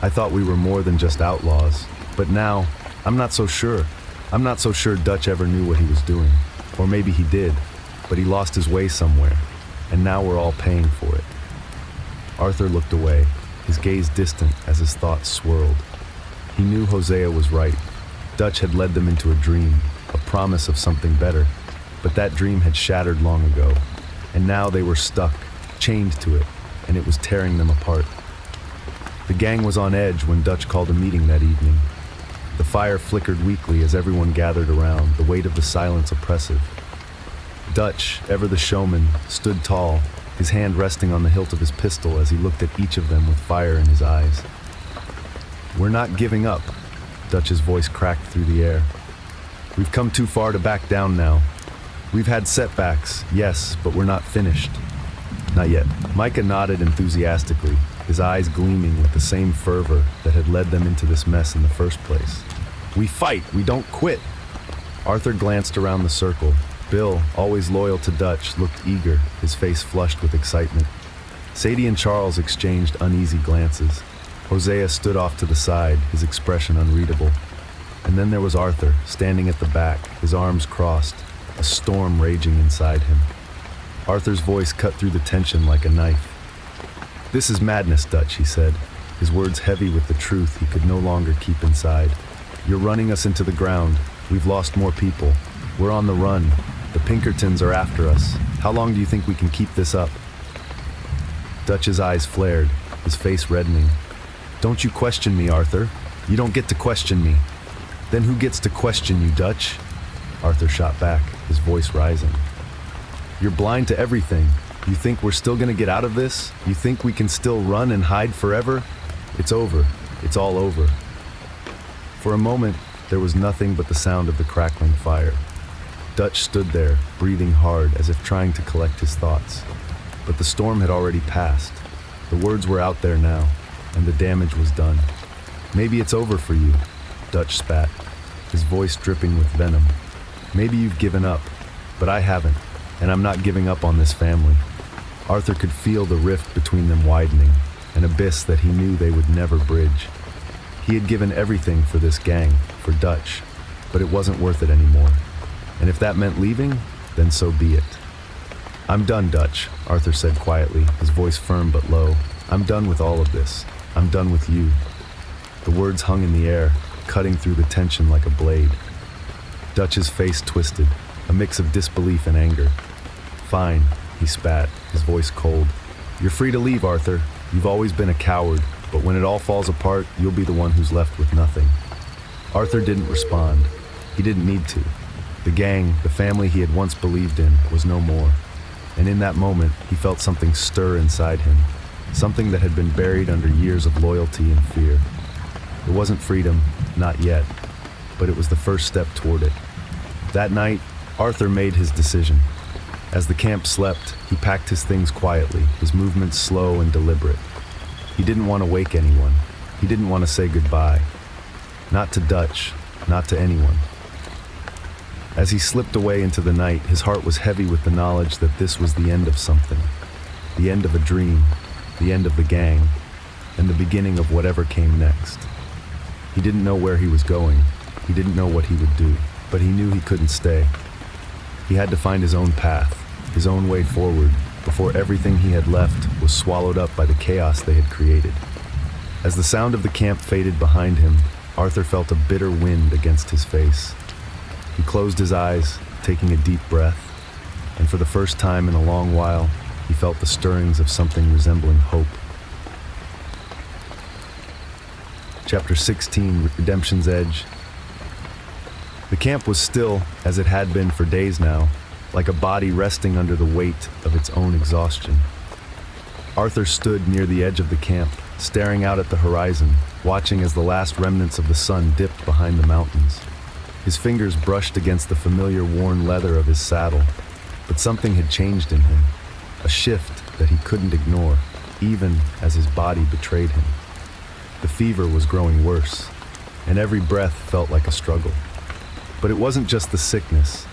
I thought we were more than just outlaws. But now, I'm not so sure. I'm not so sure Dutch ever knew what he was doing. Or maybe he did, but he lost his way somewhere, and now we're all paying for it." Arthur looked away, his gaze distant as his thoughts swirled. He knew Hosea was right. Dutch had led them into a dream, a promise of something better, but that dream had shattered long ago, and now they were stuck, chained to it, and it was tearing them apart. The gang was on edge when Dutch called a meeting that evening. The fire flickered weakly as everyone gathered around, the weight of the silence oppressive. Dutch, ever the showman, stood tall, his hand resting on the hilt of his pistol as he looked at each of them with fire in his eyes. "We're not giving up," Dutch's voice cracked through the air. "We've come too far to back down now. We've had setbacks, yes, but we're not finished." "Not yet." Micah nodded enthusiastically, his eyes gleaming with the same fervor that had led them into this mess in the first place. "We fight, we don't quit." Arthur glanced around the circle. Bill, always loyal to Dutch, looked eager, his face flushed with excitement. Sadie and Charles exchanged uneasy glances. Hosea stood off to the side, his expression unreadable. And then there was Arthur, standing at the back, his arms crossed, a storm raging inside him. Arthur's voice cut through the tension like a knife. "This is madness, Dutch," he said, his words heavy with the truth he could no longer keep inside. "You're running us into the ground. We've lost more people. We're on the run. The Pinkertons are after us. How long do you think we can keep this up?" Dutch's eyes flared, his face reddening. "Don't you question me, Arthur. You don't get to question me." "Then who gets to question you, Dutch?" Arthur shot back, his voice rising. "You're blind to everything. You think we're still gonna get out of this? You think we can still run and hide forever? It's over. It's all over." For a moment, there was nothing but the sound of the crackling fire. Dutch stood there, breathing hard as if trying to collect his thoughts. But the storm had already passed. The words were out there now, and the damage was done. Maybe it's over for you, Dutch spat, his voice dripping with venom. Maybe you've given up, but I haven't, and I'm not giving up on this family. Arthur could feel the rift between them widening, an abyss that he knew they would never bridge. He had given everything for this gang, for Dutch, but it wasn't worth it anymore. And if that meant leaving, then so be it. I'm done, Dutch, Arthur said quietly, his voice firm but low. I'm done with all of this. I'm done with you. The words hung in the air, cutting through the tension like a blade. Dutch's face twisted, a mix of disbelief and anger. Fine, he spat, his voice cold. You're free to leave, Arthur. You've always been a coward, but when it all falls apart, you'll be the one who's left with nothing. Arthur didn't respond. He didn't need to. The gang, the family he had once believed in, was no more. And in that moment, he felt something stir inside him, something that had been buried under years of loyalty and fear. It wasn't freedom, not yet, but it was the first step toward it. That night, Arthur made his decision. As the camp slept, he packed his things quietly, his movements slow and deliberate. He didn't want to wake anyone. He didn't want to say goodbye. Not to Dutch, not to anyone. As he slipped away into the night, his heart was heavy with the knowledge that this was the end of something. The end of a dream, the end of the gang, and the beginning of whatever came next. He didn't know where he was going. He didn't know what he would do, but he knew he couldn't stay. He had to find his own path, his own way forward, before everything he had left was swallowed up by the chaos they had created. As the sound of the camp faded behind him, Arthur felt a bitter wind against his face. He closed his eyes, taking a deep breath, and for the first time in a long while, he felt the stirrings of something resembling hope. Chapter 16, Redemption's Edge. The camp was still, as it had been for days now, like a body resting under the weight of its own exhaustion. Arthur stood near the edge of the camp, staring out at the horizon, watching as the last remnants of the sun dipped behind the mountains. His fingers brushed against the familiar worn leather of his saddle, but something had changed in him, a shift that he couldn't ignore, even as his body betrayed him. The fever was growing worse, and every breath felt like a struggle. But it wasn't just the sickness.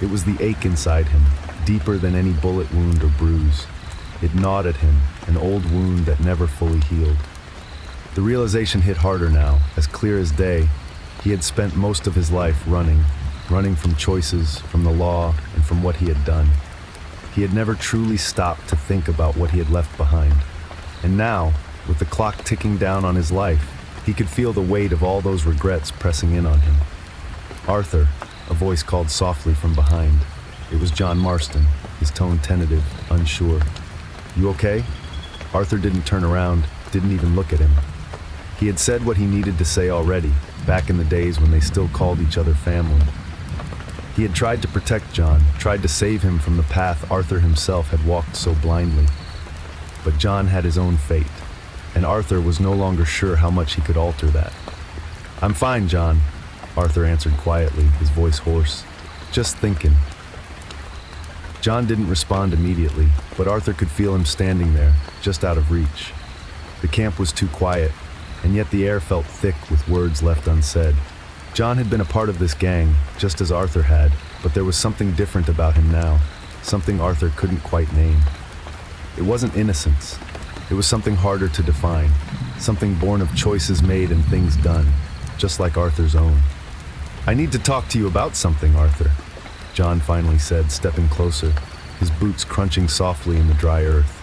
It was the ache inside him, deeper than any bullet wound or bruise. It gnawed at him, an old wound that never fully healed. The realization hit harder now, as clear as day. He had spent most of his life running from choices, from the law, and from what he had done. He had never truly stopped to think about what he had left behind. And now, with the clock ticking down on his life, he could feel the weight of all those regrets pressing in on him. Arthur, a voice called softly from behind. It was John Marston, his tone tentative, unsure. You okay? Arthur didn't turn around, didn't even look at him. He had said what he needed to say already, back in the days when they still called each other family. He had tried to protect John, tried to save him from the path Arthur himself had walked so blindly. But John had his own fate, and Arthur was no longer sure how much he could alter that. I'm fine, John, Arthur answered quietly, his voice hoarse. Just thinking. John didn't respond immediately, but Arthur could feel him standing there, just out of reach. The camp was too quiet, and yet the air felt thick with words left unsaid. John had been a part of this gang, just as Arthur had, but there was something different about him now, something Arthur couldn't quite name. It wasn't innocence. It was something harder to define, something born of choices made and things done, just like Arthur's own. I need to talk to you about something, Arthur, John finally said, stepping closer, his boots crunching softly in the dry earth.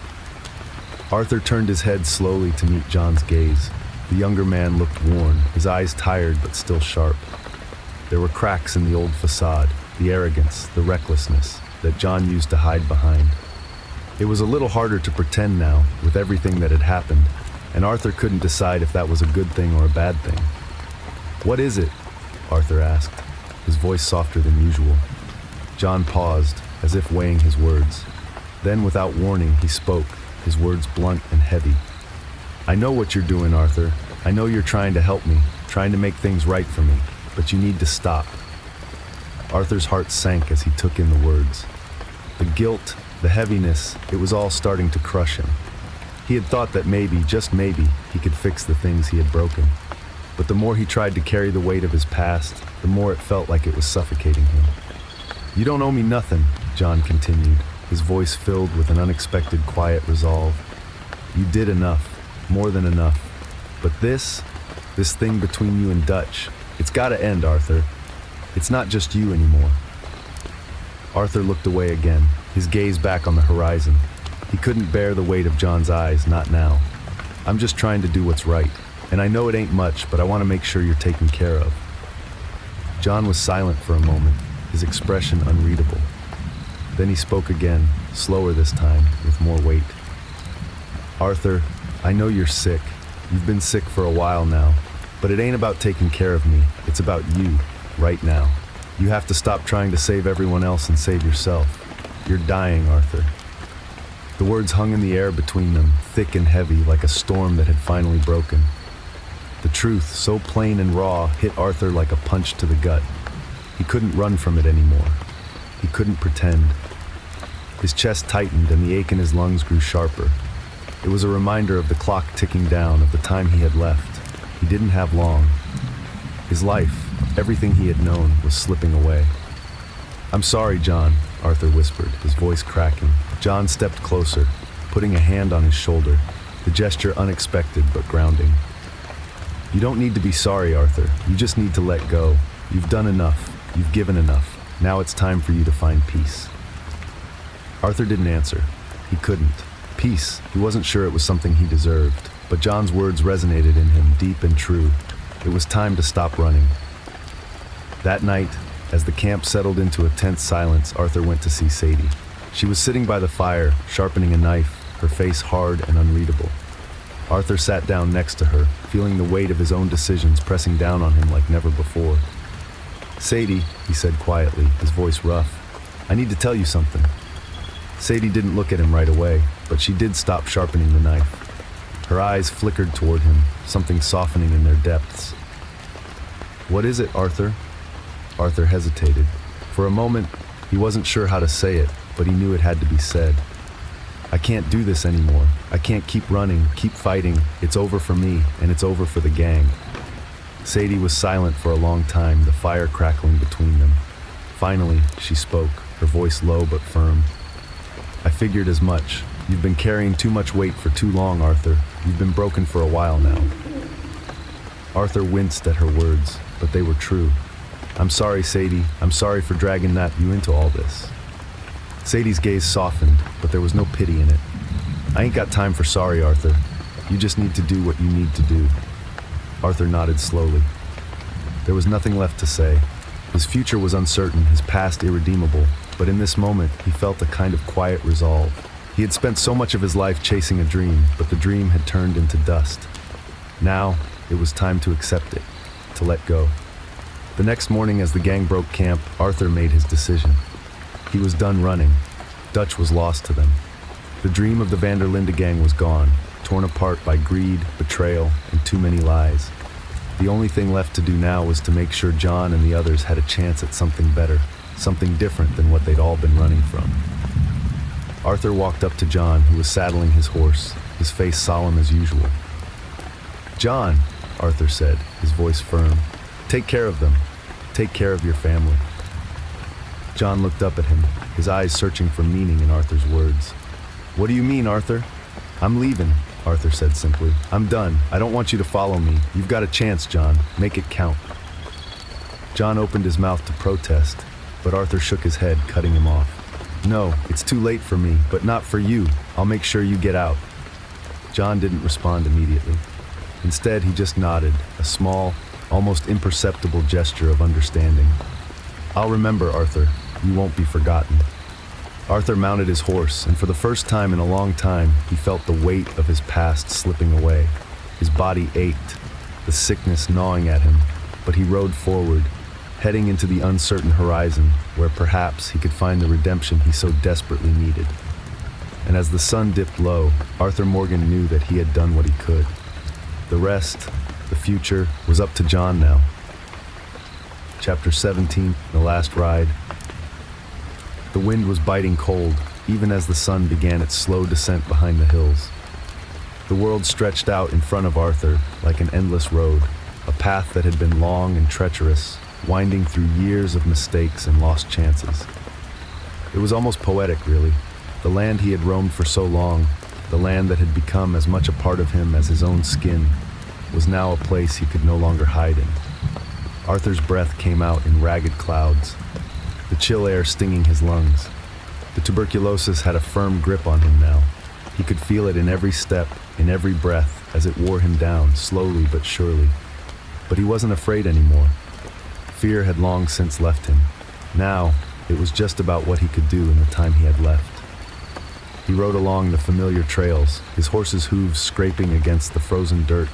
Arthur turned his head slowly to meet John's gaze. The younger man looked worn, his eyes tired but still sharp. There were cracks in the old facade, the arrogance, the recklessness that John used to hide behind. It was a little harder to pretend now, with everything that had happened, and Arthur couldn't decide if that was a good thing or a bad thing. What is it? Arthur asked, his voice softer than usual. John paused, as if weighing his words. Then, without warning, he spoke, his words blunt and heavy. I know what you're doing, Arthur. I know you're trying to help me, trying to make things right for me, but you need to stop. Arthur's heart sank as he took in the words. The guilt, the heaviness, it was all starting to crush him. He had thought that maybe, just maybe, he could fix the things he had broken. But the more he tried to carry the weight of his past, the more it felt like it was suffocating him. "You don't owe me nothing," John continued, his voice filled with an unexpected quiet resolve. "You did enough, more than enough. But this thing between you and Dutch, it's gotta end, Arthur. It's not just you anymore." Arthur looked away again, his gaze back on the horizon. He couldn't bear the weight of John's eyes, not now. "I'm just trying to do what's right, and I know it ain't much, but I want to make sure you're taken care of." John was silent for a moment, his expression unreadable. Then he spoke again, slower this time, with more weight. "Arthur, I know you're sick. You've been sick for a while now, but it ain't about taking care of me. It's about you, right now. You have to stop trying to save everyone else and save yourself. You're dying, Arthur." The words hung in the air between them, thick and heavy, like a storm that had finally broken. The truth, so plain and raw, hit Arthur like a punch to the gut. He couldn't run from it anymore. He couldn't pretend. His chest tightened and the ache in his lungs grew sharper. It was a reminder of the clock ticking down, of the time he had left. He didn't have long. His life, everything he had known, was slipping away. "I'm sorry, John," Arthur whispered, his voice cracking. John stepped closer, putting a hand on his shoulder, the gesture unexpected but grounding. "You don't need to be sorry, Arthur. You just need to let go. You've done enough. You've given enough. Now it's time for you to find peace." Arthur didn't answer. He couldn't. Peace, he wasn't sure it was something he deserved, but John's words resonated in him, deep and true. It was time to stop running. That night, as the camp settled into a tense silence, Arthur went to see Sadie. She was sitting by the fire, sharpening a knife, her face hard and unreadable. Arthur sat down next to her, feeling the weight of his own decisions pressing down on him like never before. "Sadie," he said quietly, his voice rough, "I need to tell you something." Sadie didn't look at him right away, but she did stop sharpening the knife. Her eyes flickered toward him, something softening in their depths. "What is it, Arthur?" Arthur hesitated. For a moment, he wasn't sure how to say it, but he knew it had to be said. "I can't do this anymore. I can't keep running, keep fighting. It's over for me, and it's over for the gang." Sadie was silent for a long time, the fire crackling between them. Finally, she spoke, her voice low but firm. "I figured as much. You've been carrying too much weight for too long, Arthur. You've been broken for a while now." Arthur winced at her words, but they were true. "I'm sorry, Sadie. I'm sorry for dragging you into all this." Sadie's gaze softened, but there was no pity in it. "I ain't got time for sorry, Arthur. You just need to do what you need to do." Arthur nodded slowly. There was nothing left to say. His future was uncertain, his past irredeemable, but in this moment, he felt a kind of quiet resolve. He had spent so much of his life chasing a dream, but the dream had turned into dust. Now, it was time to accept it, to let go. The next morning, as the gang broke camp, Arthur made his decision. He was done running. Dutch was lost to them. The dream of the Van der Linde gang was gone, torn apart by greed, betrayal, and too many lies. The only thing left to do now was to make sure John and the others had a chance at something better, something different than what they'd all been running from. Arthur walked up to John, who was saddling his horse, his face solemn as usual. "John," Arthur said, his voice firm, "take care of them. Take care of your family." John looked up at him, his eyes searching for meaning in Arthur's words. "What do you mean, Arthur?" "I'm leaving," Arthur said simply. "I'm done. I don't want you to follow me. You've got a chance, John. Make it count." John opened his mouth to protest, but Arthur shook his head, cutting him off. "No, it's too late for me, but not for you. I'll make sure you get out." John didn't respond immediately. Instead, he just nodded, a small, almost imperceptible gesture of understanding. "I'll remember, Arthur. You won't be forgotten." Arthur mounted his horse, and for the first time in a long time, he felt the weight of his past slipping away. His body ached, the sickness gnawing at him, but he rode forward, heading into the uncertain horizon, where perhaps he could find the redemption he so desperately needed. And as the sun dipped low, Arthur Morgan knew that he had done what he could. The rest, the future, was up to John now. Chapter 17, The Last Ride. The wind was biting cold, even as the sun began its slow descent behind the hills. The world stretched out in front of Arthur like an endless road, a path that had been long and treacherous, winding through years of mistakes and lost chances. It was almost poetic, really. The land he had roamed for so long, the land that had become as much a part of him as his own skin, was now a place he could no longer hide in. Arthur's breath came out in ragged clouds, the chill air stinging his lungs. The tuberculosis had a firm grip on him now. He could feel it in every step, in every breath, as it wore him down, slowly but surely. But he wasn't afraid anymore. Fear had long since left him. Now, it was just about what he could do in the time he had left. He rode along the familiar trails, his horse's hooves scraping against the frozen dirt,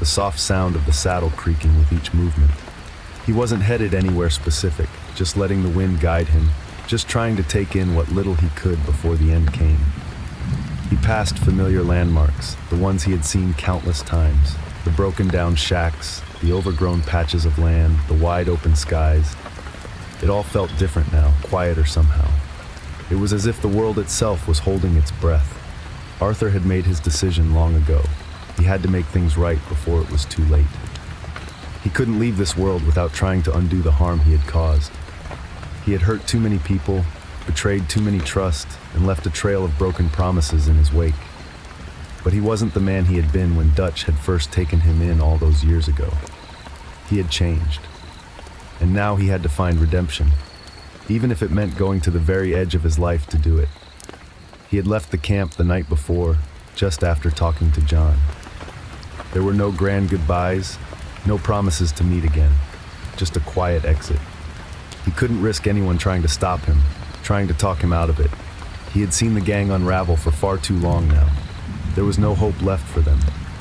the soft sound of the saddle creaking with each movement. He wasn't headed anywhere specific, just letting the wind guide him, just trying to take in what little he could before the end came. He passed familiar landmarks, the ones he had seen countless times, the broken down shacks, the overgrown patches of land, the wide open skies. It all felt different now, quieter somehow. It was as if the world itself was holding its breath. Arthur had made his decision long ago. He had to make things right before it was too late. He couldn't leave this world without trying to undo the harm he had caused. He had hurt too many people, betrayed too many trusts, and left a trail of broken promises in his wake. But he wasn't the man he had been when Dutch had first taken him in all those years ago. He had changed. And now he had to find redemption, even if it meant going to the very edge of his life to do it. He had left the camp the night before, just after talking to John. There were no grand goodbyes, no promises to meet again, just a quiet exit. He couldn't risk anyone trying to stop him, trying to talk him out of it. He had seen the gang unravel for far too long now. There was no hope left for them,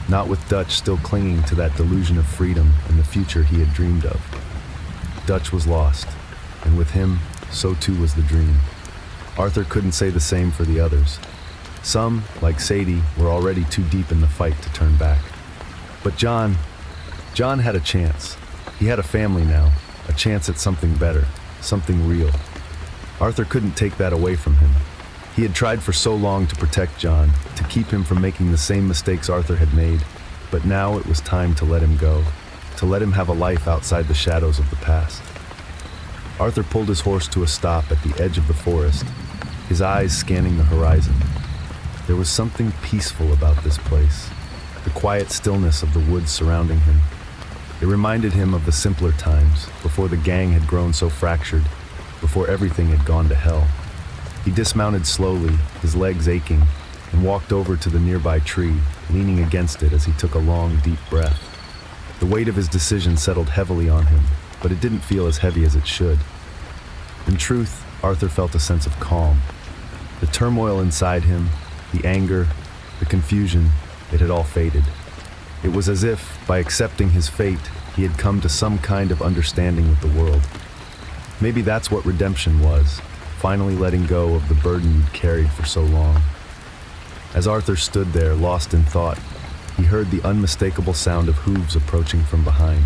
not with Dutch still clinging to that delusion of freedom and the future he had dreamed of. Dutch was lost, and with him, so too was the dream. Arthur couldn't say the same for the others. Some, like Sadie, were already too deep in the fight to turn back. But John had a chance. He had a family now, a chance at something better, something real. Arthur couldn't take that away from him. He had tried for so long to protect John, to keep him from making the same mistakes Arthur had made, but now it was time to let him go, to let him have a life outside the shadows of the past. Arthur pulled his horse to a stop at the edge of the forest, his eyes scanning the horizon. There was something peaceful about this place, the quiet stillness of the woods surrounding him. It reminded him of the simpler times, before the gang had grown so fractured, before everything had gone to hell. He dismounted slowly, his legs aching, and walked over to the nearby tree, leaning against it as he took a long, deep breath. The weight of his decision settled heavily on him, but it didn't feel as heavy as it should. In truth, Arthur felt a sense of calm. The turmoil inside him, the anger, the confusion, it had all faded. It was as if, by accepting his fate, he had come to some kind of understanding with the world. Maybe that's what redemption was, finally letting go of the burden you'd carried for so long. As Arthur stood there, lost in thought, he heard the unmistakable sound of hooves approaching from behind.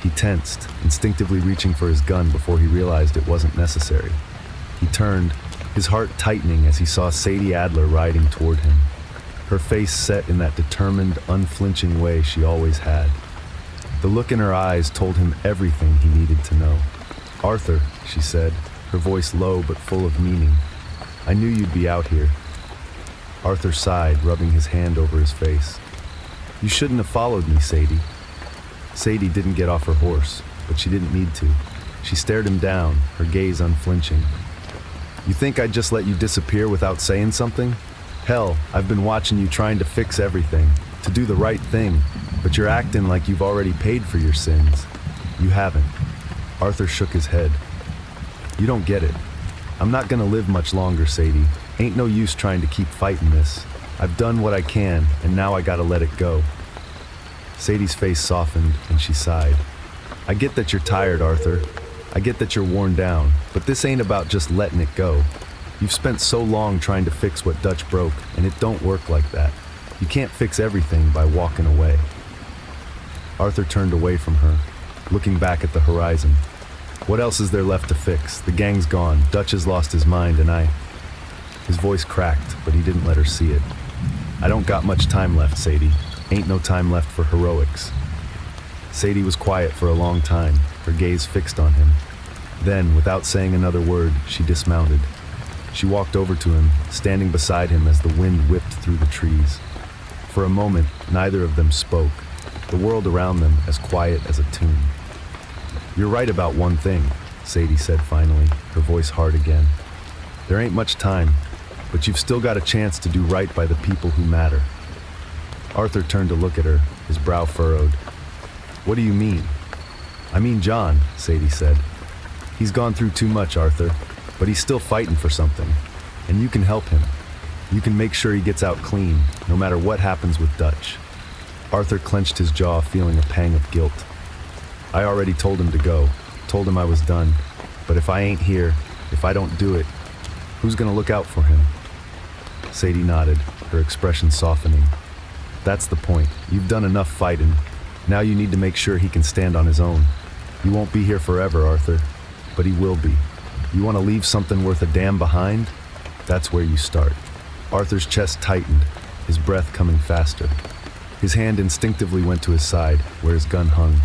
He tensed, instinctively reaching for his gun before he realized it wasn't necessary. He turned, his heart tightening as he saw Sadie Adler riding toward him, her face set in that determined, unflinching way she always had. The look in her eyes told him everything he needed to know. "Arthur," she said, her voice low but full of meaning, "I knew you'd be out here." Arthur sighed, rubbing his hand over his face. "You shouldn't have followed me, Sadie." Sadie didn't get off her horse, but she didn't need to. She stared him down, her gaze unflinching. "You think I'd just let you disappear without saying something? Hell, I've been watching you trying to fix everything, to do the right thing, but you're acting like you've already paid for your sins. You haven't." Arthur shook his head. "You don't get it. I'm not gonna live much longer, Sadie. Ain't no use trying to keep fighting this. I've done what I can, and now I gotta let it go." Sadie's face softened, and she sighed. "I get that you're tired, Arthur. I get that you're worn down, but this ain't about just letting it go. You've spent so long trying to fix what Dutch broke, and it don't work like that. You can't fix everything by walking away." Arthur turned away from her, looking back at the horizon. "What else is there left to fix? The gang's gone, Dutch has lost his mind, and His voice cracked, but he didn't let her see it. I don't got much time left, Sadie. Ain't no time left for heroics. Sadie was quiet for a long time, her gaze fixed on him. Then, without saying another word, she dismounted. She walked over to him, standing beside him as the wind whipped through the trees. For a moment, neither of them spoke, the world around them as quiet as a tomb. "You're right about one thing," Sadie said finally, her voice hard again. "There ain't much time, but you've still got a chance to do right by the people who matter." Arthur turned to look at her, his brow furrowed. "What do you mean?" "I mean John," Sadie said. "He's gone through too much, Arthur, but he's still fighting for something, and you can help him. You can make sure he gets out clean, no matter what happens with Dutch." Arthur clenched his jaw, feeling a pang of guilt. "I already told him to go, told him I was done, but if I ain't here, if I don't do it, who's gonna look out for him?" Sadie nodded, her expression softening. "That's the point. You've done enough fighting. Now you need to make sure he can stand on his own. You won't be here forever, Arthur, but he will be. You want to leave something worth a damn behind? That's where you start." Arthur's chest tightened, his breath coming faster. His hand instinctively went to his side, where his gun hung.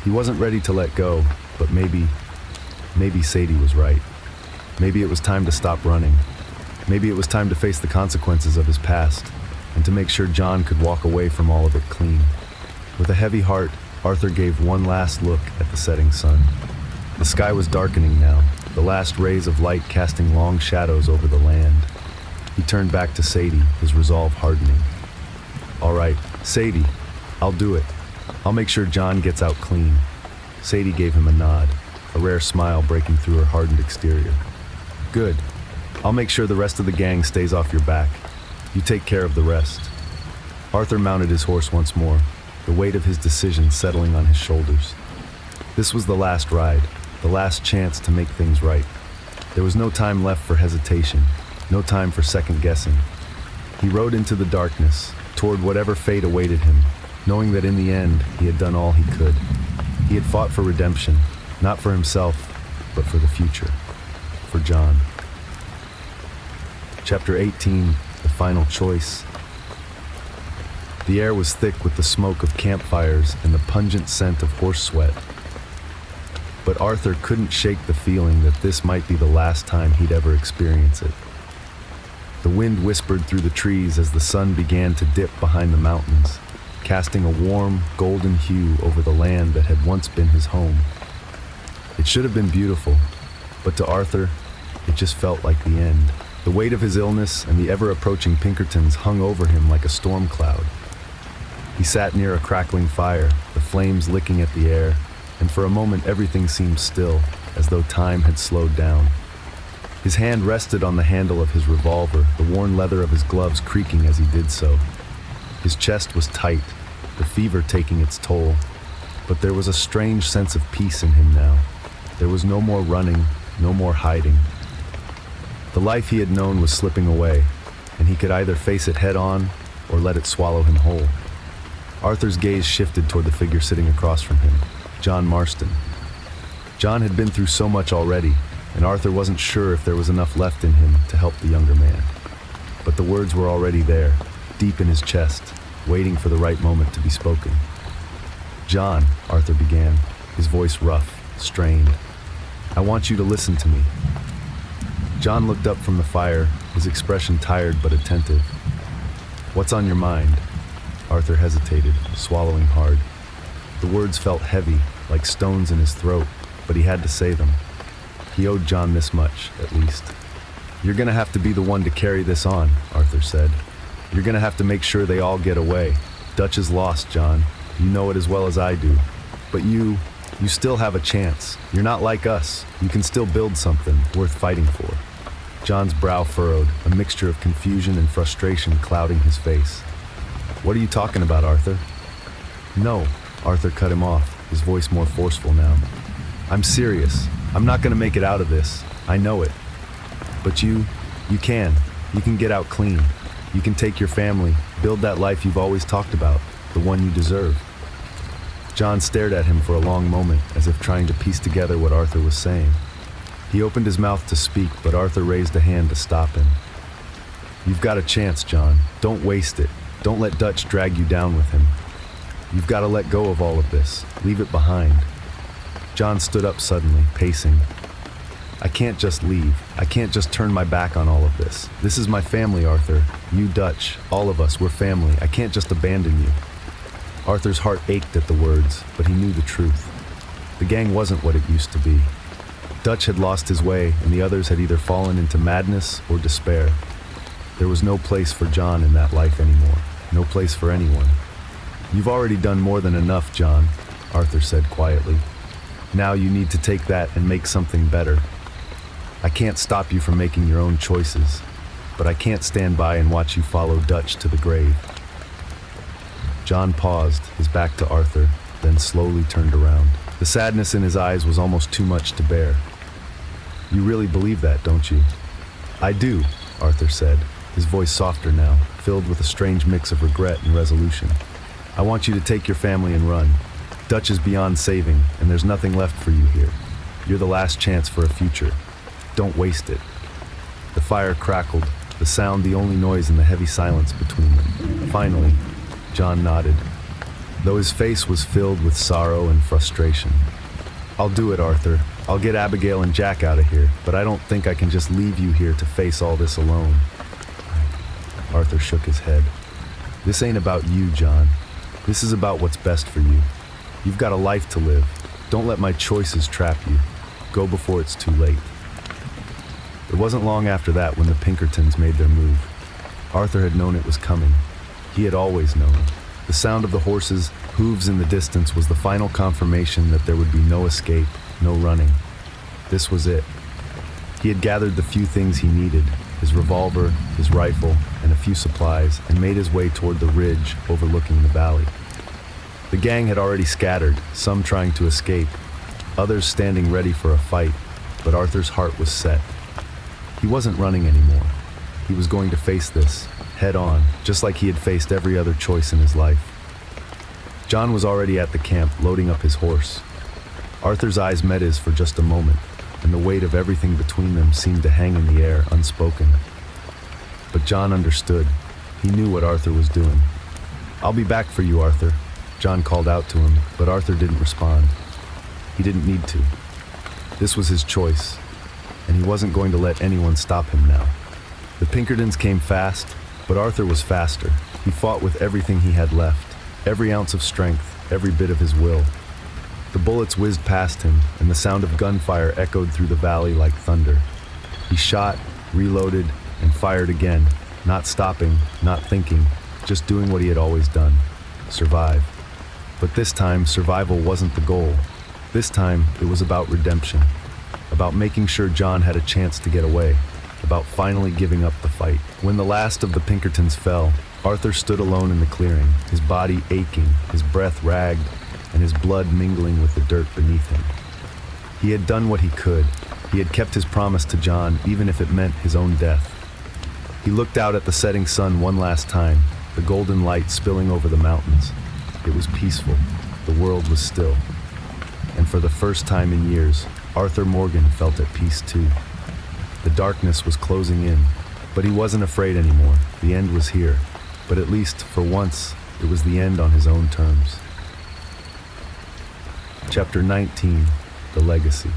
He wasn't ready to let go, but maybe Sadie was right. Maybe it was time to stop running. Maybe it was time to face the consequences of his past, and to make sure John could walk away from all of it clean. With a heavy heart, Arthur gave one last look at the setting sun. The sky was darkening now, the last rays of light casting long shadows over the land. He turned back to Sadie, his resolve hardening. "All right, Sadie, I'll do it. I'll make sure John gets out clean." Sadie gave him a nod, a rare smile breaking through her hardened exterior. "Good. I'll make sure the rest of the gang stays off your back. You take care of the rest." Arthur mounted his horse once more, the weight of his decision settling on his shoulders. This was the last ride, the last chance to make things right. There was no time left for hesitation, no time for second guessing. He rode into the darkness, toward whatever fate awaited him, knowing that in the end he had done all he could. He had fought for redemption, not for himself, but for the future, for John. Chapter 18, The Final Choice. The air was thick with the smoke of campfires and the pungent scent of horse sweat. But Arthur couldn't shake the feeling that this might be the last time he'd ever experience it. The wind whispered through the trees as the sun began to dip behind the mountains, casting a warm, golden hue over the land that had once been his home. It should have been beautiful, but to Arthur, it just felt like the end. The weight of his illness and the ever-approaching Pinkertons hung over him like a storm cloud. He sat near a crackling fire, the flames licking at the air, and for a moment everything seemed still, as though time had slowed down. His hand rested on the handle of his revolver, the worn leather of his gloves creaking as he did so. His chest was tight, the fever taking its toll, but there was a strange sense of peace in him now. There was no more running, no more hiding. The life he had known was slipping away, and he could either face it head-on or let it swallow him whole. Arthur's gaze shifted toward the figure sitting across from him, John Marston. John had been through so much already, and Arthur wasn't sure if there was enough left in him to help the younger man. But the words were already there, deep in his chest, waiting for the right moment to be spoken. "John," Arthur began, his voice rough, strained. "I want you to listen to me." John looked up from the fire, his expression tired but attentive. "What's on your mind?" Arthur hesitated, swallowing hard. The words felt heavy, like stones in his throat, but he had to say them. He owed John this much, at least. "You're gonna have to be the one to carry this on," Arthur said. "You're gonna have to make sure they all get away. Dutch is lost, John. You know it as well as I do. But you still have a chance. You're not like us. You can still build something worth fighting for." John's brow furrowed, a mixture of confusion and frustration clouding his face. "What are you talking about, Arthur?" "No," Arthur cut him off, his voice more forceful now. "I'm serious. I'm not gonna make it out of this. I know it. But you can. You can get out clean. You can take your family, build that life you've always talked about, the one you deserve." John stared at him for a long moment, as if trying to piece together what Arthur was saying. He opened his mouth to speak, but Arthur raised a hand to stop him. You've got a chance, John. Don't waste it. Don't let Dutch drag you down with him. You've got to let go of all of this. Leave it behind. John stood up suddenly, pacing. I can't just leave. I can't just turn my back on all of this. This is my family, Arthur. You, Dutch, all of us, we're family. I can't just abandon you. Arthur's heart ached at the words, but he knew the truth. The gang wasn't what it used to be. Dutch had lost his way, and the others had either fallen into madness or despair. There was no place for John in that life anymore. No place for anyone. You've already done more than enough, John, Arthur said quietly. Now you need to take that and make something better. I can't stop you from making your own choices, but I can't stand by and watch you follow Dutch to the grave. John paused, his back to Arthur, then slowly turned around. The sadness in his eyes was almost too much to bear. You really believe that, don't you? I do, Arthur said, his voice softer now, filled with a strange mix of regret and resolution. I want you to take your family and run. Dutch is beyond saving, and there's nothing left for you here. You're the last chance for a future. Don't waste it. The fire crackled, the sound the only noise in the heavy silence between them. Finally, John nodded, though his face was filled with sorrow and frustration. I'll do it, Arthur. I'll get Abigail and Jack out of here, but I don't think I can just leave you here to face all this alone. Arthur shook his head. This ain't about you, John. This is about what's best for you. You've got a life to live. Don't let my choices trap you. Go before it's too late. It wasn't long after that when the Pinkertons made their move. Arthur had known it was coming. He had always known. The sound of the horses' hooves in the distance was the final confirmation that there would be no escape, no running. This was it. He had gathered the few things he needed, his revolver, his rifle, and a few supplies, and made his way toward the ridge overlooking the valley. The gang had already scattered, some trying to escape, others standing ready for a fight, but Arthur's heart was set. He wasn't running anymore. He was going to face this, head on, just like he had faced every other choice in his life. John was already at the camp, loading up his horse. Arthur's eyes met his for just a moment, and the weight of everything between them seemed to hang in the air, unspoken. But John understood. He knew what Arthur was doing. I'll be back for you, Arthur, John called out to him, but Arthur didn't respond. He didn't need to. This was his choice, and he wasn't going to let anyone stop him now. The Pinkertons came fast, but Arthur was faster. He fought with everything he had left, every ounce of strength, every bit of his will. The bullets whizzed past him, and the sound of gunfire echoed through the valley like thunder. He shot, reloaded, and fired again, not stopping, not thinking, just doing what he had always done: survive. But this time, survival wasn't the goal. This time, it was about redemption, about making sure John had a chance to get away, about finally giving up the fight. When the last of the Pinkertons fell, Arthur stood alone in the clearing, his body aching, his breath ragged, and his blood mingling with the dirt beneath him. He had done what he could. He had kept his promise to John, even if it meant his own death. He looked out at the setting sun one last time, the golden light spilling over the mountains. It was peaceful. The world was still. And for the first time in years, Arthur Morgan felt at peace too. The darkness was closing in, but he wasn't afraid anymore. The end was here. But at least, for once, it was the end on his own terms. Chapter 19, The Legacy.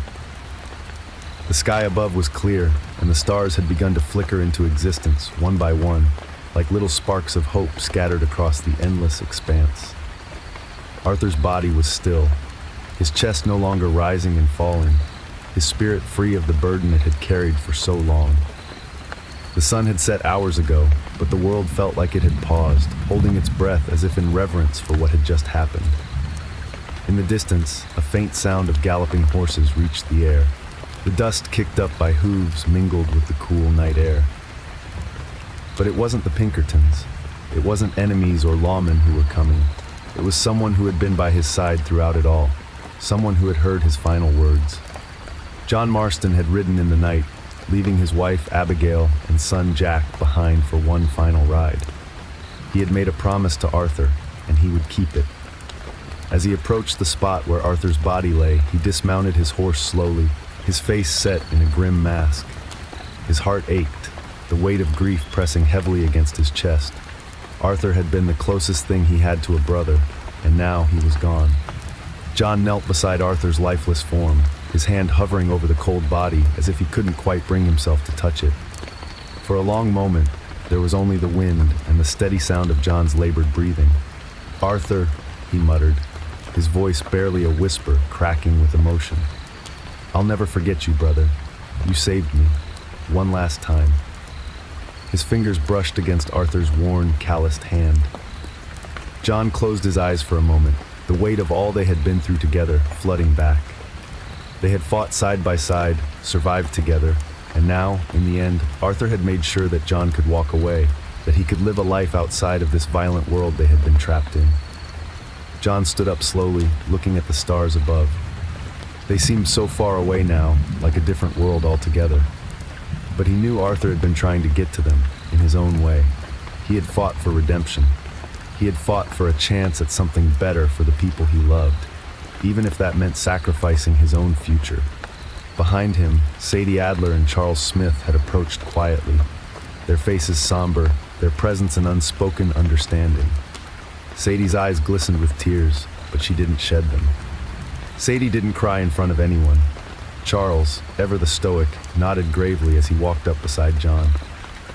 The sky above was clear, and the stars had begun to flicker into existence, one by one, like little sparks of hope scattered across the endless expanse. Arthur's body was still, his chest no longer rising and falling, his spirit free of the burden it had carried for so long. The sun had set hours ago, but the world felt like it had paused, holding its breath as if in reverence for what had just happened. In the distance, a faint sound of galloping horses reached the air. The dust kicked up by hooves mingled with the cool night air. But it wasn't the Pinkertons. It wasn't enemies or lawmen who were coming. It was someone who had been by his side throughout it all, someone who had heard his final words. John Marston had ridden in the night, leaving his wife Abigail and son Jack behind for one final ride. He had made a promise to Arthur, and he would keep it. As he approached the spot where Arthur's body lay, he dismounted his horse slowly, his face set in a grim mask. His heart ached, the weight of grief pressing heavily against his chest. Arthur had been the closest thing he had to a brother, and now he was gone. John knelt beside Arthur's lifeless form, his hand hovering over the cold body as if he couldn't quite bring himself to touch it. For a long moment, there was only the wind and the steady sound of John's labored breathing. "Arthur," he muttered, his voice barely a whisper, cracking with emotion. "I'll never forget you, brother. You saved me. One last time." His fingers brushed against Arthur's worn, calloused hand. John closed his eyes for a moment, the weight of all they had been through together flooding back. They had fought side by side, survived together, and now, in the end, Arthur had made sure that John could walk away, that he could live a life outside of this violent world they had been trapped in. John stood up slowly, looking at the stars above. They seemed so far away now, like a different world altogether. But he knew Arthur had been trying to get to them, in his own way. He had fought for redemption. He had fought for a chance at something better for the people he loved, even if that meant sacrificing his own future. Behind him, Sadie Adler and Charles Smith had approached quietly, their faces somber, their presence an unspoken understanding. Sadie's eyes glistened with tears, but she didn't shed them. Sadie didn't cry in front of anyone. Charles, ever the stoic, nodded gravely as he walked up beside John.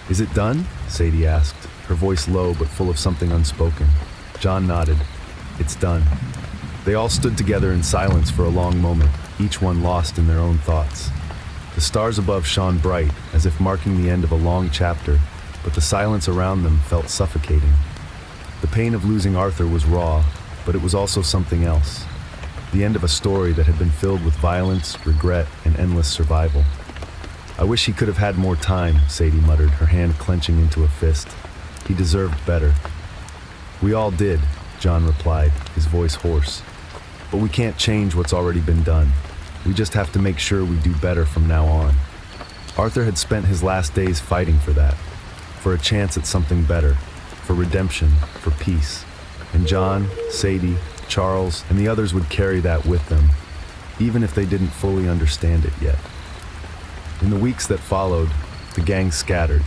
"Is it done?" Sadie asked, her voice low but full of something unspoken. John nodded. "It's done." They all stood together in silence for a long moment, each one lost in their own thoughts. The stars above shone bright, as if marking the end of a long chapter, but the silence around them felt suffocating. The pain of losing Arthur was raw, but it was also something else. The end of a story that had been filled with violence, regret, and endless survival. "I wish he could have had more time," Sadie muttered, her hand clenching into a fist. "He deserved better." "We all did," John replied, his voice hoarse. "But we can't change what's already been done. We just have to make sure we do better from now on." Arthur had spent his last days fighting for that, for a chance at something better, for redemption, for peace. And John, Sadie, Charles, and the others would carry that with them, even if they didn't fully understand it yet. In the weeks that followed, the gang scattered.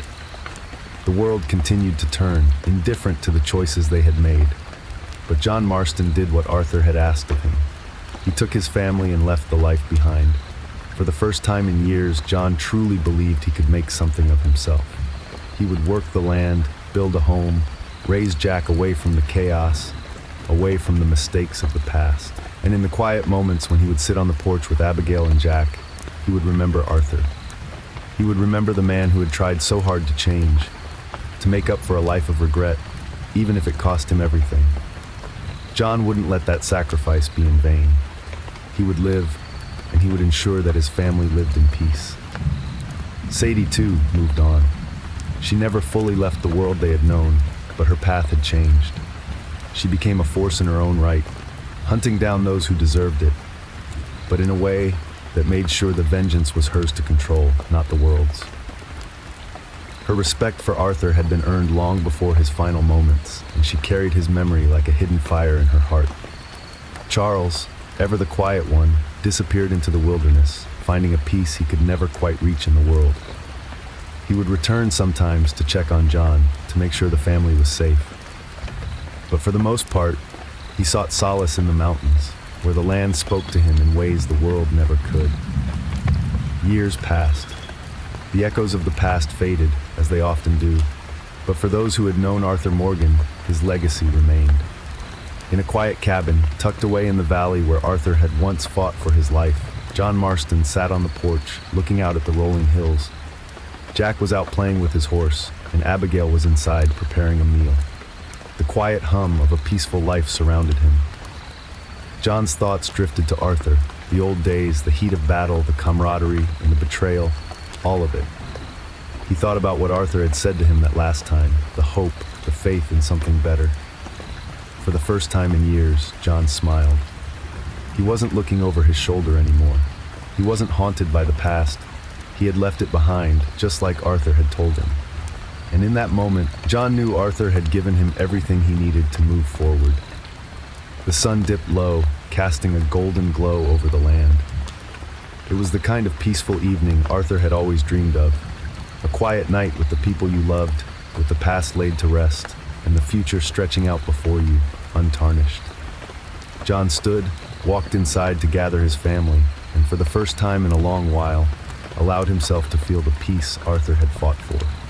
The world continued to turn, indifferent to the choices they had made. But John Marston did what Arthur had asked of him. He took his family and left the life behind. For the first time in years, John truly believed he could make something of himself. He would work the land, build a home, raise Jack away from the chaos, away from the mistakes of the past. And in the quiet moments when he would sit on the porch with Abigail and Jack, he would remember Arthur. He would remember the man who had tried so hard to change, to make up for a life of regret, even if it cost him everything. John wouldn't let that sacrifice be in vain. He would live, and he would ensure that his family lived in peace. Sadie, too, moved on. She never fully left the world they had known, but her path had changed. She became a force in her own right, hunting down those who deserved it, but in a way that made sure the vengeance was hers to control, not the world's. Her respect for Arthur had been earned long before his final moments, and she carried his memory like a hidden fire in her heart. Charles, ever the quiet one, disappeared into the wilderness, finding a peace he could never quite reach in the world. He would return sometimes to check on John, to make sure the family was safe. But for the most part, he sought solace in the mountains, where the land spoke to him in ways the world never could. Years passed. The echoes of the past faded, as they often do, but for those who had known Arthur Morgan, his legacy remained. In a quiet cabin, tucked away in the valley where Arthur had once fought for his life, John Marston sat on the porch, looking out at the rolling hills. Jack was out playing with his horse, and Abigail was inside preparing a meal. The quiet hum of a peaceful life surrounded him. John's thoughts drifted to Arthur, the old days, the heat of battle, the camaraderie, and the betrayal, all of it. He thought about what Arthur had said to him that last time, the hope, the faith in something better. For the first time in years, John smiled. He wasn't looking over his shoulder anymore. He wasn't haunted by the past. He had left it behind, just like Arthur had told him. And in that moment, John knew Arthur had given him everything he needed to move forward. The sun dipped low, casting a golden glow over the land. It was the kind of peaceful evening Arthur had always dreamed of. A quiet night with the people you loved, with the past laid to rest, and the future stretching out before you, untarnished. John stood, walked inside to gather his family, and for the first time in a long while, allowed himself to feel the peace Arthur had fought for.